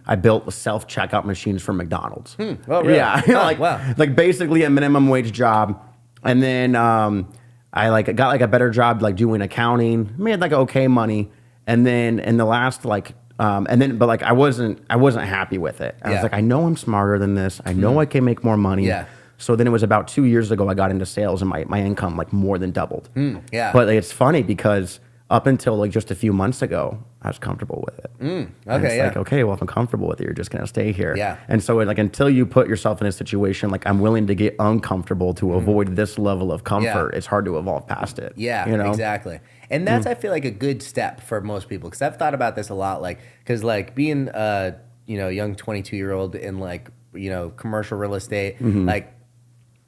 I built self-checkout machines for McDonald's. Oh, really? Yeah. Like basically a minimum wage job. And then I like got like a better job, like doing accounting, made like okay money. And then in the last like, but like I wasn't happy with it. I was like, I know I'm smarter than this. I know I can make more money. Yeah. So then it was about 2 years ago I got into sales and my income like more than doubled. Yeah. But like, it's funny because up until like just a few months ago, I was comfortable with it. And it's like, okay, well, if I'm comfortable with it, you're just gonna stay here. Yeah. And so like until you put yourself in a situation like I'm willing to get uncomfortable to avoid this level of comfort, it's hard to evolve past it. Yeah, you know? exactly. And that's I feel like a good step for most people, because I've thought about this a lot. Like, because like being a young 22-year-old in like commercial real estate, like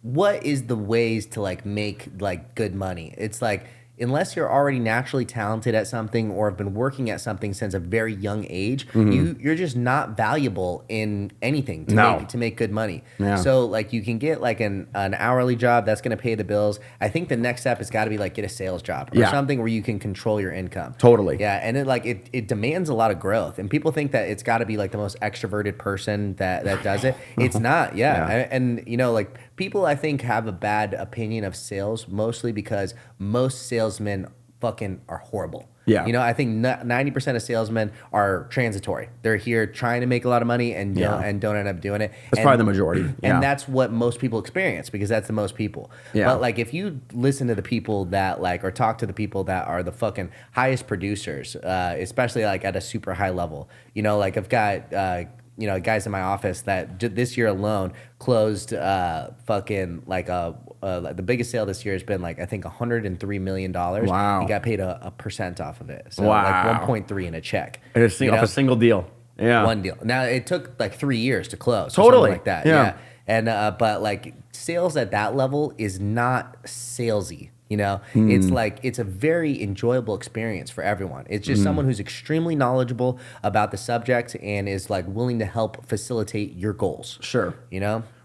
what is the ways to like make like good money? It's like, unless you're already naturally talented at something or have been working at something since a very young age, you're just not valuable in anything to make good money. Yeah. So like you can get like an hourly job that's going to pay the bills. I think the next step has got to be like get a sales job or something where you can control your income. Totally. Yeah, and it demands a lot of growth, and people think that it's got to be like the most extroverted person that does it. It's not. And like people I think have a bad opinion of sales mostly because most salesmen fucking are horrible. Yeah. I think 90% of salesmen are transitory. They're here trying to make a lot of money and don't end up doing it. That's probably the majority. And that's what most people experience because that's the most people. Yeah. But like if you listen to the people that like or talk to the people that are the fucking highest producers, especially like at a super high level, like I've got guys in my office that this year alone closed fucking like the biggest sale this year has been like I think $103 million. Wow. He got paid a percent off of it. So like 1.3 in a check. Off a single deal. Yeah. One deal. Now it took like 3 years to close. Totally. Or something like that. Yeah. And but like sales at that level is not salesy. It's like it's a very enjoyable experience for everyone. It's just someone who's extremely knowledgeable about the subject and is like willing to help facilitate your goals. Sure.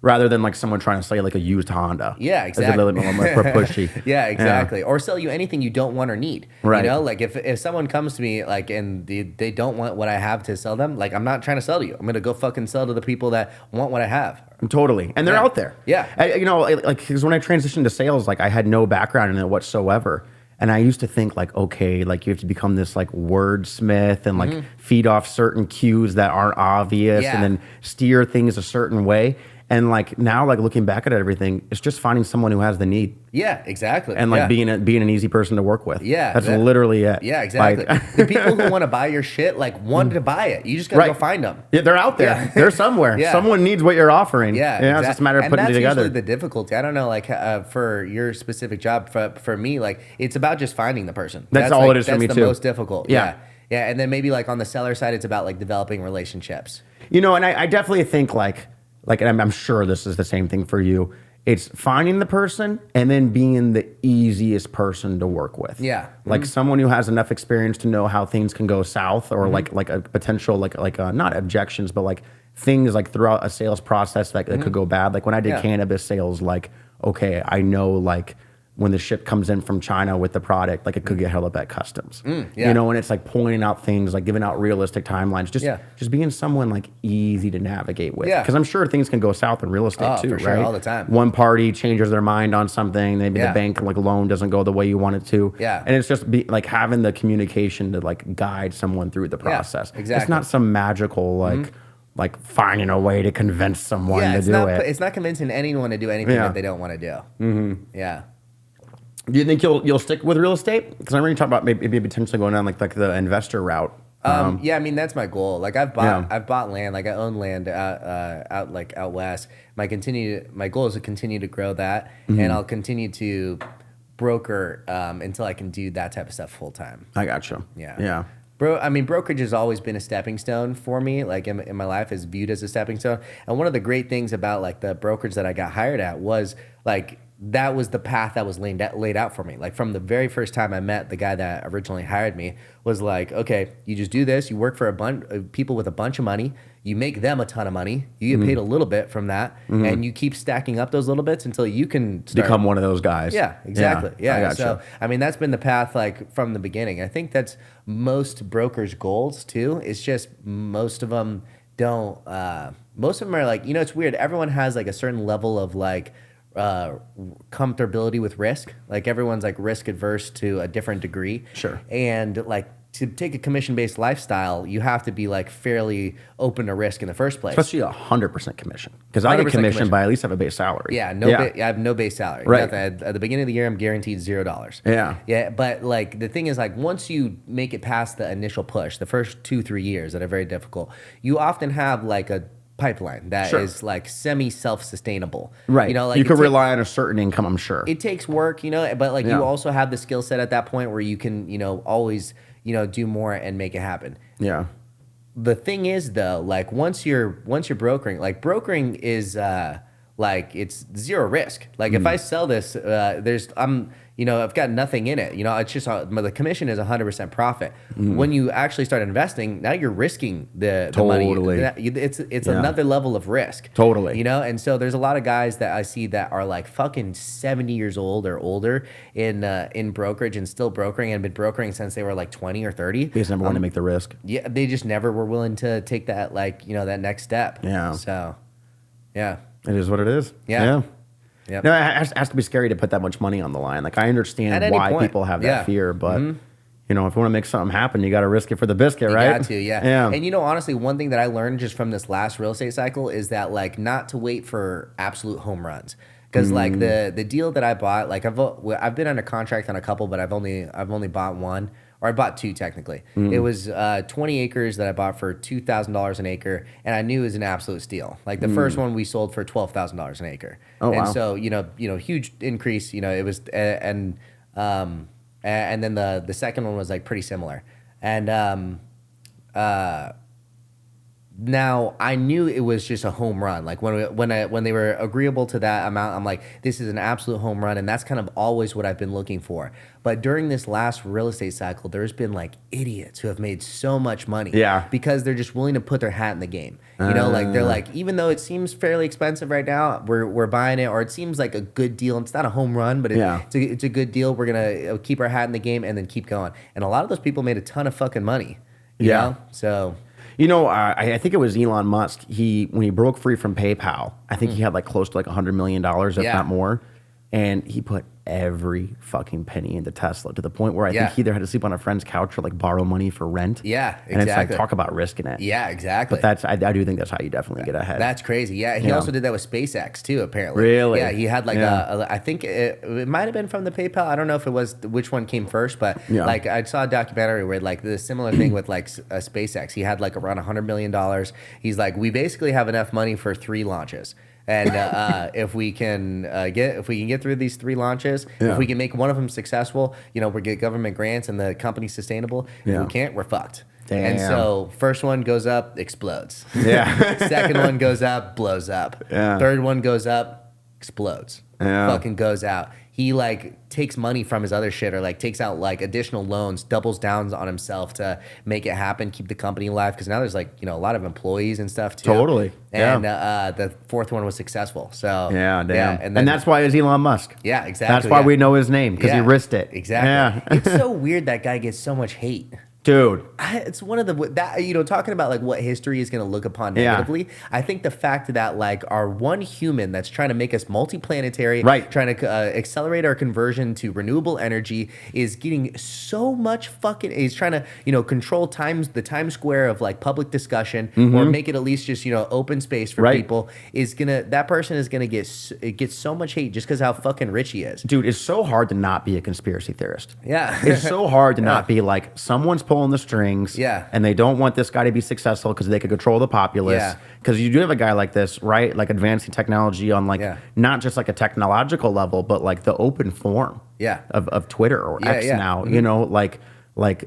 Rather than like someone trying to sell you like a used Honda. Yeah, exactly. It's a little more pushy. Yeah, exactly. Yeah. Or sell you anything you don't want or need. Right. Like if someone comes to me like and they don't want what I have to sell them, like I'm not trying to sell to you. I'm gonna go fucking sell to the people that want what I have. Totally. And they're out there. Yeah. Like because when I transitioned to sales, like I had no background in it whatsoever. And I used to think like, okay, like you have to become this like wordsmith and like feed off certain cues that aren't obvious and then steer things a certain way. And like now, like looking back at everything, it's just finding someone who has the need. Yeah, exactly. And like being an easy person to work with. Yeah, that's literally it. Yeah, exactly. Like, the people who want to buy your shit like wanted to buy it. You just gotta go find them. Yeah, they're out there. Yeah. They're somewhere. Someone needs what you're offering. Yeah, exactly. It's just a matter of putting it together. And that's usually the difficulty. I don't know, like for your specific job, for me, like it's about just finding the person. That's all like, it is for me too. That's the most difficult. Yeah, and then maybe like on the seller side, it's about like developing relationships. And I definitely think like, and I'm sure this is the same thing for you. It's finding the person and then being the easiest person to work with. Yeah. Like someone who has enough experience to know how things can go south or like a potential, not objections, but like things like throughout a sales process that could go bad. Like when I did cannabis sales, like, okay, I know like when the ship comes in from China with the product, like it could get held up at customs. And it's like pointing out things, like giving out realistic timelines, just being someone like easy to navigate with. Because I'm sure things can go south in real estate too, for right? Sure, all the time. One party changes their mind on something, maybe the bank like loan doesn't go the way you want it to. Yeah. And it's just like having the communication to like guide someone through the process. Exactly. It's not some magical like finding a way to convince someone to do it. It's not convincing anyone to do anything that they don't want to do. Yeah. Do you think you'll stick with real estate? Because I'm going to talk about maybe potentially going down like the investor route. Yeah, I mean that's my goal. Like I've bought land. Like I own land out west. My goal is to continue to grow that, and I'll continue to broker until I can do that type of stuff full time. I gotcha. Yeah. Brokerage has always been a stepping stone for me. Like in my life, is viewed as a stepping stone. And one of the great things about like the brokerage that I got hired at was like that was the path that was laid out for me. Like from the very first time I met the guy that originally hired me was like, okay, you just do this. You work for a bunch of people with a bunch of money. You make them a ton of money. You get paid a little bit from that, and you keep stacking up those little bits until you can become one of those guys. Yeah, exactly. Yeah. I gotcha. So I mean, that's been the path like from the beginning. I think that's most brokers' goals too. It's just most of them don't. Most of them are like, you know, it's weird. Everyone has like a certain level of like comfortability with risk. Like everyone's like risk adverse to a different degree. Sure. And like to take a commission-based lifestyle, you have to be like fairly open to risk in the first place. Especially 100% commission. Because I get commission, but I at least have a base salary. Yeah, I have no base salary. Right. At the beginning of the year, I'm guaranteed $0. Yeah. Yeah, but like the thing is like once you make it past the initial push, the first 2-3 years that are very difficult, you often have like a pipeline that is like self-sustainable. Right. You know, like you could rely on a certain income, I'm sure. It takes work, you know, but like you also have the skill set at that point where you can, you know, always, you know, do more and make it happen. Yeah. The thing is though, like once you're brokering, like brokering is like it's zero risk. Like if I sell this, you know, I've got nothing in it. You know, it's just the commission is 100% profit. When you actually start investing, now you're risking the money. It's another level of risk. Totally. You know, and so there's a lot of guys that I see that are like fucking 70 years old or older in brokerage and still brokering and been brokering since they were like 20 or 30. They just never want to make the risk. Yeah, they just never were willing to take that, like, you know, that next step. Yeah. So, yeah. It is what it is. Yeah. Yep. No, it has to be scary to put that much money on the line. Like I understand why people have that fear, but you know, if you want to make something happen, you got to risk it for the biscuit, right? You got to, yeah. And you know, honestly, one thing that I learned just from this last real estate cycle is that like not to wait for absolute home runs. Because like the deal that I bought, like I've been under contract on a couple, but I've only bought one. Or I bought two technically. It was 20 acres that I bought for $2,000 an acre, and I knew it was an absolute steal. Like the first one we sold for $12,000 an acre. Oh, and so you know, huge increase. You know, it was and then the second one was like pretty similar, and now I knew it was just a home run. Like when they were agreeable to that amount, I'm like, this is an absolute home run, and that's kind of always what I've been looking for. But during this last real estate cycle, there's been like idiots who have made so much money, because they're just willing to put their hat in the game. You know, like they're like, even though it seems fairly expensive right now, we're buying it, or it seems like a good deal. It's not a home run, but it's a good deal. We're gonna keep our hat in the game and then keep going. And a lot of those people made a ton of fucking money. You know? So. You know, I think it was Elon Musk. When he broke free from PayPal, I think he had like close to like $100 million, if not more. And he put every fucking penny into Tesla to the point where I think he either had to sleep on a friend's couch or like borrow money for rent. Yeah, exactly. And it's like, talk about risking it. Yeah, exactly. But I do think that's how you definitely get ahead. That's crazy. Yeah, he also did that with SpaceX too, apparently. Really? Yeah, he had like I think it might have been from the PayPal. I don't know if it was which one came first, but like I saw a documentary where like the similar thing with like SpaceX. He had like around $100 million. He's like, we basically have enough money for 3 launches. And if we can get through these 3 launches, if we can make one of them successful, you know, we get government grants and the company's sustainable. If we can't, we're fucked. Damn. And so first one goes up, explodes. Yeah. Second one goes up, blows up. Yeah. Third one goes up, explodes. Yeah. Fucking goes out. He like takes money from his other shit, or like takes out like additional loans, doubles down on himself to make it happen, keep the company alive. Because now there's like, you know, a lot of employees and stuff too. Totally. And the fourth one was successful. So yeah, damn. Yeah, and that's why it's Elon Musk. Yeah, exactly. That's why we know his name, because he risked it. Exactly. Yeah. It's so weird that guy gets so much hate. Dude, it's one of the talking about like what history is going to look upon negatively. I think the fact that like our one human that's trying to make us multiplanetary, trying to accelerate our conversion to renewable energy, is getting so much fucking. He's trying to control the Times Square of like public discussion, or make it at least just open space for people. That person is gonna get so much hate just because how fucking rich he is. Dude, it's so hard to not be a conspiracy theorist. Yeah, it's so hard to not be like someone's pulling the strings, and they don't want this guy to be successful because they could control the populace. Because you do have a guy like this, right? Like advancing technology on like not just like a technological level, but like the open form of Twitter or X now. You know, like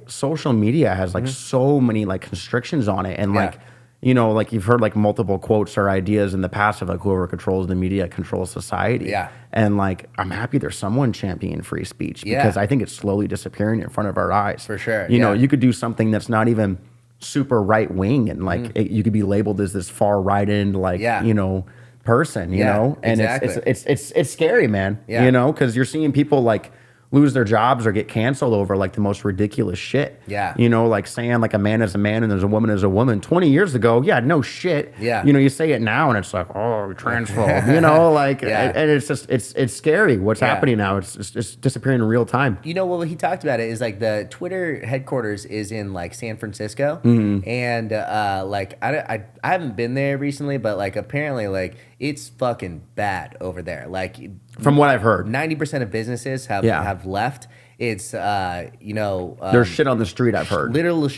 social media has like so many like constrictions on it, and like you know, like you've heard like multiple quotes or ideas in the past of like whoever controls the media controls society. Yeah. And like, I'm happy there's someone championing free speech because I think it's slowly disappearing in front of our eyes. For sure. You know, you could do something that's not even super right wing and like you could be labeled as this far right end, like, you know, person, you know, and it's scary, man, you know, because you're seeing people like lose their jobs or get canceled over like the most ridiculous shit. You know, like saying like a man is a man and there's a woman is a woman. 20 years ago, no shit. You know, you say it now and it's like, oh, transphobe, you know, like, and it's just, it's scary what's happening now. It's disappearing in real time. You know, what he talked about it is like the Twitter headquarters is in like San Francisco. And like, I haven't been there recently, but like apparently like it's fucking bad over there. Like, from what I've heard, 90% of businesses have left. It's you know, there's shit on the street. I've heard literal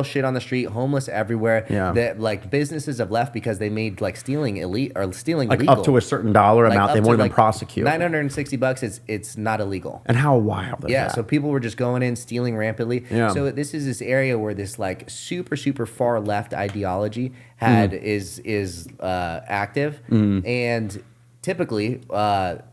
shit on the street, homeless everywhere. That like businesses have left because they made like stealing like illegal. Up to a certain dollar amount, they won't even prosecute. $960, it's not illegal. And how wild is that? So people were just going in stealing rampantly. So this is this area where this like super far left ideology is active and. Typically,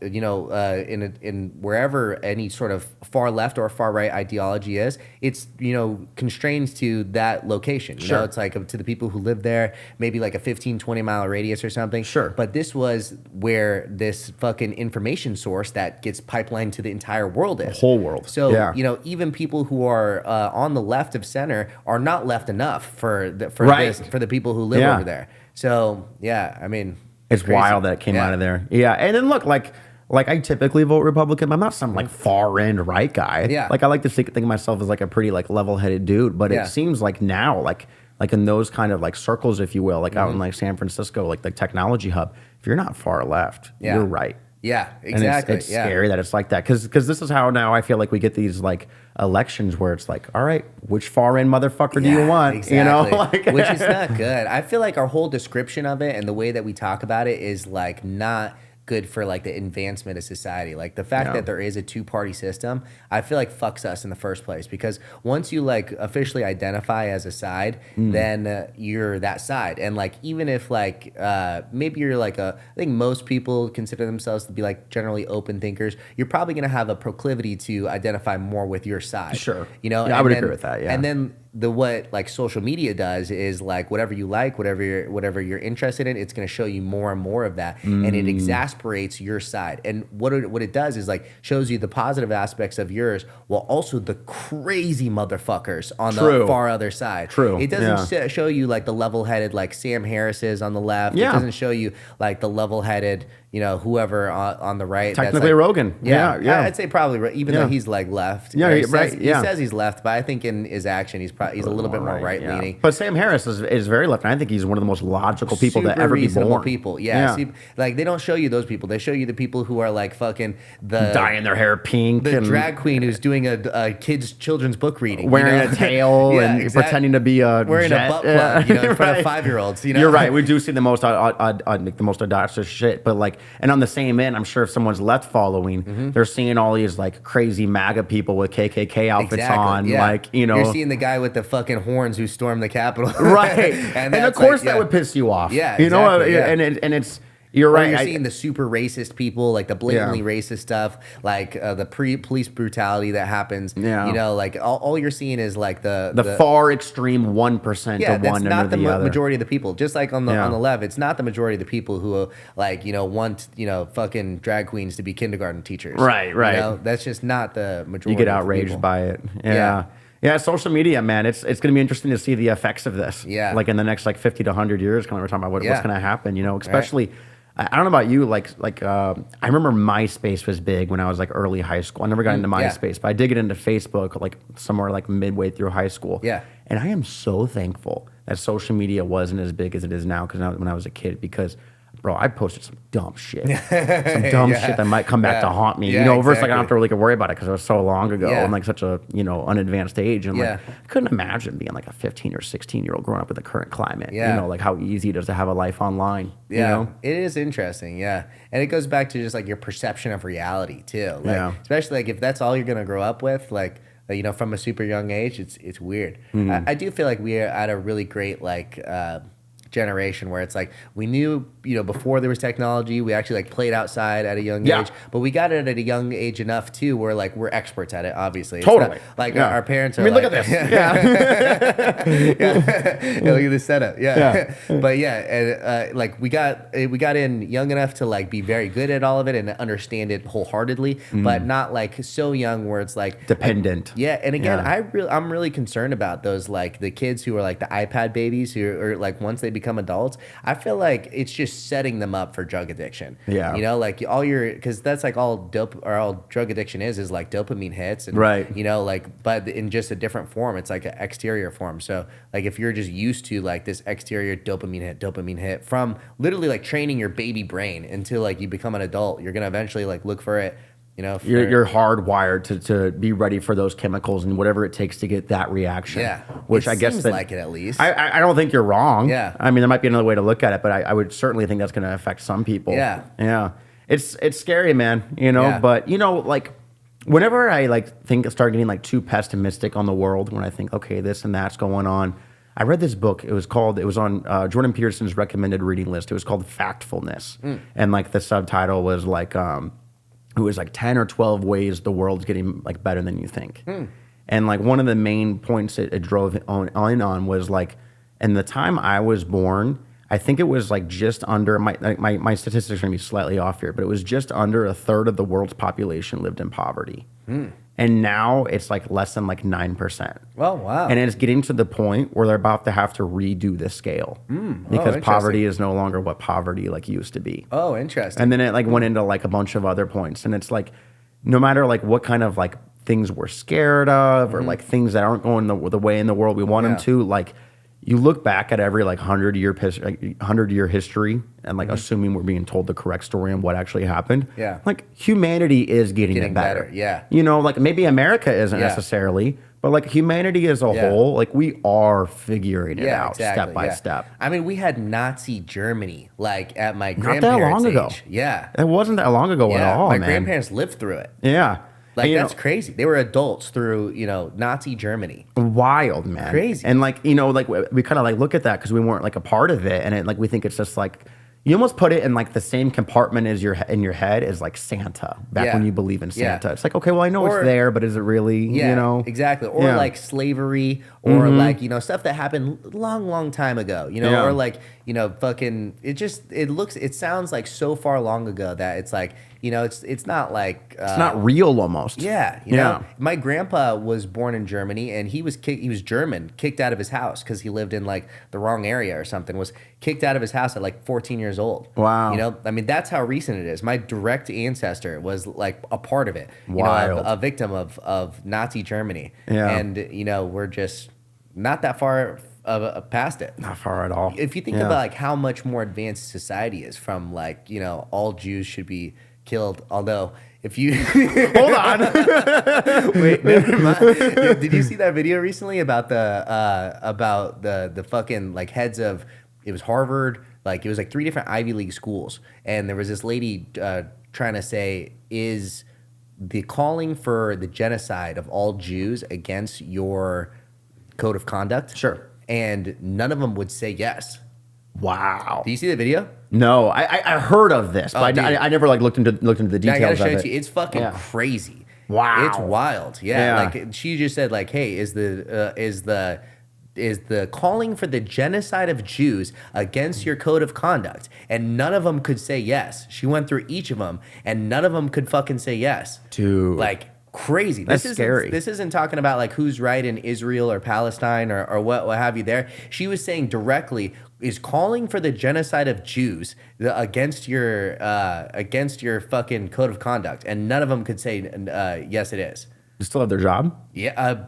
you know, in wherever any sort of far left or far right ideology is, it's, you know, constrained to that location. You know, it's like to the people who live there, maybe like a 15, 20 mile radius or something. But this was where this fucking information source that gets pipelined to the entire world is. The whole world. So, you know, even people who are on the left of center are not left enough for the people who live over there. So, yeah, I mean... It's crazy. Wild that it came out of there. And then look, like I typically vote Republican, but I'm not some like far end right guy. Like I like to think of myself as like a pretty like level headed dude, but it seems like now, like in those kind of like circles, if you will, like out in like San Francisco, like the technology hub, if you're not far left, you're right. Yeah, exactly. And it's scary that it's like that because this is how now I feel like we get these like elections where it's like, all right, which far end motherfucker do you want? Exactly. You know, like, which is not good. I feel like our whole description of it and the way that we talk about it is like not good for like the advancement of society. Like the fact that there is a two-party system, I feel like fucks us in the first place because once you like officially identify as a side, then you're that side. And like even if like maybe you're like I think most people consider themselves to be like generally open thinkers, you're probably gonna have a proclivity to identify more with your side. You know, I would agree with that. And then what like social media does is like whatever you like, whatever you're interested in, it's going to show you more and more of that, and it exasperates your side. And what it does is like shows you the positive aspects of yours, while also the crazy motherfuckers on the far other side. It doesn't show you like the level-headed like Sam Harris's on the left. It doesn't show you like the level-headed, you know, whoever on the right. Technically that's like, Rogan. I'd say probably even though he's like left. He says he's left, but I think in his action he's a little bit more right leaning. But Sam Harris is very left, and I think he's one of the most logical people to ever be born. People, See, like they don't show you those people. They show you the people who are like fucking dyeing their hair pink, the drag queen who's doing a children's book reading, wearing a tail and pretending to be a wearing a butt plug, you know, in front of 5-year-olds. You know, you're right. We do see the most audacious shit, but like, and on the same end, I'm sure if someone's left following, they're seeing all these like crazy MAGA people with KKK outfits on, like, you know, you're seeing the guy with the fucking horns who stormed the Capitol, right? and of course that would piss you off, you know, and it's. You're right. You're seeing the super racist people, like the blatantly racist stuff, like the police brutality that happens. You know, like all you're seeing is like the far extreme 1% to one not under the other. Majority of the people. Just like on the left, it's not the majority of the people who like, you know, want, you know, fucking drag queens to be kindergarten teachers. Right. You know, that's just not the majority. You get outraged by it. Yeah, social media, man. It's going to be interesting to see the effects of this. Like in the next like 50 to 100 years, kind of we're talking about what's going to happen. You know, especially. I don't know about you, like I remember MySpace was big when I was like early high school. I never got into MySpace, but I did get into Facebook like somewhere like midway through high school. And I am so thankful that social media wasn't as big as it is now when I was a kid, because bro, I posted some dumb shit. Some dumb shit that might come back to haunt me. You know, first like I don't have to really worry about it because it was so long ago and like such a, you know, unadvanced age. And like I couldn't imagine being like a 15 or 16-year-old growing up with the current climate. You know, like how easy it is to have a life online. You know? It is interesting, and it goes back to just like your perception of reality too. Like especially like if that's all you're gonna grow up with, like you know, from a super young age, it's weird. I do feel like we are at a really great like generation where it's like we knew, before there was technology, we actually like played outside at a young age, but we got it at a young age enough too where like we're experts at it, obviously. It's totally. like our parents are look like, at this. Yeah. look at this setup. But and like we got in young enough to like be very good at all of it and understand it wholeheartedly, but not like so young where it's like dependent. And again, I'm really concerned about those, like the kids who are like the iPad babies who are like, once they become adults, I feel like it's just setting them up for drug addiction. Yeah. Like because that's like all drug addiction is like dopamine hits. And, right. Like, but in just a different form, it's like an exterior form. So like if you're just used to like this exterior dopamine hit from literally like training your baby brain until like you become an adult, you're going to eventually like look for it. You're hardwired to be ready for those chemicals and whatever it takes to get that reaction. Yeah, which I guess seems like it at least. I don't think you're wrong. Yeah, I mean there might be another way to look at it, but I would certainly think that's going to affect some people. Yeah. It's scary, man. But like whenever I like start getting like too pessimistic on the world, when I think okay this and that's going on, I read this book. It was on Jordan Peterson's recommended reading list. It was called Factfulness, and like the subtitle was like. It was like 10 or 12 ways the world's getting like better than you think. And like one of the main points it drove on was like, in the time I was born, I think it was like just under, my statistics are gonna be slightly off here, but it was just under a third of the world's population lived in poverty. And now it's like less than like 9%. Oh, wow. And it's getting to the point where they're about to have to redo the scale because poverty is no longer what poverty like used to be. Oh, interesting. And then it like went into like a bunch of other points. And it's like, no matter like what kind of like things we're scared of or like things that aren't going the way in the world we want them to, like you look back at every like 100-year history and like assuming we're being told the correct story and what actually happened. Yeah. Like humanity is getting better. Yeah. Like maybe America isn't necessarily, but like humanity as a whole, like we are figuring it out step by step. I mean, we had Nazi Germany like at my Not grandparents' that long ago. age. Yeah. It wasn't that long ago at all, my man. grandparents lived through it. Yeah. Like, that's crazy. They were adults through, Nazi Germany. Wild, man. Crazy. And like, like we kind of like look at that because we weren't like a part of it. And it like, we think it's just like, you almost put it in like the same compartment as in your head as like Santa back when you believe in Santa. It's like, okay, well, I know it's there, but is it really, Exactly. Or like slavery or like, stuff that happened long time ago, or like, fucking, it sounds like so far long ago that it's like, it's not like it's not real almost. Yeah, my grandpa was born in Germany and he was German, kicked out of his house because he lived in like the wrong area or something. Was kicked out of his house at like 14 years old. Wow. I mean that's how recent it is. My direct ancestor was like a part of it. Wild. A victim of Nazi Germany. Yeah. And we're just not that far past it. Not far at all. If you think about like how much more advanced society is from like all Jews should be killed. Although, if you hold on, wait, never mind. Did you see that video recently about the fucking like heads of? It was Harvard. Like it was like 3 different Ivy League schools, and there was this lady trying to say, is the calling for the genocide of all Jews against your code of conduct? Sure. And none of them would say yes. Wow. Do you see the video? No, I heard of this, but I never like looked into the details. I gotta show of it to you. It's fucking crazy. Wow, it's wild. Yeah, like she just said, like, hey, is the calling for the genocide of Jews against your code of conduct? And none of them could say yes. She went through each of them, and none of them could fucking say yes. Dude, like. Crazy. That's scary. This isn't talking about like who's right in Israel or Palestine or what have you there. She was saying directly is calling for the genocide of Jews against your fucking code of conduct, and none of them could say yes, it is. They still have their job? Yeah,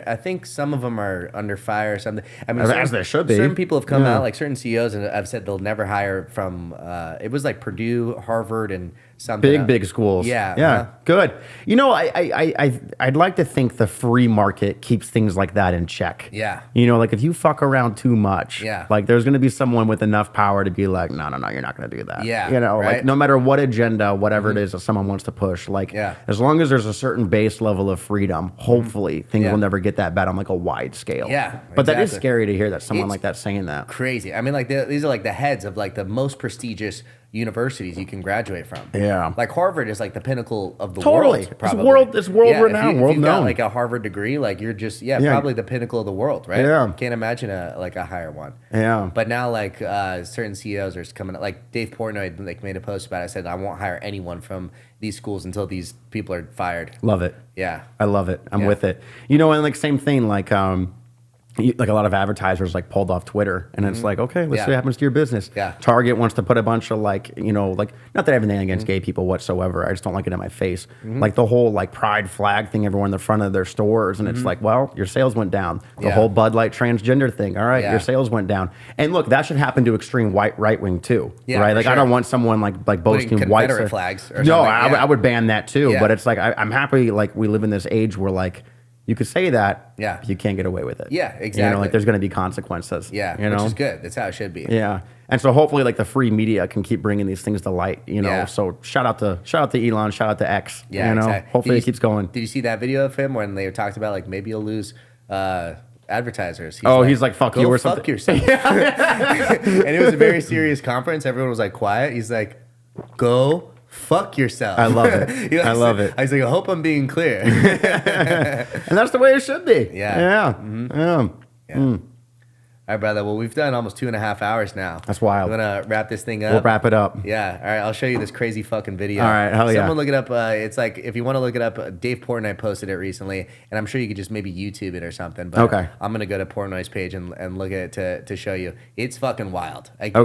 I think some of them are under fire or something. I mean, as they should be. Certain people have come out, like certain CEOs, and have said they'll never hire from. It was like Purdue, Harvard, and something. Big schools. Yeah. Yeah. Good. You know, I'd like to think the free market keeps things like that in check. Yeah. You know, like if you fuck around too much, Yeah. like there's going to be someone with enough power to be like, no, you're not going to do that. Yeah. You know, right? like no matter what agenda, whatever it is that someone wants to push, like as long as there's a certain base level of freedom, hopefully things will never get that bad on like a wide scale. Yeah. But that is scary to hear that someone like that saying that. Crazy. I mean, like these are like the heads of like the most prestigious universities you can graduate from. Yeah. Like Harvard is like the pinnacle of the Totally. world. Probably. It's world renowned, world if you've known. got like a Harvard degree, like you're just probably the pinnacle of the world, right? Yeah. Can't imagine a higher one. Yeah. But now like certain CEOs are coming up, like Dave Portnoy like made a post about it. I said I won't hire anyone from these schools until these people are fired. Love it. Yeah. I love it. I'm with it. You know, and like same thing, like like a lot of advertisers like pulled off Twitter, and it's like, okay, let's see what happens to your business. Yeah. Target wants to put a bunch of like, you know, like not that I have anything against gay people whatsoever. I just don't like it in my face. Like the whole like pride flag thing everywhere in the front of their stores, and it's like, well, your sales went down. The whole Bud Light transgender thing. All right, your sales went down. And look, that should happen to extreme right wing too. Yeah, right. Like I don't want someone like boasting white flags. Or no, something. I would ban that too. Yeah. But it's like I'm happy like we live in this age where like. You could say that, but you can't get away with it. Yeah, exactly. You know, like there's going to be consequences. Yeah, you know? Which is good. That's how it should be. Yeah, and so hopefully, like the free media can keep bringing these things to light. You know, so shout out to Elon, shout out to X. Yeah, you know, exactly. Hopefully it keeps going. Did you see that video of him when they talked about like maybe you'll lose advertisers? He's like fuck you or something. Fuck yourself. And it was a very serious conference. Everyone was like quiet. He's like, go. Fuck yourself. I love it. I love it. I was like, I hope I'm being clear. And that's the way it should be. Yeah. Yeah. All right, brother. Well, we've done almost 2.5 hours now. That's wild. We're going to wrap this thing up. We'll wrap it up. Yeah. All right. I'll show you this crazy fucking video. All right. Hell yeah. Someone look it up. It's like, if you want to look it up, Dave Portnoy posted it recently, and I'm sure you could just maybe YouTube it or something. But I'm going to go to Portnoy's page and look at it to show you. It's fucking wild. Like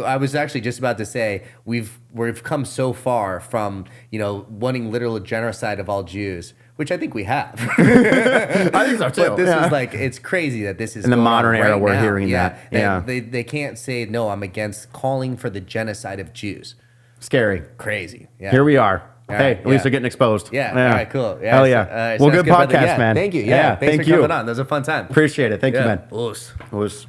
I was actually just about to say, we've come so far from, you know, wanting literal genocide of all Jews, which I think we have. I think so too. But this is like, it's crazy that this is in the modern era right we're now. hearing that. Yeah. They can't say, no, I'm against calling for the genocide of Jews. Scary. Crazy. Yeah. Here we are. All hey, right, at least they're getting exposed. Yeah. All right, cool. Yeah. Hell yeah. Well, good podcast, man. Thank you. Yeah. Thanks for coming on. That was a fun time. Appreciate it. Thank you, man. Oos. Oos.